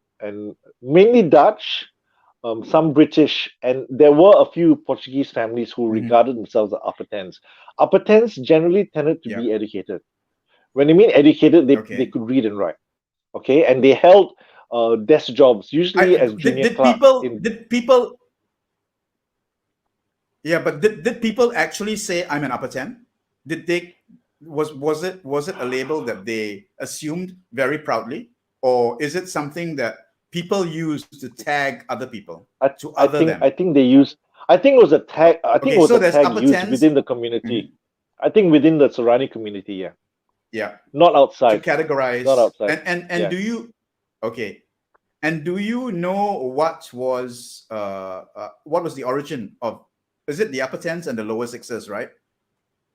mainly Dutch, some British, and there were a few Portuguese families who regarded themselves as upper tens. Upper tens generally tended to be educated. When I mean educated, they could read and write. Okay, and they held desk jobs, usually as junior clerks. Did people actually say I'm an upper ten? Did they was it a label that they assumed very proudly, or is it something that people use to tag other people? I think they used. I think it was a tag. I think it was a tag used within the community. I think within the Serrani community. Yeah. Not outside. To categorize. Not outside. And do you? Okay. And do you know what was the origin of? Is it the upper tens and the lower sixes, right?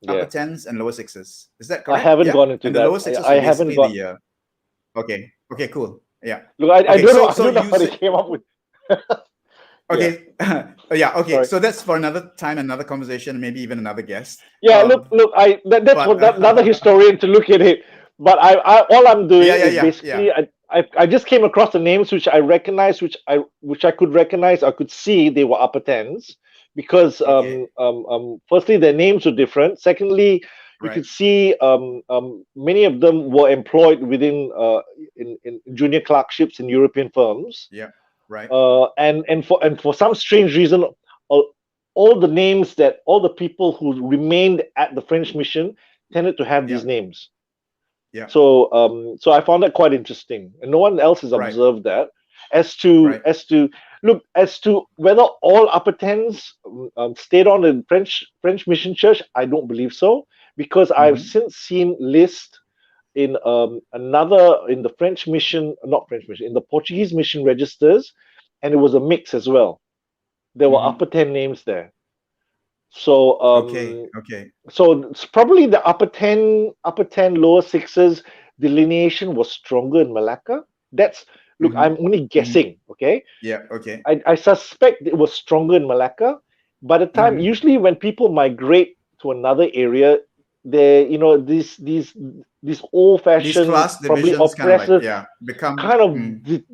Upper tens and lower sixes. Is that correct? I haven't gone into and that. The lower sixes I haven't gone. Okay, cool. Yeah. Look, I don't know. I don't know how they came up with. Okay. Okay. Sorry. So that's for another time, another conversation, maybe even another guest. Yeah. Look. That's for another historian to look at it. But all I'm doing is basically I just came across the names which I recognized, which I could recognize. I could see they were upper tens because firstly their names were different. Secondly, you could see many of them were employed within in junior clerkships in European firms. Yeah. Right. And for some strange reason, all the people who remained at the French mission tended to have these names. Yeah. So I found that quite interesting, and no one else has observed that. As to whether all upper tens stayed on in French mission church, I don't believe so, because I've since seen lists in the French mission, not French mission, in the Portuguese mission registers, and it was a mix as well. There were upper ten names there. So So it's probably the upper 10, lower sixes delineation was stronger in Malacca. I'm only guessing. Okay. Yeah. Okay. I suspect it was stronger in Malacca. By the time, usually when people migrate to another area, they, you know, these These old-fashioned, class probably divisions kind of like, oppressive, yeah, become, kind of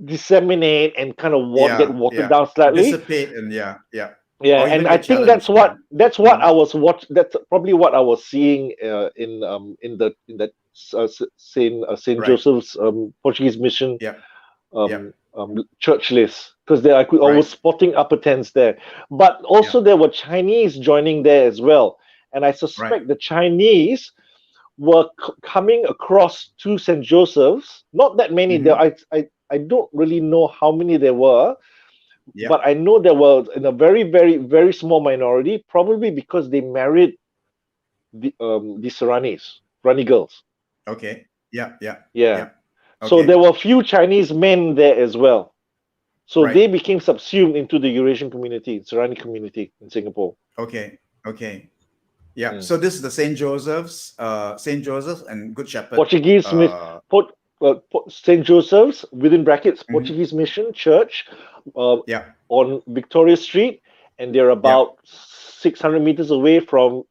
disseminate and kind of get yeah, watered yeah, down slightly. dissipate, and yeah, yeah, Yeah, or and even I get think challenged. Yeah. that's what Mhm. I was that's probably what I was seeing in that Saint Right. Joseph's Portuguese mission Yeah. Yeah. church list, because there I Right. was spotting upper tens there, but Yeah. also there were Chinese joining there as well, and I Right. suspect the Chinese were coming across to Saint Joseph's. Not that many there. Hmm. I don't really know how many there were, Yeah. but I know there were in a very, very, very small minority, probably because they married the Rani girls. Okay. Yeah. Yeah. Yeah. Yeah. So Okay. there were few Chinese men there as well. So Right. they became subsumed into the Eurasian community, Sarani community in Singapore. Okay. Okay. Yeah. Mm. So this is the Saint Joseph's and Good Shepherd. Portuguese miss Uh, Port, Saint Joseph's within brackets mhm. Portuguese Mission Church uh, Yeah. on Victoria Street, and they're Yeah. about 600 meters away from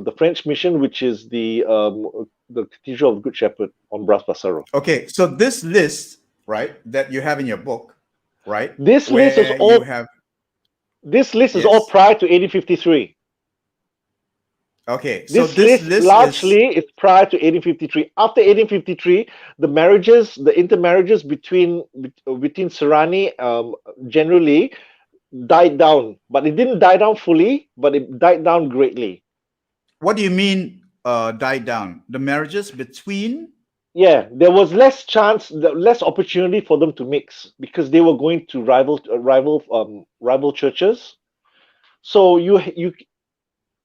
the French Mission, which is the Cathedral of Good Shepherd on Bras Basaro. Okay. So this list, right, that you have in your book, right, This list is where you all have, this list is all yes. prior to 1853. Okay. So This this list list is, largely is prior to 1853. After 1853, the intermarriages between Serrani generally died down, but it didn't die down fully, but it died down greatly. what do you mean died down? The marriages between, Yeah, there was less chance, less opportunity for them to mix because they were going to rival churches. So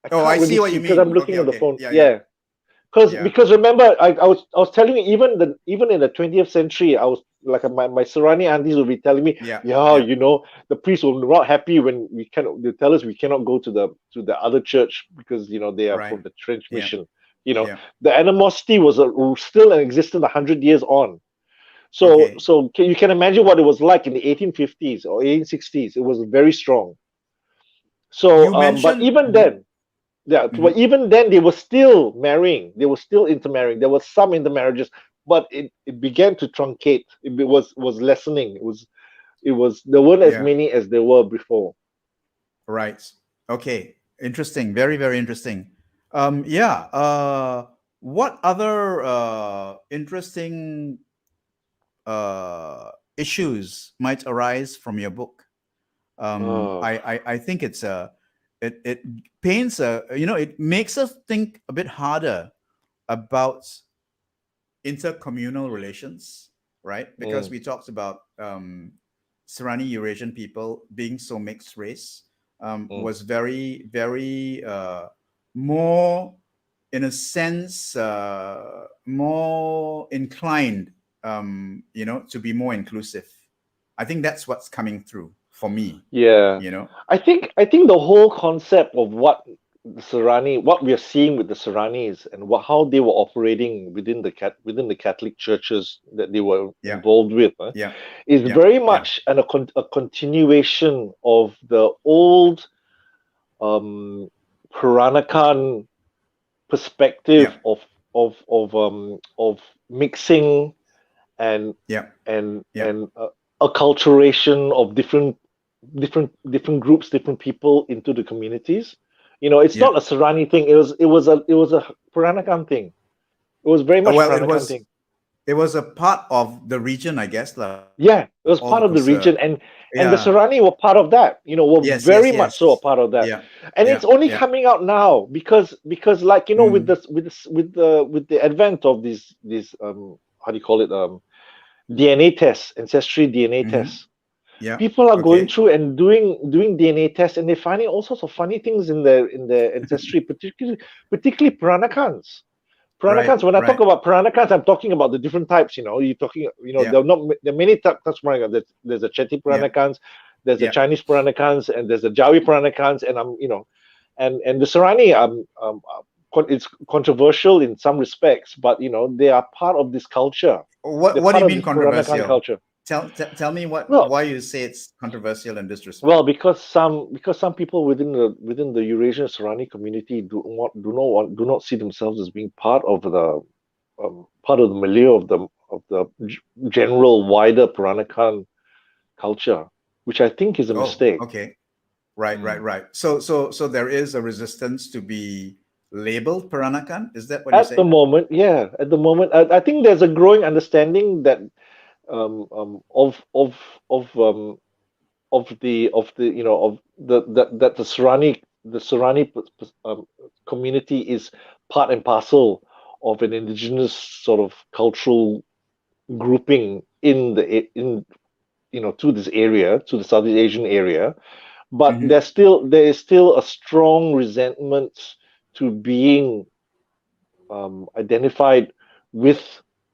I oh, can't I really see what see you because I'm mean. Okay. looking at the Okay. phone. Yeah. Yeah. Yeah, because Yeah. remember I was telling you, even in the 20th century, I was like my Sarani aunties will be telling me, Yeah. yeah, Yeah. you know, the priests were not happy when they tell us we cannot go to the other church because you know they are Right. from the French Yeah. mission. You know, Yeah. the animosity was still in existence 100 years on. So Okay. you can imagine what it was like in the 1850s or 1860s. It was very strong. So You but mentioned. even Mhm. then, yeah, but Mhm. even then they were still marrying. They were still intermarrying. There was some intermarriages, but it began to truncate. It was lessening. It was there weren't as Yeah. many as there were before. Right. Okay. Interesting. Very, very interesting. Yeah. What other interesting issues might arise from your book? Oh, I think it paints it makes us think a bit harder about intercommunal relations, right? Because mm, we talked about Serrani Eurasian people being so mixed race, mm. was very, very more, in a sense, more inclined, to be more inclusive. I think that's what's coming through for me, Yeah, you know? I think the whole concept of what we are seeing with the Seranis and how they were operating within the Catholic churches that they were Yeah, involved with, yeah, is yeah, very yeah, much a continuation of the old um, Peranakan yeah, perspective of mixing and yeah, yeah, and acculturation of different groups, different people into the communities. You know, it's yeah. not a Serrani thing. It was a Peranakan thing. It was very much Well, Peranakan thing. it was a part of the region, I guess, Yeah, it all was part because of the region, and the yeah, Serrani were part of that. You know, were yes, yes, very much so a yes, part of that. yeah, And it's yeah, only yeah, coming out now because like you know with mm, this with the advent of these how do you call it DNA tests, ancestry DNA hmm, tests. yeah, People are going okay, through and doing DNA tests, and they're finding all sorts of funny things in their ancestry, particularly Peranakans. right, Peranakans. When I talk right, about Peranakans, I'm talking about the different types. yeah, There are many types of Peranakans. There's the Chetty yeah, Peranakans, there's the yeah, Chinese Peranakans, and there's the Jawi Peranakans, and and the Serrani. It's controversial in some respects, but they are part of this culture. what They're what do part you of mean this Peranakan controversial? culture. Tell me Well, why you say it's controversial in this respect. well, because some people within the Eurasian Sarani community do not see themselves as being part of the milieu of the general wider Peranakan culture, which I think is a Oh, mistake. okay. Right, right, Mm. right. So there is a resistance to be labeled Peranakan. Is that what you're At the saying? moment, yeah, at the moment, I think there's a growing understanding that um, um, of of of um, of the of that the Sarani community is part and parcel of an indigenous sort of cultural grouping in to this area, to the Southeast Asian area, but Hmm. there is still a strong resentment to being identified with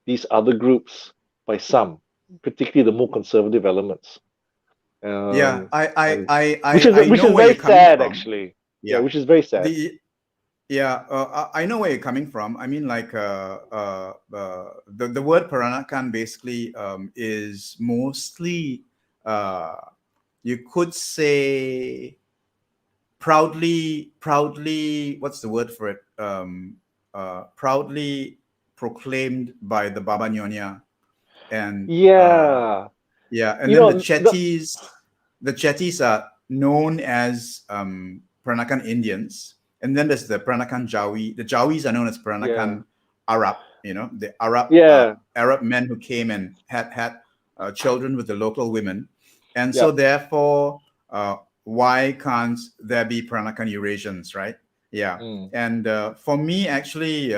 these other groups by some, particularly the more conservative elements, Yeah, and which is I which know is where very you're coming sad, from. actually. Yeah, Yeah, which is very sad. the yeah, I know where you're coming from. I mean, like the word Peranakan basically is mostly uh, you could say proudly. What's the word for it? Proudly proclaimed by the Baba Nyonya and Yeah, yeah, and you then know the the Chetties are known as Peranakan Indians, and then there's the Peranakan Jawi. The Jawis are known as yeah, Peranakan Arab. You know, the yeah, Arab men who came and had children with the local women, and yeah, so therefore, why can't there be Peranakan Eurasians, right? Yeah, mm, and for me, actually,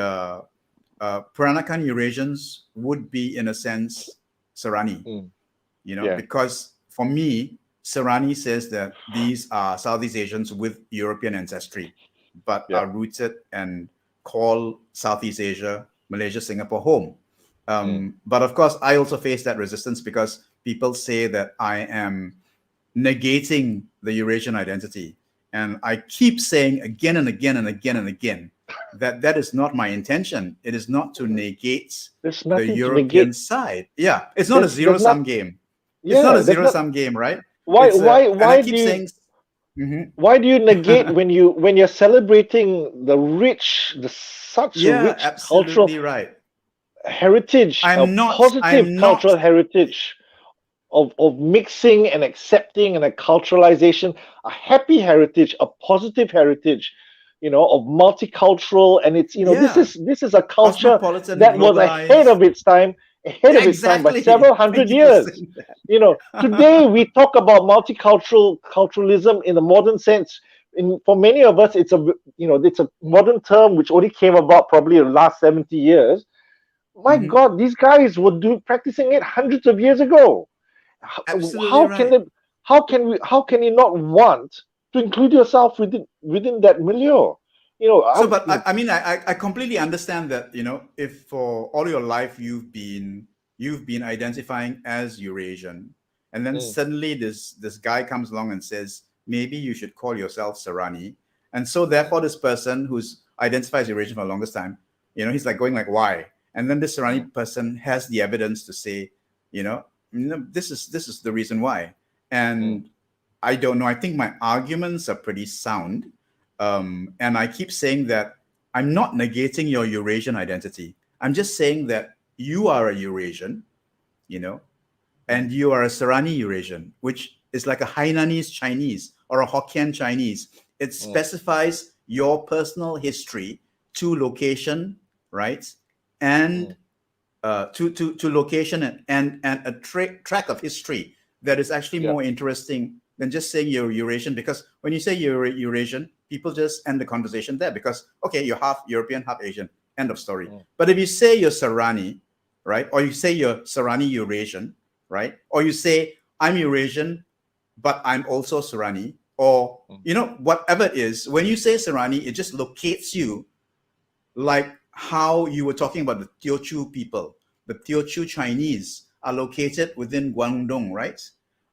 Peranakan Eurasians would be in a sense Sarani, mm, yeah, because for me, Sarani says that these are Southeast Asians with European ancestry, but yeah, are rooted and call Southeast Asia, Malaysia, Singapore home. mm, But of course, I also face that resistance because people say that I am negating the Eurasian identity. And I keep saying again and again and again and again that that is not my intention. It is not to negate there's the nothing to European negate. side. Yeah, it's not a There's zero not. sum game. It's not Yeah, a there's zero not. sum game, right? Why It's why and I why do keep you saying, mhm. why do you negate when you're celebrating the such a Yeah, rich cultural absolutely right. heritage, a positive I'm not, cultural heritage of mixing and accepting and a culturalization, a happy heritage, a positive heritage, of multicultural, and this yeah, is this is a culture cosmopolitan, that was globalized. ahead of its time by Exactly. several Thank hundred you for years. saying that. Today we talk about multiculturalism in the modern sense. For many of us, it's a modern term which only came about probably in the last 70 years. My Mhm. God, these guys were practicing it hundreds of years ago. How, Absolutely how can right. they, how can you not want to include yourself within that milieu? So, but I mean, I completely understand that, if for all your life you've been identifying as Eurasian, and then mm, suddenly this guy comes along and says maybe you should call yourself Sarani, and so mm, therefore this person who's identified as Eurasian for the longest time, he's like going like why, and then this mm, Sarani person has the evidence to say, this is the reason why, mm, and I don't know. I think my arguments are pretty sound. And I keep saying that I'm not negating your Eurasian identity. I'm just saying that you are a Eurasian, you know, mm, and you are a Sarani Eurasian, which is like a Hainanese Chinese or a Hokkien Chinese. It mm, specifies your personal history to location, right? And mm. to location and a track of history that is actually Yeah. more interesting than just saying you're Eurasian. Because when you say you're Eurasian, people just end the conversation there because, okay, you're half European, half Asian, end of story. Mm, But if you say you're Sarani, right, or you say you're Sarani Eurasian, right, or you say I'm Eurasian, but I'm also Sarani, or, mm. whatever it is, when you say Sarani, it just locates you like how you were talking about the Teochew people. The Teochew Chinese are located within Guangdong, right?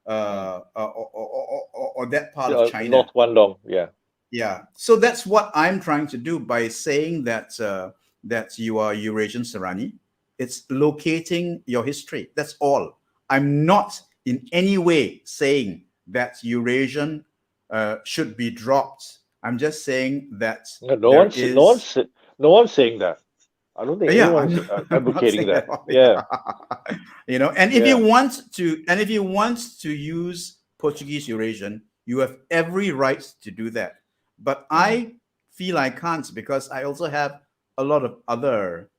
Mm. Or that part of North China. Guangdong. Yeah. Yeah. So that's what I'm trying to do by saying that you are Eurasian Sarani. It's locating your history. That's all. I'm not in any way saying that Eurasian should be dropped. I'm just saying that No, there is. no one's saying that. I don't think Yeah, anyone's I'm not advocating saying that. at all. Yeah, And if you yeah, want to, and if you want to use Portuguese Eurasian, you have every right to do that. But mm, I feel I can't because I also have a lot of other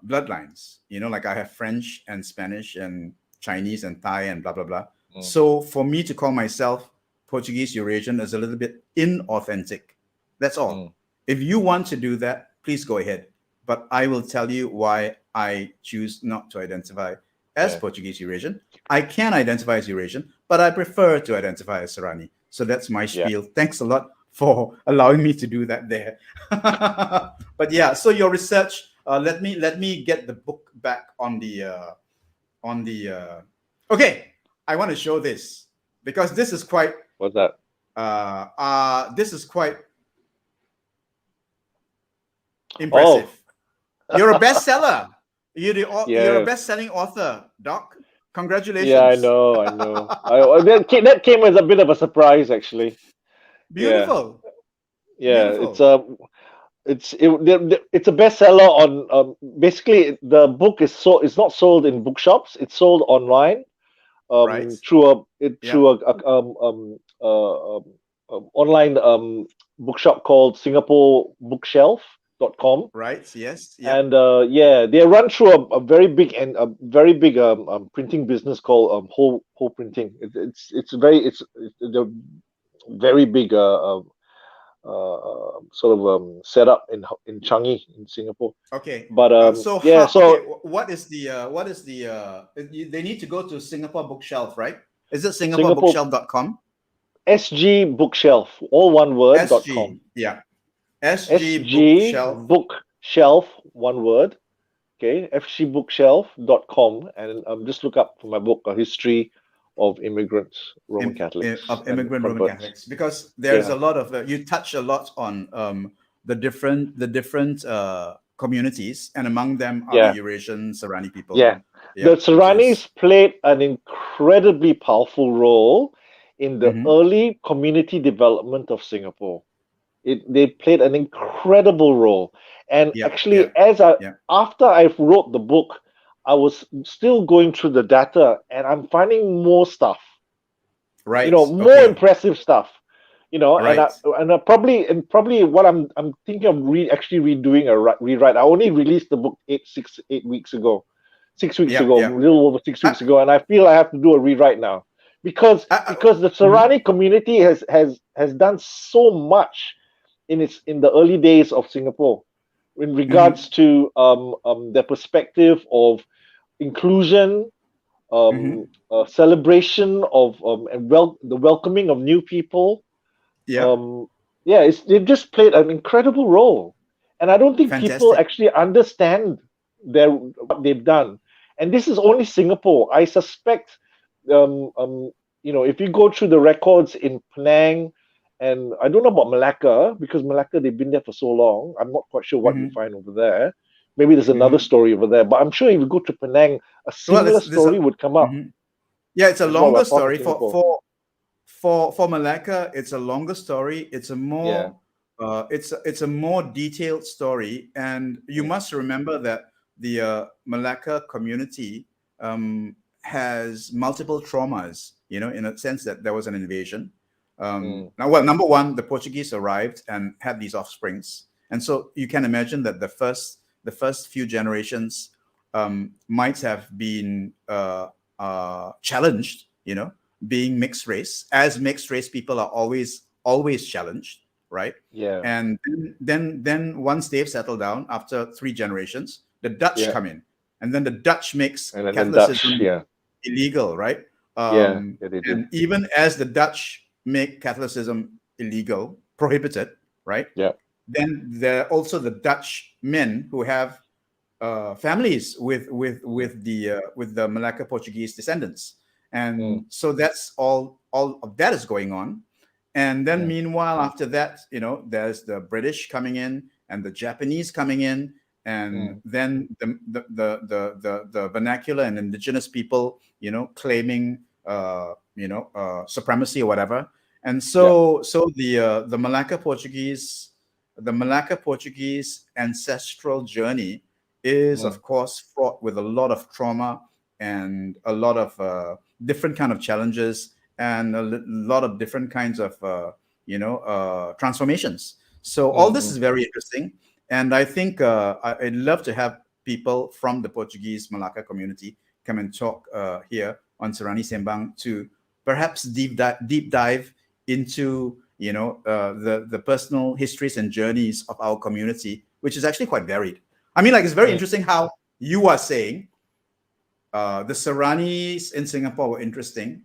bloodlines. Like I have French and Spanish and Chinese and Thai and blah blah blah. mm, So for me to call myself Portuguese Eurasian is a little bit inauthentic. That's all. mm, If you want to do that, please go ahead. But I will tell you why I choose not to identify as yeah, Portuguese Eurasian. I can identify as Eurasian, but I prefer to identify as Serrani. So that's my yeah. spiel. Thanks a lot for allowing me to do that there. But yeah, so your research. Let me get the book back on the. Okay, I want to show this because this is quite. What's that? This is quite Oh, impressive. You're a bestseller. You're a yeah, best-selling author, Doc. yeah. I Congratulations. know, I know. That came as a bit of a surprise, actually. Yeah, Beautiful. yeah. Beautiful. It's a bestseller on basically the book is so it's not sold in bookshops. It's sold online Right. through Yeah. online bookshop called singaporebookshelf.com. Right. Yes. Yep. And yeah, they run through a very big printing business called whole printing. It's they're very big sort of set up in Changi in Singapore. Okay. But So yeah, how? Okay. so They need to go to Singapore Bookshelf, right? Is it Singapore singaporebookshelf.com? SG Bookshelf, all one word, .com. SG. Yeah. SG SG Bookshelf. Bookshelf, one word. Okay, fgbookshelf.com, and just look up for my book, A History of Immigrants, Roman Catholics, Of and immigrant Roman converts. Catholics, because there's Yeah, a lot of you touch a lot on the different communities, and among them are the yeah, Eurasian Serrani people. yeah. Yeah, The which is. Seranis played an incredibly powerful role in the Hmm. early community development of Singapore. They played an incredible role. And Yeah, actually, yeah, yeah. after I wrote the book, I was still going through the data, and I'm finding more stuff. Right. More Okay. impressive stuff. And I Right. and I probably what I'm thinking of actually redoing a rewrite. I only released the book 8 weeks ago, 6 weeks Yeah, ago, a yeah. little over six I, weeks ago, and I feel I have to do a rewrite now because I, because the mhm, Serrani community has done so much in the early days of Singapore in regards mhm, to their perspective of inclusion, mhm. celebration of the welcoming of new people. Yeah. um, yeah, they've just played an incredible role, and I don't think people Fantastic. actually understand what they've done. And this is only Singapore. I suspect, um, um, if you go through the records in Penang, and I don't know about Malacca because Malacca they've been there for so long. I'm not quite sure what you Hmm. find over there. Maybe there's another Hmm. story over there, but I'm sure if you go to Penang, a Well, similar it's this. story would come up Mhm. Yeah, it's a as what I longer found in story for Singapore. for for Malacca. It's a longer story. Yeah. It's a more detailed story, and you Mm, must remember that the Malacca community has multiple traumas. In a sense that there was an invasion. mm, Now, well, number one, the Portuguese arrived and had these offsprings, and so you can imagine that the first few generations might have been challenged. Being mixed race, as mixed race people are always challenged, right? yeah. And then once they've settled down after 3 generations, the Dutch Yeah. come in, and then the Dutch makes And then Dutch. Catholicism Yeah. illegal, right? Yeah. Yeah. They did. And even as the Dutch make Catholicism illegal, prohibited, right? Yeah. Then there are also the Dutch men who have families Mm, with the Malacca Portuguese descendants, mm, and so that's all of that is going on. And then yeah. meanwhile, after that, there's the British coming in and the Japanese coming in, and mm, then the vernacular and indigenous people, claiming supremacy or whatever. And yeah, so the Malacca Portuguese ancestral journey is, mm, of course, fraught with a lot of trauma and a lot of different kind of challenges and a lot of different kinds of transformations. So all this is mm, very interesting, and I think I'd love to have people from the Portuguese Malacca community come and talk here on Serani Sembang to perhaps deep dive into the personal histories and journeys of our community, which is actually quite varied. I mean, like, it's very mm, interesting how you are saying the Seranis in Singapore were interesting,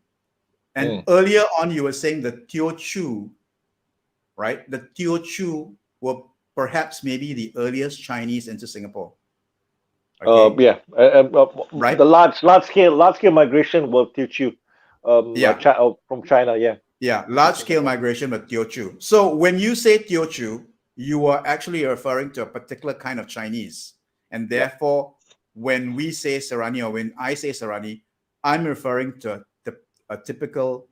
and mm. earlier on you were saying the Teochew, right? The Teochew were perhaps maybe the earliest Chinese into Singapore. Okay, Yeah, right? the large scale migration will teach you, Yeah, from China, yeah, yeah, to large scale Singapore. migration with Teochew. So when you say Teochew, you are actually referring to a particular kind of Chinese, and Yeah. therefore, when we say Serani or when I say Serani, I'm referring to a typical,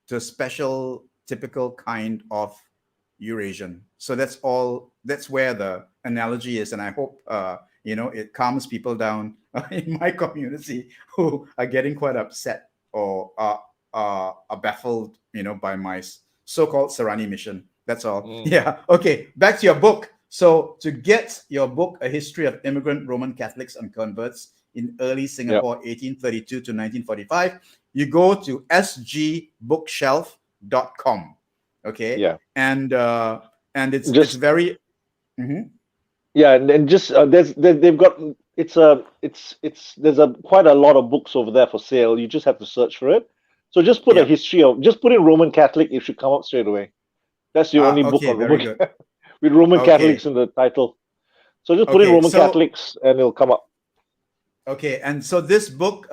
to a special, typical kind of Eurasian. So that's all. That's where the analogy is, and I hope it calms people down in my community who are getting quite upset or are baffled, by my so-called Serani mission. That's all. Mm. Yeah. Okay. Back to your book. So to get your book, A History of Immigrant Roman Catholics and Converts in Early Yeah. Singapore, 1832 to 1945, you go to sgbookshelf.com. Okay, Yeah. and it's Just very. Mhm. Yeah, and just they've got it's there's a quite a lot of books over there for sale. You just have to search for it. So Yeah. just put in Roman Catholic. It should come up straight away. That's the only book Okay, on very Roman good. with Roman Okay. Catholics in the title. So just put in Okay. Roman So Catholics and it'll come up. okay, and so this book,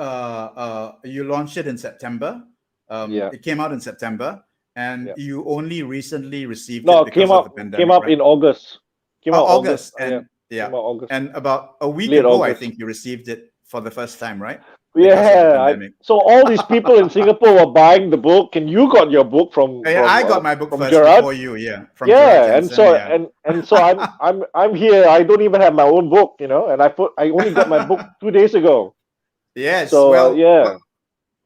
you launched it in September. Yeah, It came out in September, and yeah. you only recently received No, it it came because of the up pandemic, right? in August. Came out August. August, Yeah, and yeah, came out August. and about a week Late ago, I August. think you received it for the first time, right? Because of the Yeah, pandemic. so all these people in Singapore were buying the book, and you got your book I got my book from first Gerard. before you, yeah, from Gerard Yeah, and Jensen, so yeah. I'm here. I don't even have my own book, and I only got my book 2 days ago. Yes, So well, yeah,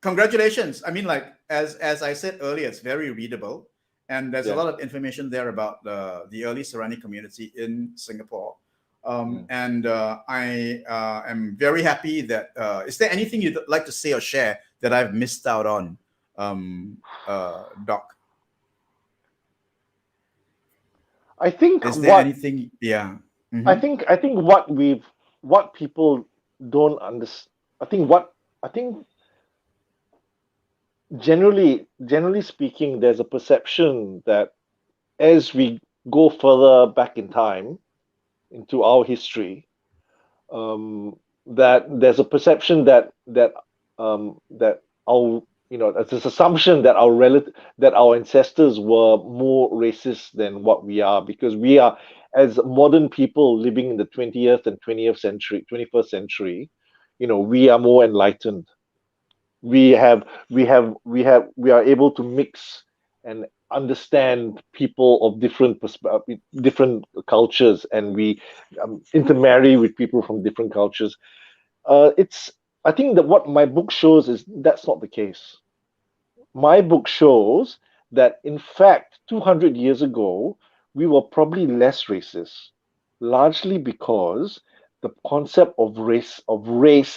congratulations. I mean, like, as I said earlier, it's very readable, and there's a yeah. lot of information there about the early Serani community in Singapore. Mm. And I am very happy that. Is there anything you'd like to say or share that I've missed out on, Doc? I think Is there what anything? Yeah. I Hmm. think I think what people don't understand. I think generally speaking, there's a perception that as we go further back in time into our history, um, that there's a perception that our there's this assumption that our ancestors were more racist than what we are, because we are, as modern people living in the 20th and 20th century 21st century, we are more enlightened. We are able to mix and understand people of different cultures, and we intermarry with people from different cultures. It's I think that what my book shows is that's not the case. My book shows that, in fact, 200 years ago, we were probably less racist, largely because the concept of race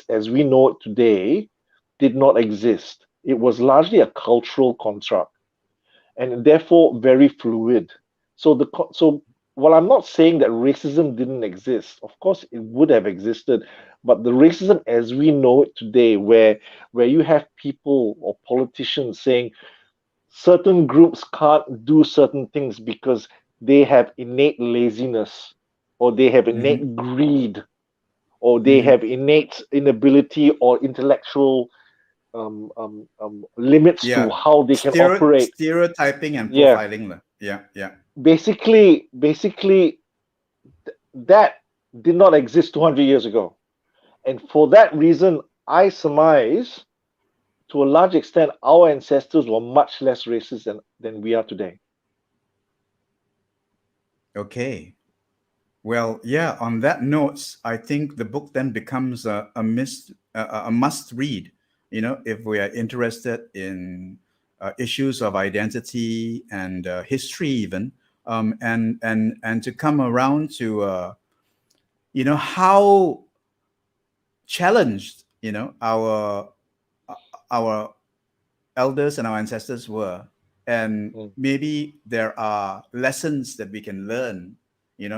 as we know it today did not exist. It was largely a cultural construct, and therefore very fluid. So while I'm not saying that racism didn't exist, of course it would have existed, but the racism as we know it today, where you have people or politicians saying certain groups can't do certain things because they have innate laziness, or they have Hmm. innate greed, or they Hmm. have innate inability or intellectual limits to Yeah. how they can operate. Stereotyping and Yeah, profiling. Yeah. Yeah. basically that did not exist 200 years ago. And for that reason, I surmise, to a large extent, our ancestors were much less racist than we are today. Okay. Well, yeah, on that note, I think the book then becomes a must read, if we are interested in issues of identity and history even, and to come around to, how challenged, our elders and our ancestors were. And Mm, maybe there are lessons that we can learn,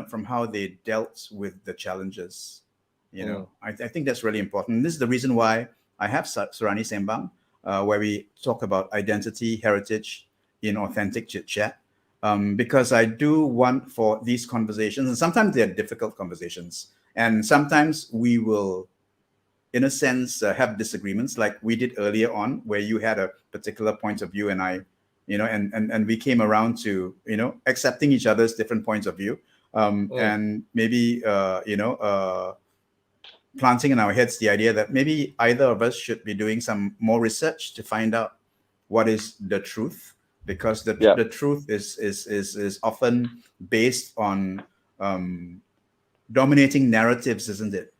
from how they dealt with the challenges. mm, I think that's really important. This is the reason why I have Surani Sembang, where we talk about identity, heritage in authentic chit chat. Because I do want for these conversations, and sometimes they're difficult conversations, and sometimes we will, in a sense, have disagreements like we did earlier on, where you had a particular point of view and I, and we came around to, accepting each other's different points of view, mm. and maybe, planting in our heads the idea that maybe either of us should be doing some more research to find out what is the truth, because the, Yeah. the truth is often based on dominating narratives, isn't it?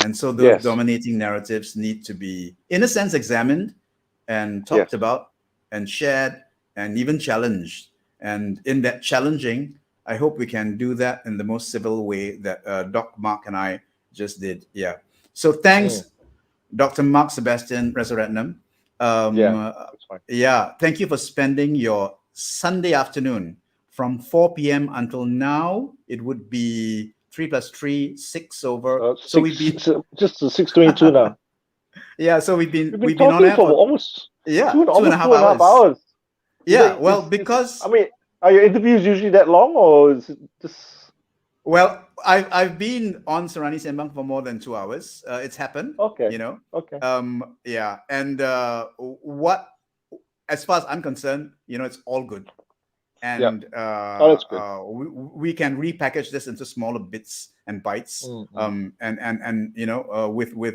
And so those Yes. dominating narratives need to be, in a sense, examined and talked Yes. about and shared and even challenged. And in that challenging, I hope we can do that in the most civil way that Doc Marc and I just did. Yeah. So Mm. thanks, Dr. Marc Sebastian Rerceretnam. Yeah. That's fine. Yeah, thank you for spending your Sunday afternoon from 4 p.m. until now. It would be 3 plus 3, 6 over. So we've Six, been, just 6:22 now. yeah. So we've been We've been we've been on talking air for for, almost yeah, two and a almost half two and a half hours. hours. Yeah. Well, I because, mean, are your interviews usually that long, or is it just well, I've been on Sarani Sembang for more than 2 hours. It's happened, okay? Okay. Yeah, and what, as far as I'm concerned, it's all good. Yeah. And Oh, that's good. we can repackage this into smaller bits and bytes. Mm, mm. And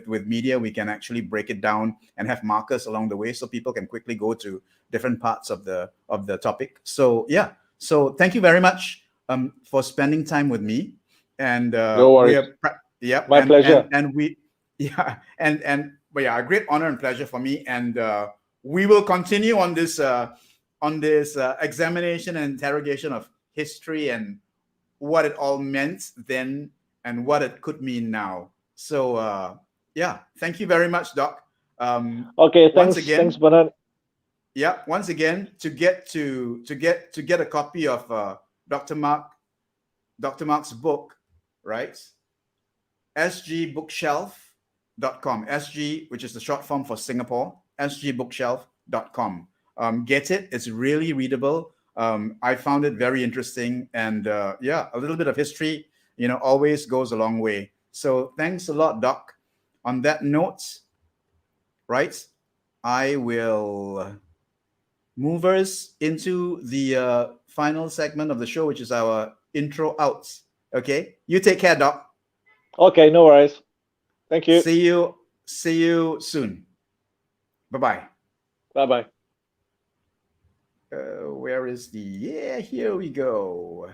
with media, we can actually break it down and have markers along the way, so people can quickly go to different parts of the topic. So yeah, so thank you very much for spending time with me. And No we worries. are, yeah, My pleasure. and we, yeah, and but yeah, a great honor and pleasure for me. And we will continue on this. Examination and interrogation of history and what it all meant then and what it could mean now. So yeah, thank you very much, Doc. Okay. Once Thanks, again, Bernard. yeah, once again, to get a copy of Dr. Marc's book, right? sgbookshelf.com. SG, which is the short form for Singapore, sgbookshelf.com. Get it. It's really readable. I found it very interesting. And yeah, a little bit of history, always goes a long way. So thanks a lot, Doc. On that note, right, I will move us into the final segment of the show, which is our intro outs. Okay. You take care, Doc. Okay. No worries. Thank you. See you soon. Bye-bye. Bye bye. Where is the, yeah, here we go.